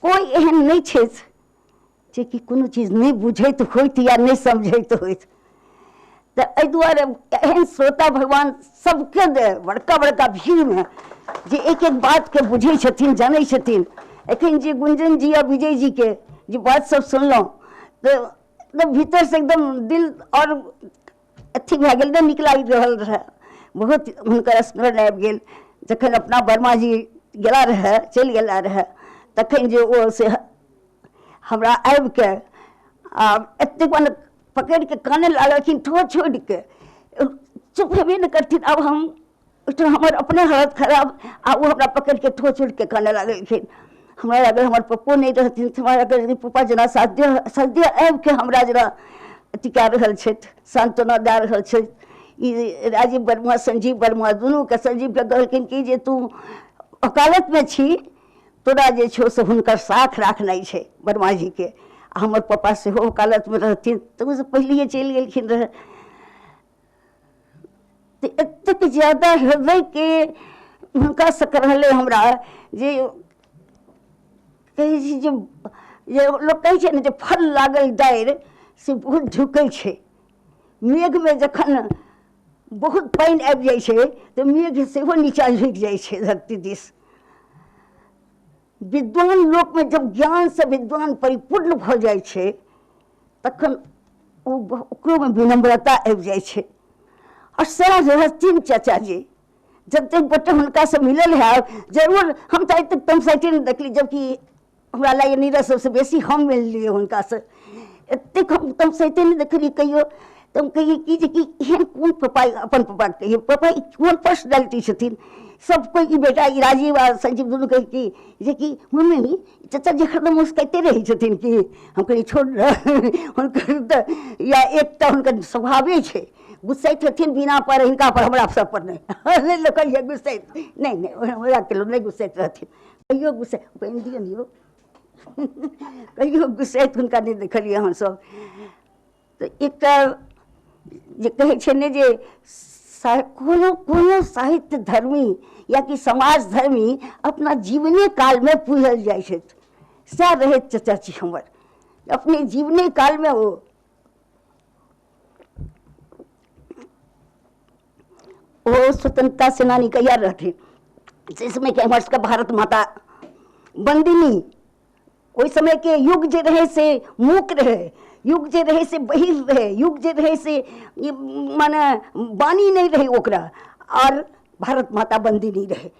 कोई एहन नहीं छथि जे कि कोनो चीज नहीं बुझैत होइत या नहीं समझैत होइत। तो एहि दुआरे एहन श्रोता भगवान सबके दे बड़का बड़का भीड़ में जे एक एक बात के बुझै छथिन जानै छथिन। एखन जे गुंजन जी और विजय जी के जे बात सब सुनलहुँ तो एकदम भीतर से एकदम दिल और अथी भए गेल, नीक लागि रहल रहे। बहुत हुनकर स्मरण आबि गेल जखन अपना वर्मा जी गेला रहे चलि गेला रहे तखन जे ओ से हमरा आबि के एतेक मने पकड़ि के काने लागलखिन ठो छोड़ि के चुप हेबे नहि करथिन। अब हम ओहिठाम हमर अपने हालत खराब आ वो हमरा पकड़ि के ठो छोड़ि के काने लागलखिन। हमरा लागल हमर पप्पो नहीं रहथिन, हमरा लागल पप्पा जेना सद्य आबि के हमरा जेना अथी कए रहल छथि, सांत्वना दए रहल छथि। ई राजीव वर्मा संजीव वर्मा दुनू के संजीव के कहलखिन कि जे तू वकालत में छी, तोरा जे छो से हुनकर साथ राखनाइ छै वर्मा जी के। आ हमर पापा सेहो वकालत में रहथिन तो ओहिसँ पहिले चलि गेलखिन रहे। तो एतेक ज्यादा हृदय के हुनका से रहलै हमरा जे कहै छी जे लोक कहै छै ने जे फल लागल डारि से बहुत झुकै छै। मेघ में जखन बहुत पानि आबि जाइ छै तऽ मेघ सेहो नीचाँ झुकि जाइ छै धरती दिस। विद्वान लोकमे जब ज्ञानसँ विद्वान परिपूर्ण भऽ जाइ छै तखन ओकरोमे विनम्रता आबि जाइ छै। और सारा रहथिन चाचा जी, जतेक गोटे हुनकासँ मिलल है जरूर हम तऽ आइ तक तमसाइटे नहि देखली, जबकि हमरा लागैए नीरज सबसँ बेसी हम मिललियै हुनकासँ, एतेक हम तमसाइते नहि देखलियै कहियो। तऽ हम कहिए कि जे कि एहन कोन पप्पा, अपन पप्पाके कहिए पप्पा ई कोन पर्सनैलिटी छथिन। सब कोई ई बेटा ई राजीव आ संजीव दुनू कहे कि जे कि मम्मी चाचा जी हरदम मुस्कैते रहै छथिन कि। हम कहिए छोड़ हुनकर तऽ या एकटा हुनकर स्वभावे छै, गुस्सैत रहथिन बिना पर हिनका पर हमरा सब पर नहीं लोग कहिए गुस्सैत नहीं हमरा के लोग नहीं गुस्सैत रहथिन, कहियो गुस्से पानि दियौ ने यौ कहियो गुस्सैत हुनका नहीं देखलियै हमसब। तऽ एकटा जे कहै छै ने जे कोनो साहित्य धर्मी या कि समाज धर्मी अपना जीवने काल में पूजल जाइ छै, सएह रहैत चाचा जी हमर। अपने जीवने काल में वो स्वतंत्रता सेनानी कहिया रहथिन जिसमें कि हमर सबके भारत माता बंदिनी, ओहि समय के युग जे रहे से मूक रहे, युग जे रहे से बहिर रहे, युग जे रहे से माने बानी नहीं रहे ओकरा, और भारत माता बंदिनी रहे।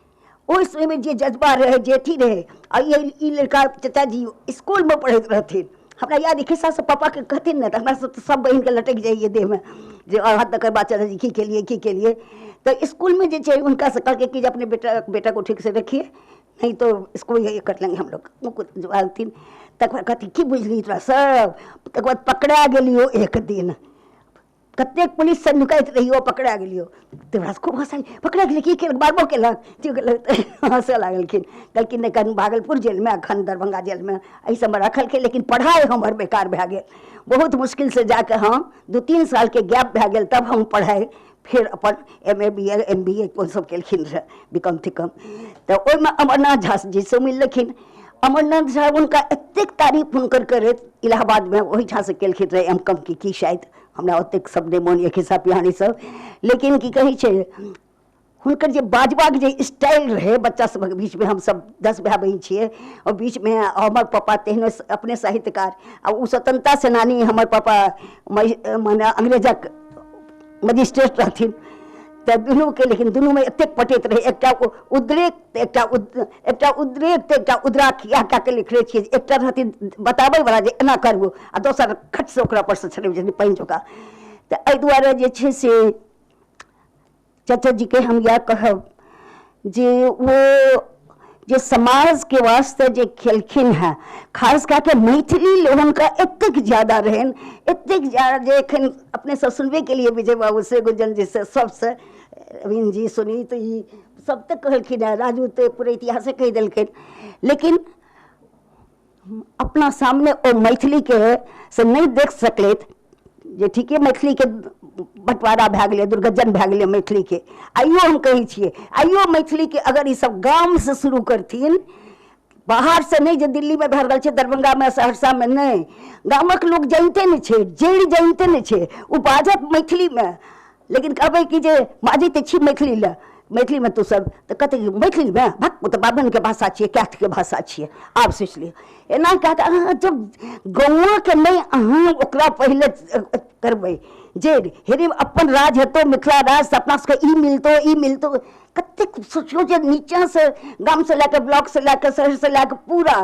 ओहि समय में जे जज्बा रहे जे अथी रहे। और ये लड़का चाचा जी स्कूल में पढ़ैत रहथिन, हमरा याद खिस्सा से पापा के कहथिन ने, हमरा सब बहन के लटक जाइए देह में जे हाथ तकर बाद चाचा जी की के लिए। तो स्कूल में जे उनका से कहके कि अपने बेटा को ठीक से रखिए नहीं तो इसको ये कर लेंगे हम लोग जवाबथिन। तक कहती की बुझली तोरा सब, तक बाद पकड़ा गेलियो एक दिन, कतेक पुलिस से नुकाइत रहियो पकड़ा गेलियो, तोरा खूब हंसाई पकड़ा गेली की केलक बारबो केलक हंसे लागलखिन। कहलखिन नहीं कन भागलपुर जेल में अखन दरभंगा जेल में एहि सब में रखलखिन, लेकिन पढ़ाई हमर बेकार भए गेल। बहुत मुश्किल से जाके हम 2-3 साल के गैप भए गेल, तब हम पढ़ाई फिर अपन MA BA MBA कोन सब केलखिन रहे बीकॉम थिकम। तो ओहिमे अमरनाथ झा जी से मिललखिन। अमरनाथ झा उनका एतेक तारीफ हुनकर करैत इलाहाबाद में ओहिठाम से केलखिन रहे M.Com की शायद, हमरा ओतेक सब नहीं मोन ये खिस्सा पिहानी सब, लेकिन की कही छै हुनकर जे बाजबाक जे स्टाइल रहे बच्चा सबके बीच में, हम सब 10 भाई बहन छिए और बीच में हमर पापा तेहने अपने साहित्यकार आ उ स्वतंत्रता सेनानी, हमर पापा माने अंग्रेजक मजिस्ट्रेट रहथिन। तो दुनू के लेकिन दुनू में एतेक पटैत रहे, एकटा उद्रेक एकटा उद्रेक तो एकटा उद्राक इएह कए के लिखले छियै। एकटा रहथिन बताबै वाला जे एना करबो आ दोसर खट से ओकरा पर से छड़ेब जे पानि जकाँ। तो एहि दुआरे जे छै से चाचा जी के हम यह कहब जे वो जे समाज के वास्ते जे खेलखिन है, खास करके मैथिली लोगन का एतेक ज्यादा रहन, एतेक ज्यादा जे एखन अपने सब सुनबे के लिए विजय बाबू से गुंजन जी से सबसे रवीन जी सुनीत ई सब तक कहलखिन है, राजू तो पूरे इतिहास कहि देलखिन। लेकिन अपना सामने ओ मैथिली के से नहीं देख सकलैथ जे ठीके मैथिली के बंटवारा भए गेलै, दुर्गजन भए गेलै मैथिली के। आइयो हम कहै छियै, आइयो मैथिली के अगर ई सब गाम से शुरू करथिन, बाहर से नहीं, जे दिल्ली में भए रहल छै, दरभंगा में सहरसा में नहीं, गामक लोग जानते नहीं छै, जड़ जानते नहीं छै, ओ बाजत मैथिली में। लेकिन कहबै कि जे बाजै तऽ छी मैथिली लए, मैथिली में तू सब तऽ कहते मैथिली में भक ओ तऽ बाभन के भाषा छियै, कैथ के भाषा छियै, आब सोचि लियौ। एना कए कऽ अहाँ जब गौआ के नहीं अहाँ ओकरा पहिले करबै जे हेरे अपन राज हेतौ मिथिला राज से अपना सबके ई मिलतौ कतेक सोचियो जे नीचा से गाम से लेकर ब्लॉक से लेकर शहर से लेकर पूरा।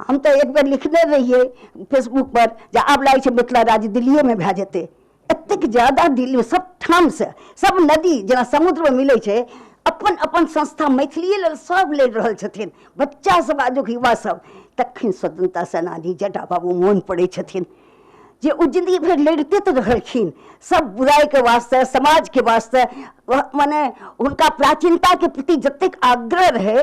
हम तो एक बार लिखने रहिए फेसबुक पर जे आब लागै छै मिथिला राज दिल्लिए में भए जेतै, एतेक ज्यादा दिल्ली सब ठाम से सब नदी जेना समुद्र में मिलै छै, अपन अपन संस्था मैथिली लेल सब लड़ि रहल छथिन, बच्चा सब आजुक युवा सब। तखन स्वतंत्रता सेनानी जटा बाबू मोन पड़ै छथिन जे ओ जिंदगी भर लड़ते तो रहलखिन सब बुराई के वास्ते, समाज के वास्ते। माने उनका प्राचीनता के प्रति जतेक आग्रह रहे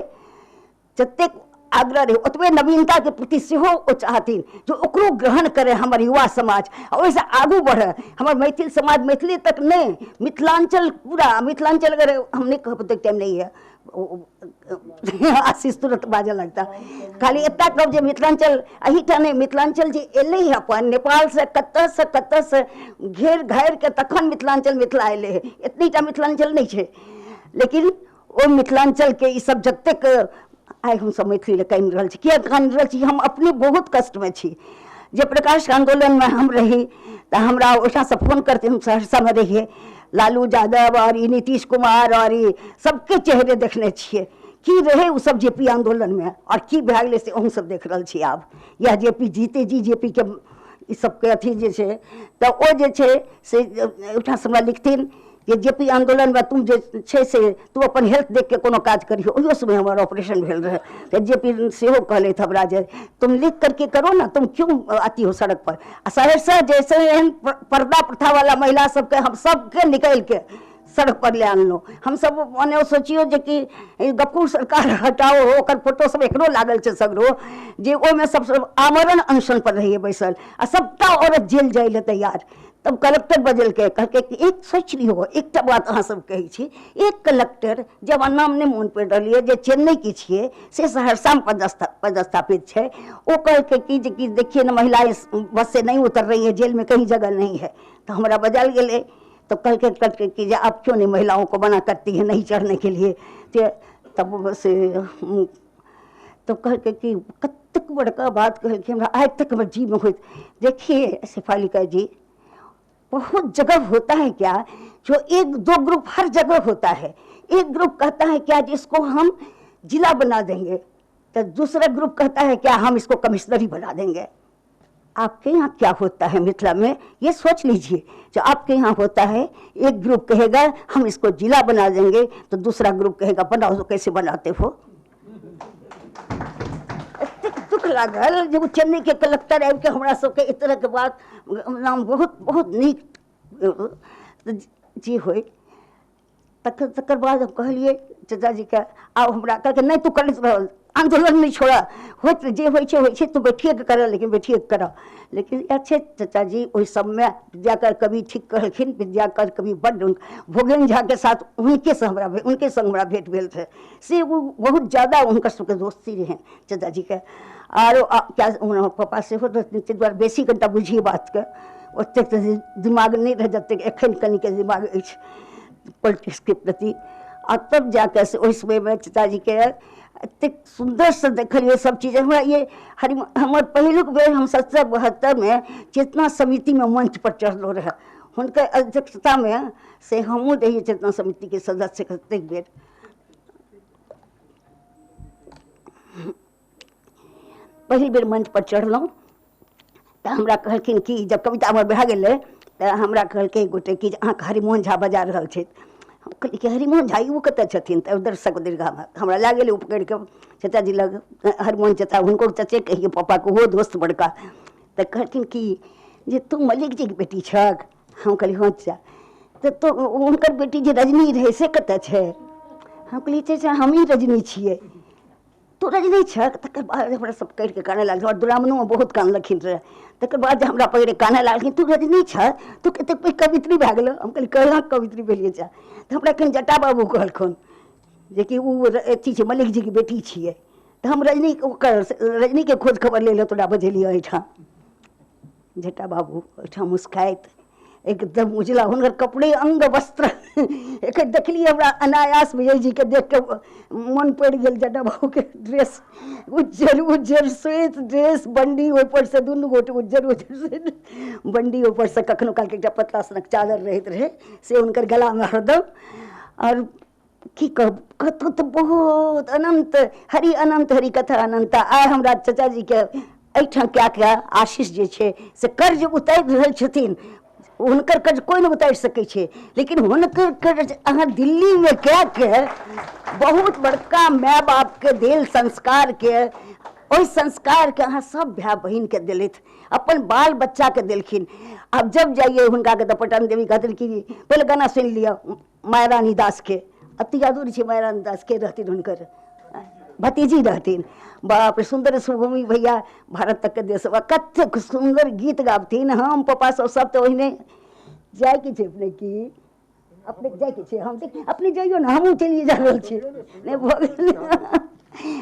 ओतबे नवीनता के प्रति सेहो ओ चाहथिन जो ओकरो ग्रहण करे हमर युवा समाज, ओहिसँ आगू बढ़े हमर मैथिल समाज। मैथिली तक नहीं, मिथिलांचल पूरा, मिथिलांचल अगर हम नहीं कह पाते टाइम नहीं है, आशीष तुरंत बाजे लगता खाली इतना कब जे मिथिलांचल अहीटा नहीं मिथिलांचल जे एले है अपन नेपाल से कत से घेर घायर के तखन मिथिलांचल मिथिला एले है इतनीटा मिथिलांचल नहीं है लेकिन ओ मिथिलांचल के ई सब जतेक आइ हम सब मैथिली कानि रहल छी किया कानि रहल छी हम अपने बहुत कष्ट में छी जे प्रकाश आंदोलन में हम रही तो हमरा ओठा से फोन करते हम सहरसा में रहिए लालू यादव और नीतीश कुमार और सबके चेहरे देखने छिए की रहे वो सब जेपी आंदोलन में और की भए गेलै से अहूँ सब देख रहल छी आब यह जेपी जीते जी जेपी के ई सबके अथी जे छै तऽ ओ जे छै से ओठा से हमरा लिखथिन कि जेपी आंदोलन में तुम जे छै से तू अपन हेल्थ देख के कोनो काज करियो ओहियो समय हमारा ऑपरेशन भेल रहे तो जेपी सेहो कहलथि हमरा जे तुम लिख करके करो ना तुम क्यों आती हो सड़क पर सहरसा जैसे एहन पर्दा प्रथा वाला महिला सबके हम सबके निकल के सड़क पर ले आनलो हम सब मने सोचियो जे कि गप्पू सरकार हटाओ ओकर फोटो सब एकरो लागल छै सगरो जे ओहिमे सब आमरण अनशन पर रहिए बैसल आ सबटा औरत जेल जाए ले तैयार तब कलेक्टर बदल के कहके कि एक सोच लियो एक बात अहाँ सब कहै छी एक कलेक्टर जब नाम नहीं मोन पड़ रही है जे चेन्नई की छिए से सहरसा में पदस्थापित है वो कहके कि देखिए ना महिलाएं बस से नहीं उतर रही है जेल में कहीं जगह नहीं है तो हमारा बदल गए तो कहके कि आप क्यों नहीं महिलाओं को मना करती है नहीं चढ़ने के लिए तब से तो कहके कि कतक बड़का बात कह कि हमरा आज तक हमर जी में हो देखिए शेफालिका जी बहुत जगह होता है क्या जो एक दो ग्रुप हर जगह होता है एक ग्रुप कहता है क्या जिसको हम जिला बना देंगे तो दूसरा ग्रुप कहता है क्या हम इसको कमिश्नरी बना देंगे आपके यहाँ क्या होता है मिथिला में ये सोच लीजिए जो आपके यहाँ होता है एक ग्रुप कहेगा हम इसको जिला बना देंगे तो दूसरा ग्रुप कहेगा बनाओ तो कैसे बनाते हो दुख लागल जब चेन्नई के कलेक्टर आबि के हमरा सबके इस तरह के बात नाम बहुत बहुत नीक जी होय तकर बाद हम कहलिए चाचा जी के आब हमरा कहलकै नहीं तू करैत रह आंदोलन नहीं छोड़ा होत जे होइ छै तू बैठिए के कर लेकिन बैठिए के कर लेकिन अच्छे चाचा जी ओहि सबमे विद्याकर कवि ठीक कहलखिन विद्याकर कवि बड्ड भोगेन झा के साथ उनके संग हमरा भेंट भेल थे से वो बहुत ज़्यादा उनकर सबके दोस्ती रहे चाचा जी के आरो क्या पापा से हो ताहि दुआरे बेसी कनिटा बुझिए बात के ओतेक दिमाग नहीं रह जतेक एखन कनि के दिमाग अछि पॉलिटिक्स के प्रति आ तब जाके से ओहि समय में चाचा जी के एतेक सुंदर से देखलिए सब चीज़ हमरा ये हमर पहिलुक बेर हम 1972 में चेतना समिति में मंच पर चढ़लो रहे हुनकर अध्यक्षता में से हमहूँ रहिए चेतना समिति के सदस्य कतेक बेर पहिल बेर मंच पर चढ़लहुँ तो हमरा कहलखिन कि जब कविता हमर भए गेलै तो हमरा कहलकै गोटे कि अहाँके हरिमोहन झा बजा रहल छथि हम कहलिए कि हरिमोहन झा वो कतऽ छथिन तऽ दर्शक दीर्घामे हमरा लए गेलै पकड़ि कऽ चाचा जी लग हरिमोहन चाचा हुनको चाचे कहिए पापाके ओहो दोस्त बड़का तऽ कहलखिन कि जे तू मलिक जीके बेटी छक हम कहलिए हाँ चाचा तऽ हुनकर बेटी जे रजनी रहै से कतऽ छै हम कहलिए चाचा हमही रजनी छियै तू रजनी छक तकर बाद हमरा सब कहि के काने लागल और दुरामनोमे बहुत कानलखिन रहे तकर बाद हमरा पकड़ि काने लागलखिन तू रजनी छ तू कतेक पैघ कवित्री भए गेलो हम कहलिए कहिया कवित्री भेलिए चा तऽ हमरा कनि जटा बाबू कहलखुन जे कि ओ अथी छै मलिक जीके बेटी छियै तऽ हम रजनीके खोज खबर लै लए तोरा बजेलिए एहिठाम जटा बाबू ओहिठाम मुस्काइत एकदम उजला हुनकर कपड़े अंग वस्त्र एक देखलिए हमरा अनायास विजय जी के देख के मन पड़ि गेल जटा बाबू के ड्रेस उज्जर श्वेत ड्रेस बंडी ऊपर से दुनू गोटे उज्जर बंडी ऊपर से कखनो काल के पतला सनक चादर रहैत रहे से हुनकर गला में हरदम और की कहब कतौ तो बहुत अनंत हरि कथा अनंत आइ हमरा चाचा जी के एहिठाम क्या आशीष जे छै से कर्ज उतारि रहल छथिन हुनकर कर्ज कोई नहीं उतारि सकै छै लेकिन हुनकर कर्ज अहाँ दिल्ली में कए के बहुत बड़का माय बाप के देल संस्कार के ओहि संस्कार के अहाँ सब भाई बहन के देलथि अपन बाल बच्चा के देलखिन अब जब जाइए हुनका के पटन देवी कहथिन कि पहले गाना सुनि लिअ मायरानी दास के अति यादुर छै मायरानी दास के रहथिन हुनकर भतीजी रहथिन बाप रे सुंदर सुभूमि भैया भारत तक के देश कतेक सुंदर गीत गाबथिन हम पापा सब तो ओहिने जाए कि छै अपने की अपने जाए के हम अपने जाइयो ना, हमहूँ चलिए जा रहल छी। नहीं भऽ गेलै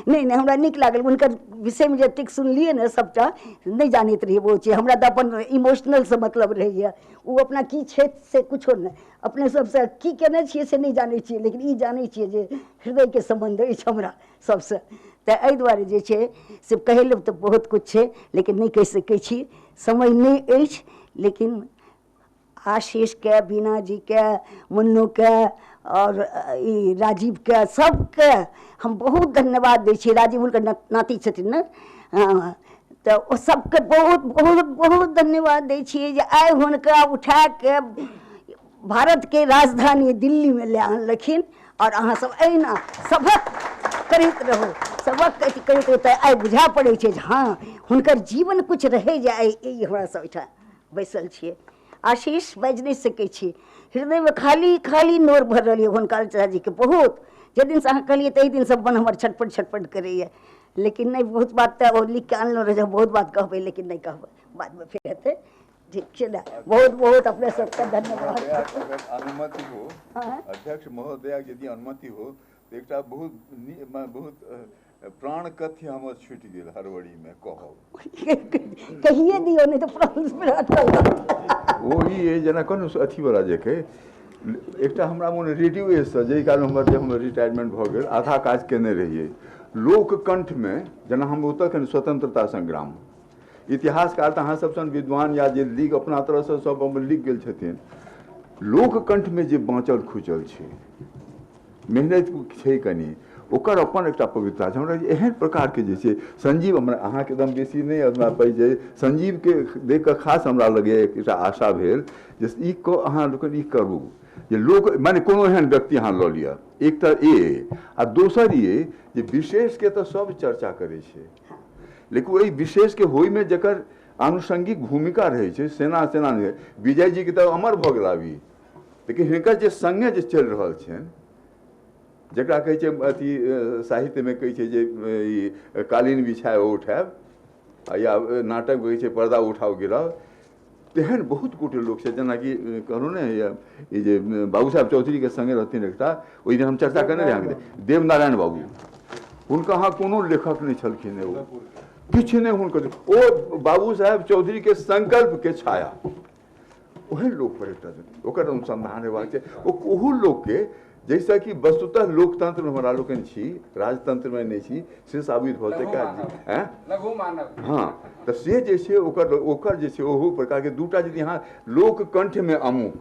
नहीं हमरा नीक लागल हुनकर विषयमे जतेक सुनलियै ने सबटा नहीं जानैत रहिए वो चीज। हमरा तऽ अपन इमोशनल से मतलब रहैए, वो अपना की क्षेत्र से कुछो नहीं, अपने सबसे की केने छियै से नहीं जानै छियै, लेकिन ई जानै छियै जे हृदय के संबंध अछि हमरा सबसे। तऽ एहि दुआरे जे छै से कहै लेल तऽ बहुत कुछ छै, लेकिन नहीं कहि सकै छी, समय नहीं अछि। लेकिन आशीष के, बीना जी के, मुन्नू के और ई राजीव के, सबके हम बहुत धन्यवाद दै छी। राजीव हुनकर नाती छथिन ने, हाँ, तो ओ सबके बहुत बहुत बहुत धन्यवाद दै छियै जे आइ हुनका उठा के भारत के राजधानी दिल्ली में ले आनलखिन। और अहाँ सब अहिना सबक करैत रहू, सबक करैत रहू, तऽ आइ बुझा पड़ै छै जे हाँ हुनकर जीवन कुछ रहै जे आइ हमरा सब एहिठाम बैसल छियै। आशीष बाजि नहीं सकै छी, हृदय में खाली खाली नोर भर रहल यऽ हुनका चाचाजी के बहुत। जाहि दिन से अहाँ कहलियै ताहि दिन सब मन हमर छटपट छटपट करैए, लेकिन नहीं बहुत बात तऽ ओ लिख के आनलहुँ रहे, बहुत बात कहबै लेकिन नहीं कहबै, बाद में फिर हेतै। ठीक छै ने, बहुत बहुत अपने सबके धन्यवाद। अनुमति हो अध्यक्ष महोदय, यदि अनुमति हो तो एकटा बहुत प्राण कथ्य हमर छूटि गेल हड़बड़ी में कहब। कहिए दियौ नहीं तो प्राण ओ ई जेना कोनो अथी वाला जेके एकटा हमरा मोन रेडियो से जाहि काल हमर रिटायरमेंट भऽ गेल, आधा काज केने रहिए लोककंठ में, जेना हम ओतऽ के स्वतंत्रता संग्राम इतिहासकार तऽ अहाँ सब सन विद्वान या जे लिख अपना तरह से सब लिख गेल छथिन, लोककंठ में जे बाँचल खुचल छै, मेहनत छै कनी, ओकर अपन एकटा पवित्रता छै। हमरा एहन प्रकार के जे छै संजीव, हमरा अहाँके एकदम बेसी नहीं हमरा पै जे संजीव के देख कऽ खास हमरा लगे एकटा आशा भेल जे ई को अहाँ लोकनि ई करू जे लोक माने कोनो एहन व्यक्ति अहाँ लऽ लिअ, एक तऽ ए आ दोसर ये जे विशेष के तऽ सब चर्चा करै छै, लेकिन ओहि विशेष के होय में जकर आनुषंगिक भूमिका रहे छै, सेना सेना विजय जी के तऽ अमर भऽ गेला अभी, लेकिन हिनकर जे संगे जे चलि रहल छनि, जकरा कहै छै अथी साहित्य में कहै छै जे ई कालीन बिछाए उठाएब, या नाटक कहै छै पर्दा उठाओ गिराओ, तेहन बहुत गोटे लोक छै। जेनाकि कहलहुँ ने ई जे बाबू साहब चौधरी के संगे रहथिन एकटा, ओहि दिन हम चर्चा करने रही अहाँके देवनारायण बाबू, हुनका अहाँ कोनो लेखक नहीं छलखिन, ओ किछु नहीं हुनकर, ओ बाबू साहब चौधरी के संकल्प के छाया, ओहन लोक पर एकटा ओकर अनुसंधान हेबाक छै। ओहू लोक के जैसा कि वस्तुतः लोकतंत्र में हमरा लोकनि छी, राजतंत्र में नहीं छी, से साबित हो सके लघु मानव। हाँ, तो से जे छै ओकर जे छै ओहो प्रकार के दूटा यदि अहाँ लोककंठ में अमुक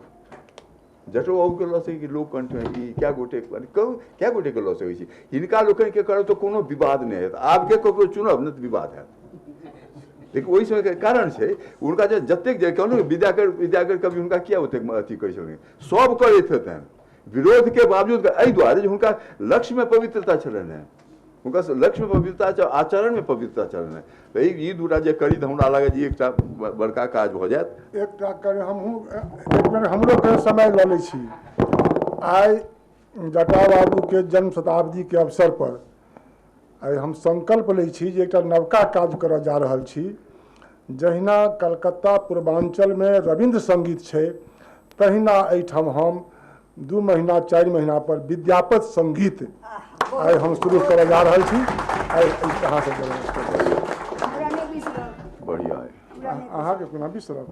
जटो बाबू के लऽ सकै छी, लोककंठ में ई क्या गोटे के लऽ सकै छी, हिनका लोकनि के करब तऽ कोनो विवाद नहीं हैत। आब के ककरो चुनब ने तऽ विवाद हैत, लेकिन ओहि समय के कारण छै हुनका जे जतेक जे कहलहुँ विद्याकर कवि हुनका किया ओतेक अथी कहै छलखिन, सब करैत हेतनि विरोध के बावजूद, एहि दुआरे जे हुनका लक्ष्य में पवित्रता छलनि हैं, हुनका लक्ष्य में पवित्रता, आचरण में पवित्रता छलनि हैं। तो ई दूटा जे करी तऽ हमरा लागत जे एकटा बड़का काज भऽ जायत। एकटा करे हमहूँ एक बेर हमरो के समय लऽ लै छी। आइ जटा बाबू के जन्म शताब्दी के अवसर पर आइ हम संकल्प लै छी जे एकटा नवका काज करऽ जा रहल छी। जहिना कलकत्ता पूर्वांचल में रविंद्र संगीत छै, तहिना एहिठाम हम 2 महीना 4 महीना पर विद्यापत संगीत आइ हम शुरू करऽ जा रहल छी। आइ अहाँ से बढ़िया है, अहाँ के कोना बिसरब।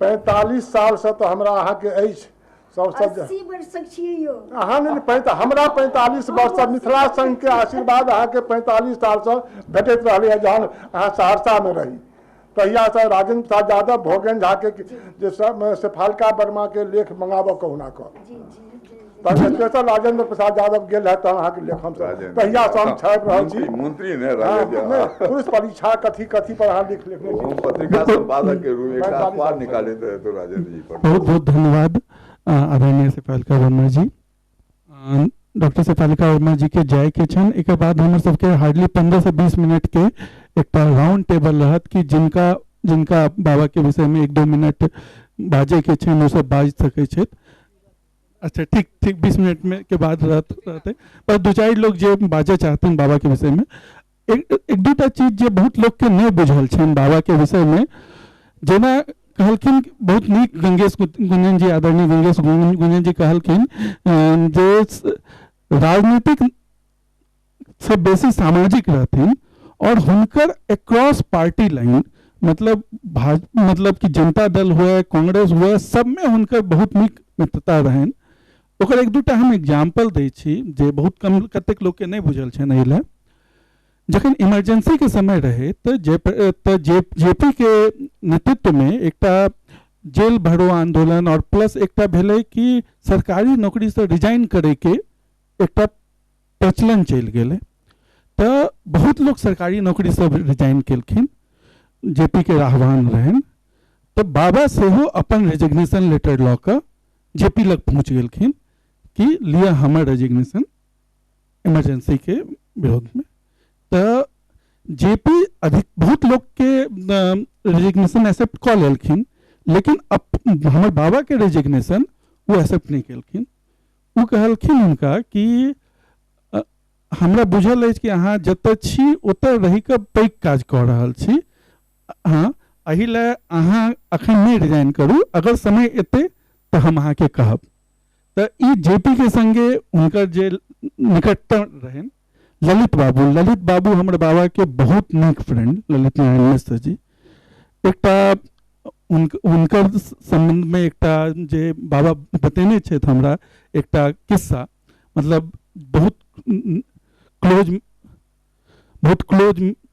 45 साल से तो हमरा अहाँ के अछि, 80 वर्षक छियै यौ अहाँ नहीं, हमरा 45 वर्ष मिथिला संघ के आशीर्वाद अहाँ के 45 साल से भेटैत रहलै, जहन अहाँ सहरसा में रही तहिया से राजेंद्र प्रसाद यादव, भोगेन झा के जे से फाल्का वर्मा के लेख मंगाबऽ कहुना कऽ स्पेशल राजेंद्र प्रसाद यादव गेल है, तहन अहाँके लेख हम तहिया से हम छापि रहल छी। मंत्री ने पुरुष परीक्षा कथी कथी पर अहाँ लिखने छी, पत्रिका संपादक के रूप में एक अखबार निकाले तो राजेंद्र जी पर बहुत बहुत धन्यवाद आदरणीय शेफालिका वर्मा जी। डॉक्टर शेफालिका वर्मा जी के जाय के छन, एक बाद हमर सबके हार्डली 15 से 20 मिनट के एक राउंड टेबल रहत कि जिनका जिनका बाबा के विषय में 1-2 मिनट बाजे के छन, वो सब बाज सके छथि। अच्छा ठीक 20 मिनट में के बाद रहते पर 2-4 लोग जे बाजे चाहते हैं बाबा के विषय में, एक दूटा चीज जे बहुत लोग के नहीं बुझल छन बाबा के विषय में, जेना कहलखिन बहुत नीक गंगेश गुंजन जी, आदरणीय गंगेश गुंजन जी कहलखिन जे राजनीतिक से बेसी सामाजिक रहथिन और हुनकर एक्रॉस पार्टी लाइन मतलब मतलब कि जनता दल हुए कांग्रेस हुए सब में हुनकर बहुत नीक मित्रता रहन। ओकर एक दूटा हम एग्जाम्पल दै छी जे बहुत कम कतेक लोग के नहीं बुझल छन। एहि लेल जखन इमरजेंसी के समय रहे तो जेपी के नेतृत्व में एकटा जेल भरो आंदोलन और प्लस एकटा भेलै कि सरकारी नौकरी से रिजाइन करे के एकटा प्रचलन चल गेलै। तो बहुत लोग सरकारी नौकरी से रिजाइन केलखिन, जेपी के आह्वान रहन। तो बाबा सेहो अपन रेजिग्नेशन लेटर लऽ कऽ जेपी लग पहुँच गेलखिन कि लिया हमर रेजिग्नेशन इमरजेंसी के विरोध में। तो जेपी अधिक बहुत लोग के रेजिग्नेशन एक्सेप्ट कऽ लेलखिन, लेकिन हमर बाबा के रेजिग्नेशन वो एक्सेप्ट नहीं केलखिन। वो कहलखिन हुनका कि हमरा बुझल अछि कि अहाँ जतऽ छी ओतऽ रहि कऽ पैघ काज कऽ रहल छी, हाँ एहि लेल अहाँ अखन नहीं रिजाइन करू, अगर समय एतै तो हम अहाँके कहब। तो ई जेपी के संगे हुनकर जे निकटतम रहन ललित बाबू हमर बाबा के बहुत नीक फ्रेंड ललित नारायण मिश्र जी। एकटा उनकर संबंध में एकटा जे बाबा बतेने छथि हमरा एकटा किस्सा, मतलब बहुत क्लोज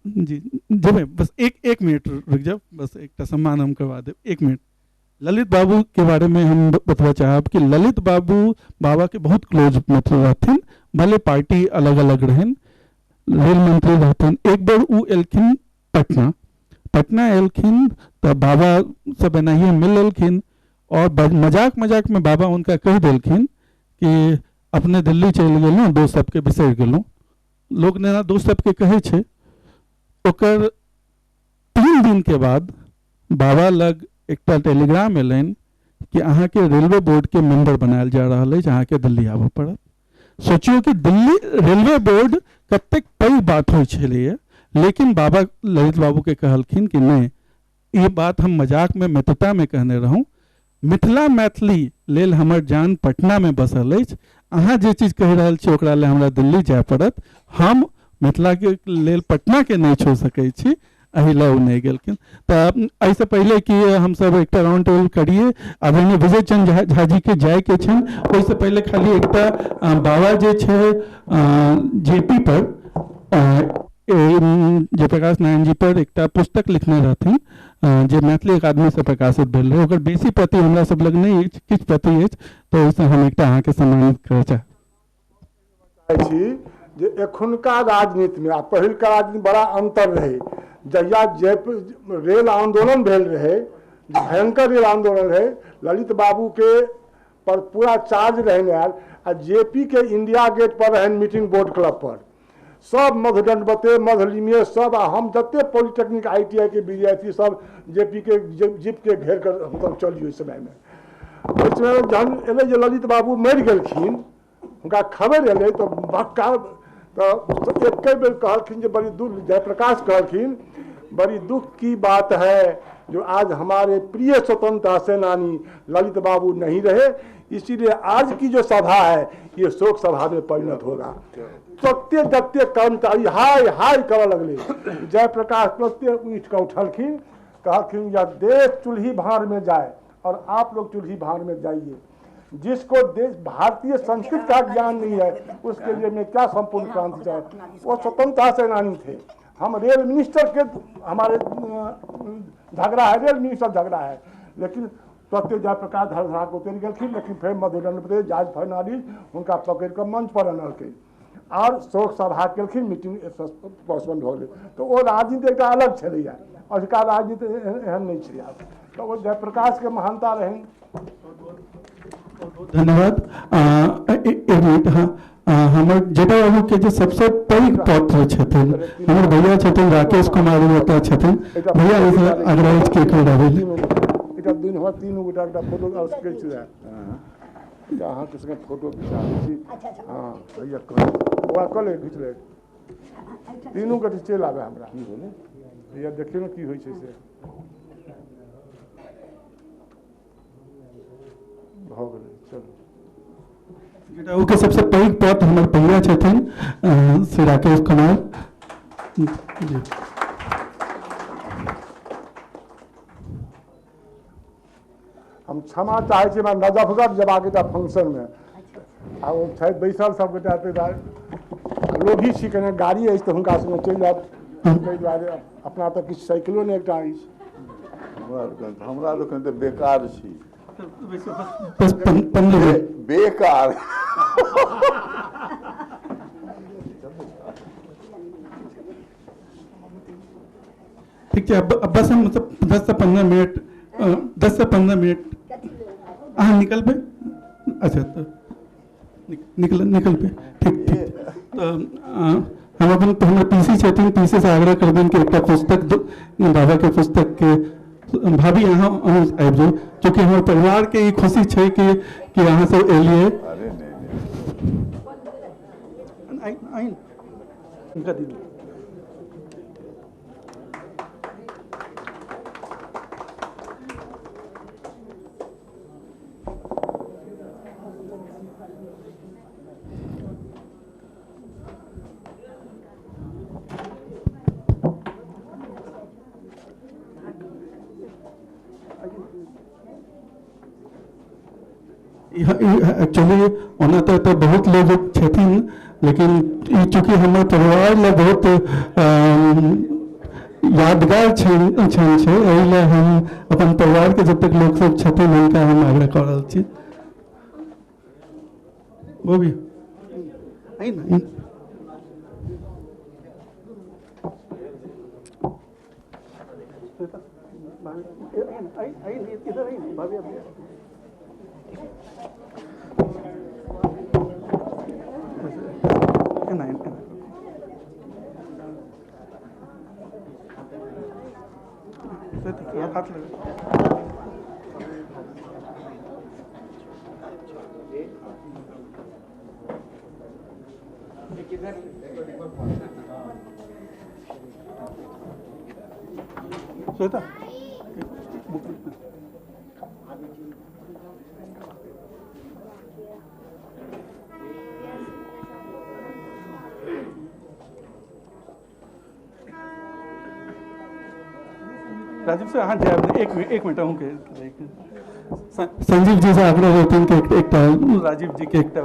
जी जब बस एक मिनट रुक जाओ, बस एक सम्मान हम करवा दे, 1 मिनट। ललित बाबू के बारे में हम बतवा चाहब कि ललित बाबू बाबा के बहुत क्लोज मित्र रहथिन, भले पार्टी अलग अलग रहन, रेल मंत्री रहथिन। एक बार वो एलखिन पटना एलखिन तो बाबा सब एनाहिए मिललखिन और मजाक में बाबा उनका कह देलखिन कि अपने दिल्ली चलि गेलहुँ, दोस्त सबके बिसरि गेलहुँ। लोग ने दोस्त सबके कहे छे। ओकर 3 दिन के बाद बाबा लग एकटा टेलीग्राम एलन कि अहाँ के रेलवे बोर्ड के मेंबर बनायल जा रहा है, अहाँ के दिल्ली आबऽ पड़त। सोचियो कि दिल्ली रेलवे बोर्ड कतेक पैघ बात हो छलैए, लेकिन बाबा ललित बाबू के कहलखिन कि नहीं, ये बात हम मजाक में मित्रता में कहने रहूँ, मिथिला मैथिली लेल हमर जान पटना में बसल अछि, अहाँ जे चीज कहि रहल छी ओकरा लेल हमरा दिल्ली जाय पड़त, हम मिथिला के लेल पटना के नहीं छोड़ सकै छी, एहि ला नहीं गेलखिन। तो ऐसे पहले कि हम सब एक राउंड टेबल करिए, आदरणीय विजय चंद्र झा जी के जाय के छन, ओहिसे पहले खाली एकटा बाबा जे छे जेपी पर जयप्रकाश नारायण जी पर एकटा पुस्तक लिखने रहथिन जे मैथिली अकादमी से प्रकाशित भेल रहे, ओकर बेसी प्रति हमरा सब लग नहीं अछि, किछु प्रति अछि, तो ओहिसे हम एकटा अहाँ के सम्मानित करय चाहै छी जे एखुनका राजनीति में आ पहिलका राजनीति बड़ा अंतर रहे। जहिया रेल आंदोलन भेल रहे, भयंकर रेल आंदोलन रहे, ललित बाबू के पर पूरा चार्ज रहने आयल आ जेपी के इंडिया गेट पर रहन मीटिंग बोर्ड क्लब पर, सब मधुदंड बते मधुलिमिये सब, हम जते पॉलिटेक्निक ITI के विद्यार्थी सब जेपी के जीप के घेर कर हम चलिए। उस समय में जहन एले जे ललित बाबू मरि गेलखिन, उनका खबर एले तो भक्का तो एक बेर कहलखिन जे बड़ी दुख, जयप्रकाश कहलखिन बड़ी दुख की बात है जो आज हमारे प्रिय स्वतंत्रता सेनानी ललित बाबू नहीं रहे, इसीलिए आज की जो सभा है ये शोक सभा में परिणत होगा। प्रत्येक कर्मचारी हाय हाय कर लगले। जयप्रकाश प्रत्येक उठ कर उठलखिन, कहलखिन यह देश चूल्ही भार में जाए और आप लोग चूल्ही भार में जाइए। जिसको देश भारतीय संस्कृति का ज्ञान नहीं है उसके लिए मैं क्या संपूर्ण क्रांति चाहे। वो स्वतंत्रता सेनानी थे, हम रेल मिनिस्टर के हमारे झगड़ा है, रेल मिनिस्टर झगड़ा है, लेकिन प्रत्येक जयप्रकाश धरधरा को उतर गलखिन, लेकिन फिर मधुदंड जॉर्ज फर्नांडिस उनका पकड़ कर मंच पर अनलखिन और शोक सभा केलखिन, मीटिंग पोस्टपोन हो गई। तो वो राजनीति एक अलग छलैया, अजुका राजनीति एहन नहीं छलै। तो वो जयप्रकाश के महानता रहन। धन्यवाद। एक मिनट, हाँ हमर जेटा बाबू के जो सबसे पैघ पत्र छथिन, हमर भैया छथिन राकेश कुमार ओतऽ छथिन, भैया इस अग्रज के करावेली एटा दिन हो तीन गोटा का फोटो और स्केच है, जहां के संगे फोटो खिंचा छी। हां भैया कह ओआ कले खिंच ले तीनों के चल आवे हमरा भैया देखियो न की होय छै से। हो गेलै चलू जटायु के सबसे पैघ पद हमर पहिया छथिन श्री राकेश कुमार जी। हम क्षमा चाहै छी, हमरा नजफगढ़ जेबाक एकटा फंक्शनमे आ ओ छथि बैसल सब गोटा, ताहि दुआरे लोभी छी कने गाड़ी अछि तऽ हुनका संगे चलि जायब, ताहि दुआरे अपना तऽ किछु साइकिलो नहि एकटा अछि। हमरा लोकनि तऽ बेकार छी, बस 15 मिनट बेकार। ठीक है, अब बस हम मतलब 10 से 15 मिनट 10 से 15 मिनट हाँ निकल पे। अच्छा तो निकल पे ठीक ठीक। तो हम अपन हमारे पीसी छथिन, पीसी से आग्रह कर दें कि एक पुस्तक बाबा के पुस्तक के भाभी यहाँ आबि जाउ, चूँकि हमारे परिवार के ई खुशी है कि यहाँ से एलिए। अरे नहीं एक्चुअली ओना तो बहुत लोग छथिन, लेकिन चूँकि हमारे परिवार ले बहुत यादगार क्षण छै, एहि ले हम अपन परिवार के जब तक लोग सब छथिन हुनका हम आग्रह कर रहल छी। वो भी आई ना राजीव से हाँ एक मिनट हूँ के संजीव जी से आग्रह होते हैं कि एक राजीव जी के एक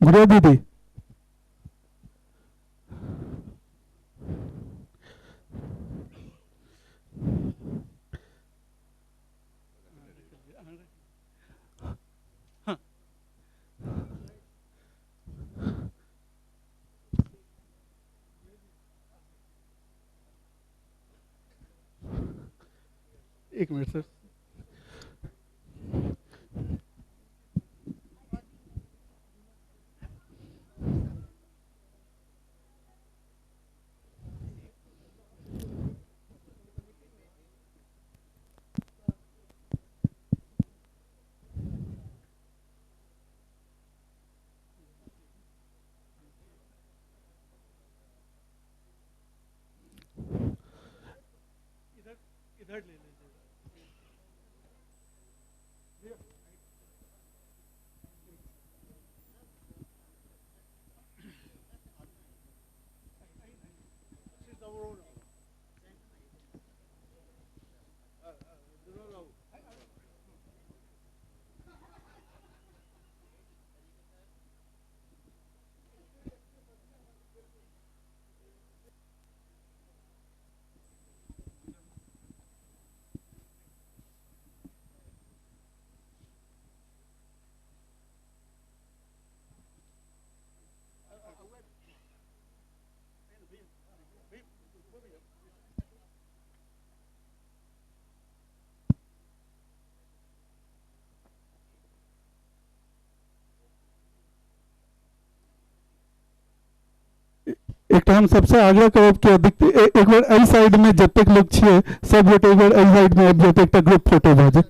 गुड़िया दीदी एक मिनट सर। इधर ले लीजिए। एक हम सबसे आग्रह करब कि अधिक एक बार एहि साइड में जतेक लोग छिए सब गोटे एक बार एहि साइड में आबि जाते, एक ग्रुप फोटो भऽ जाए।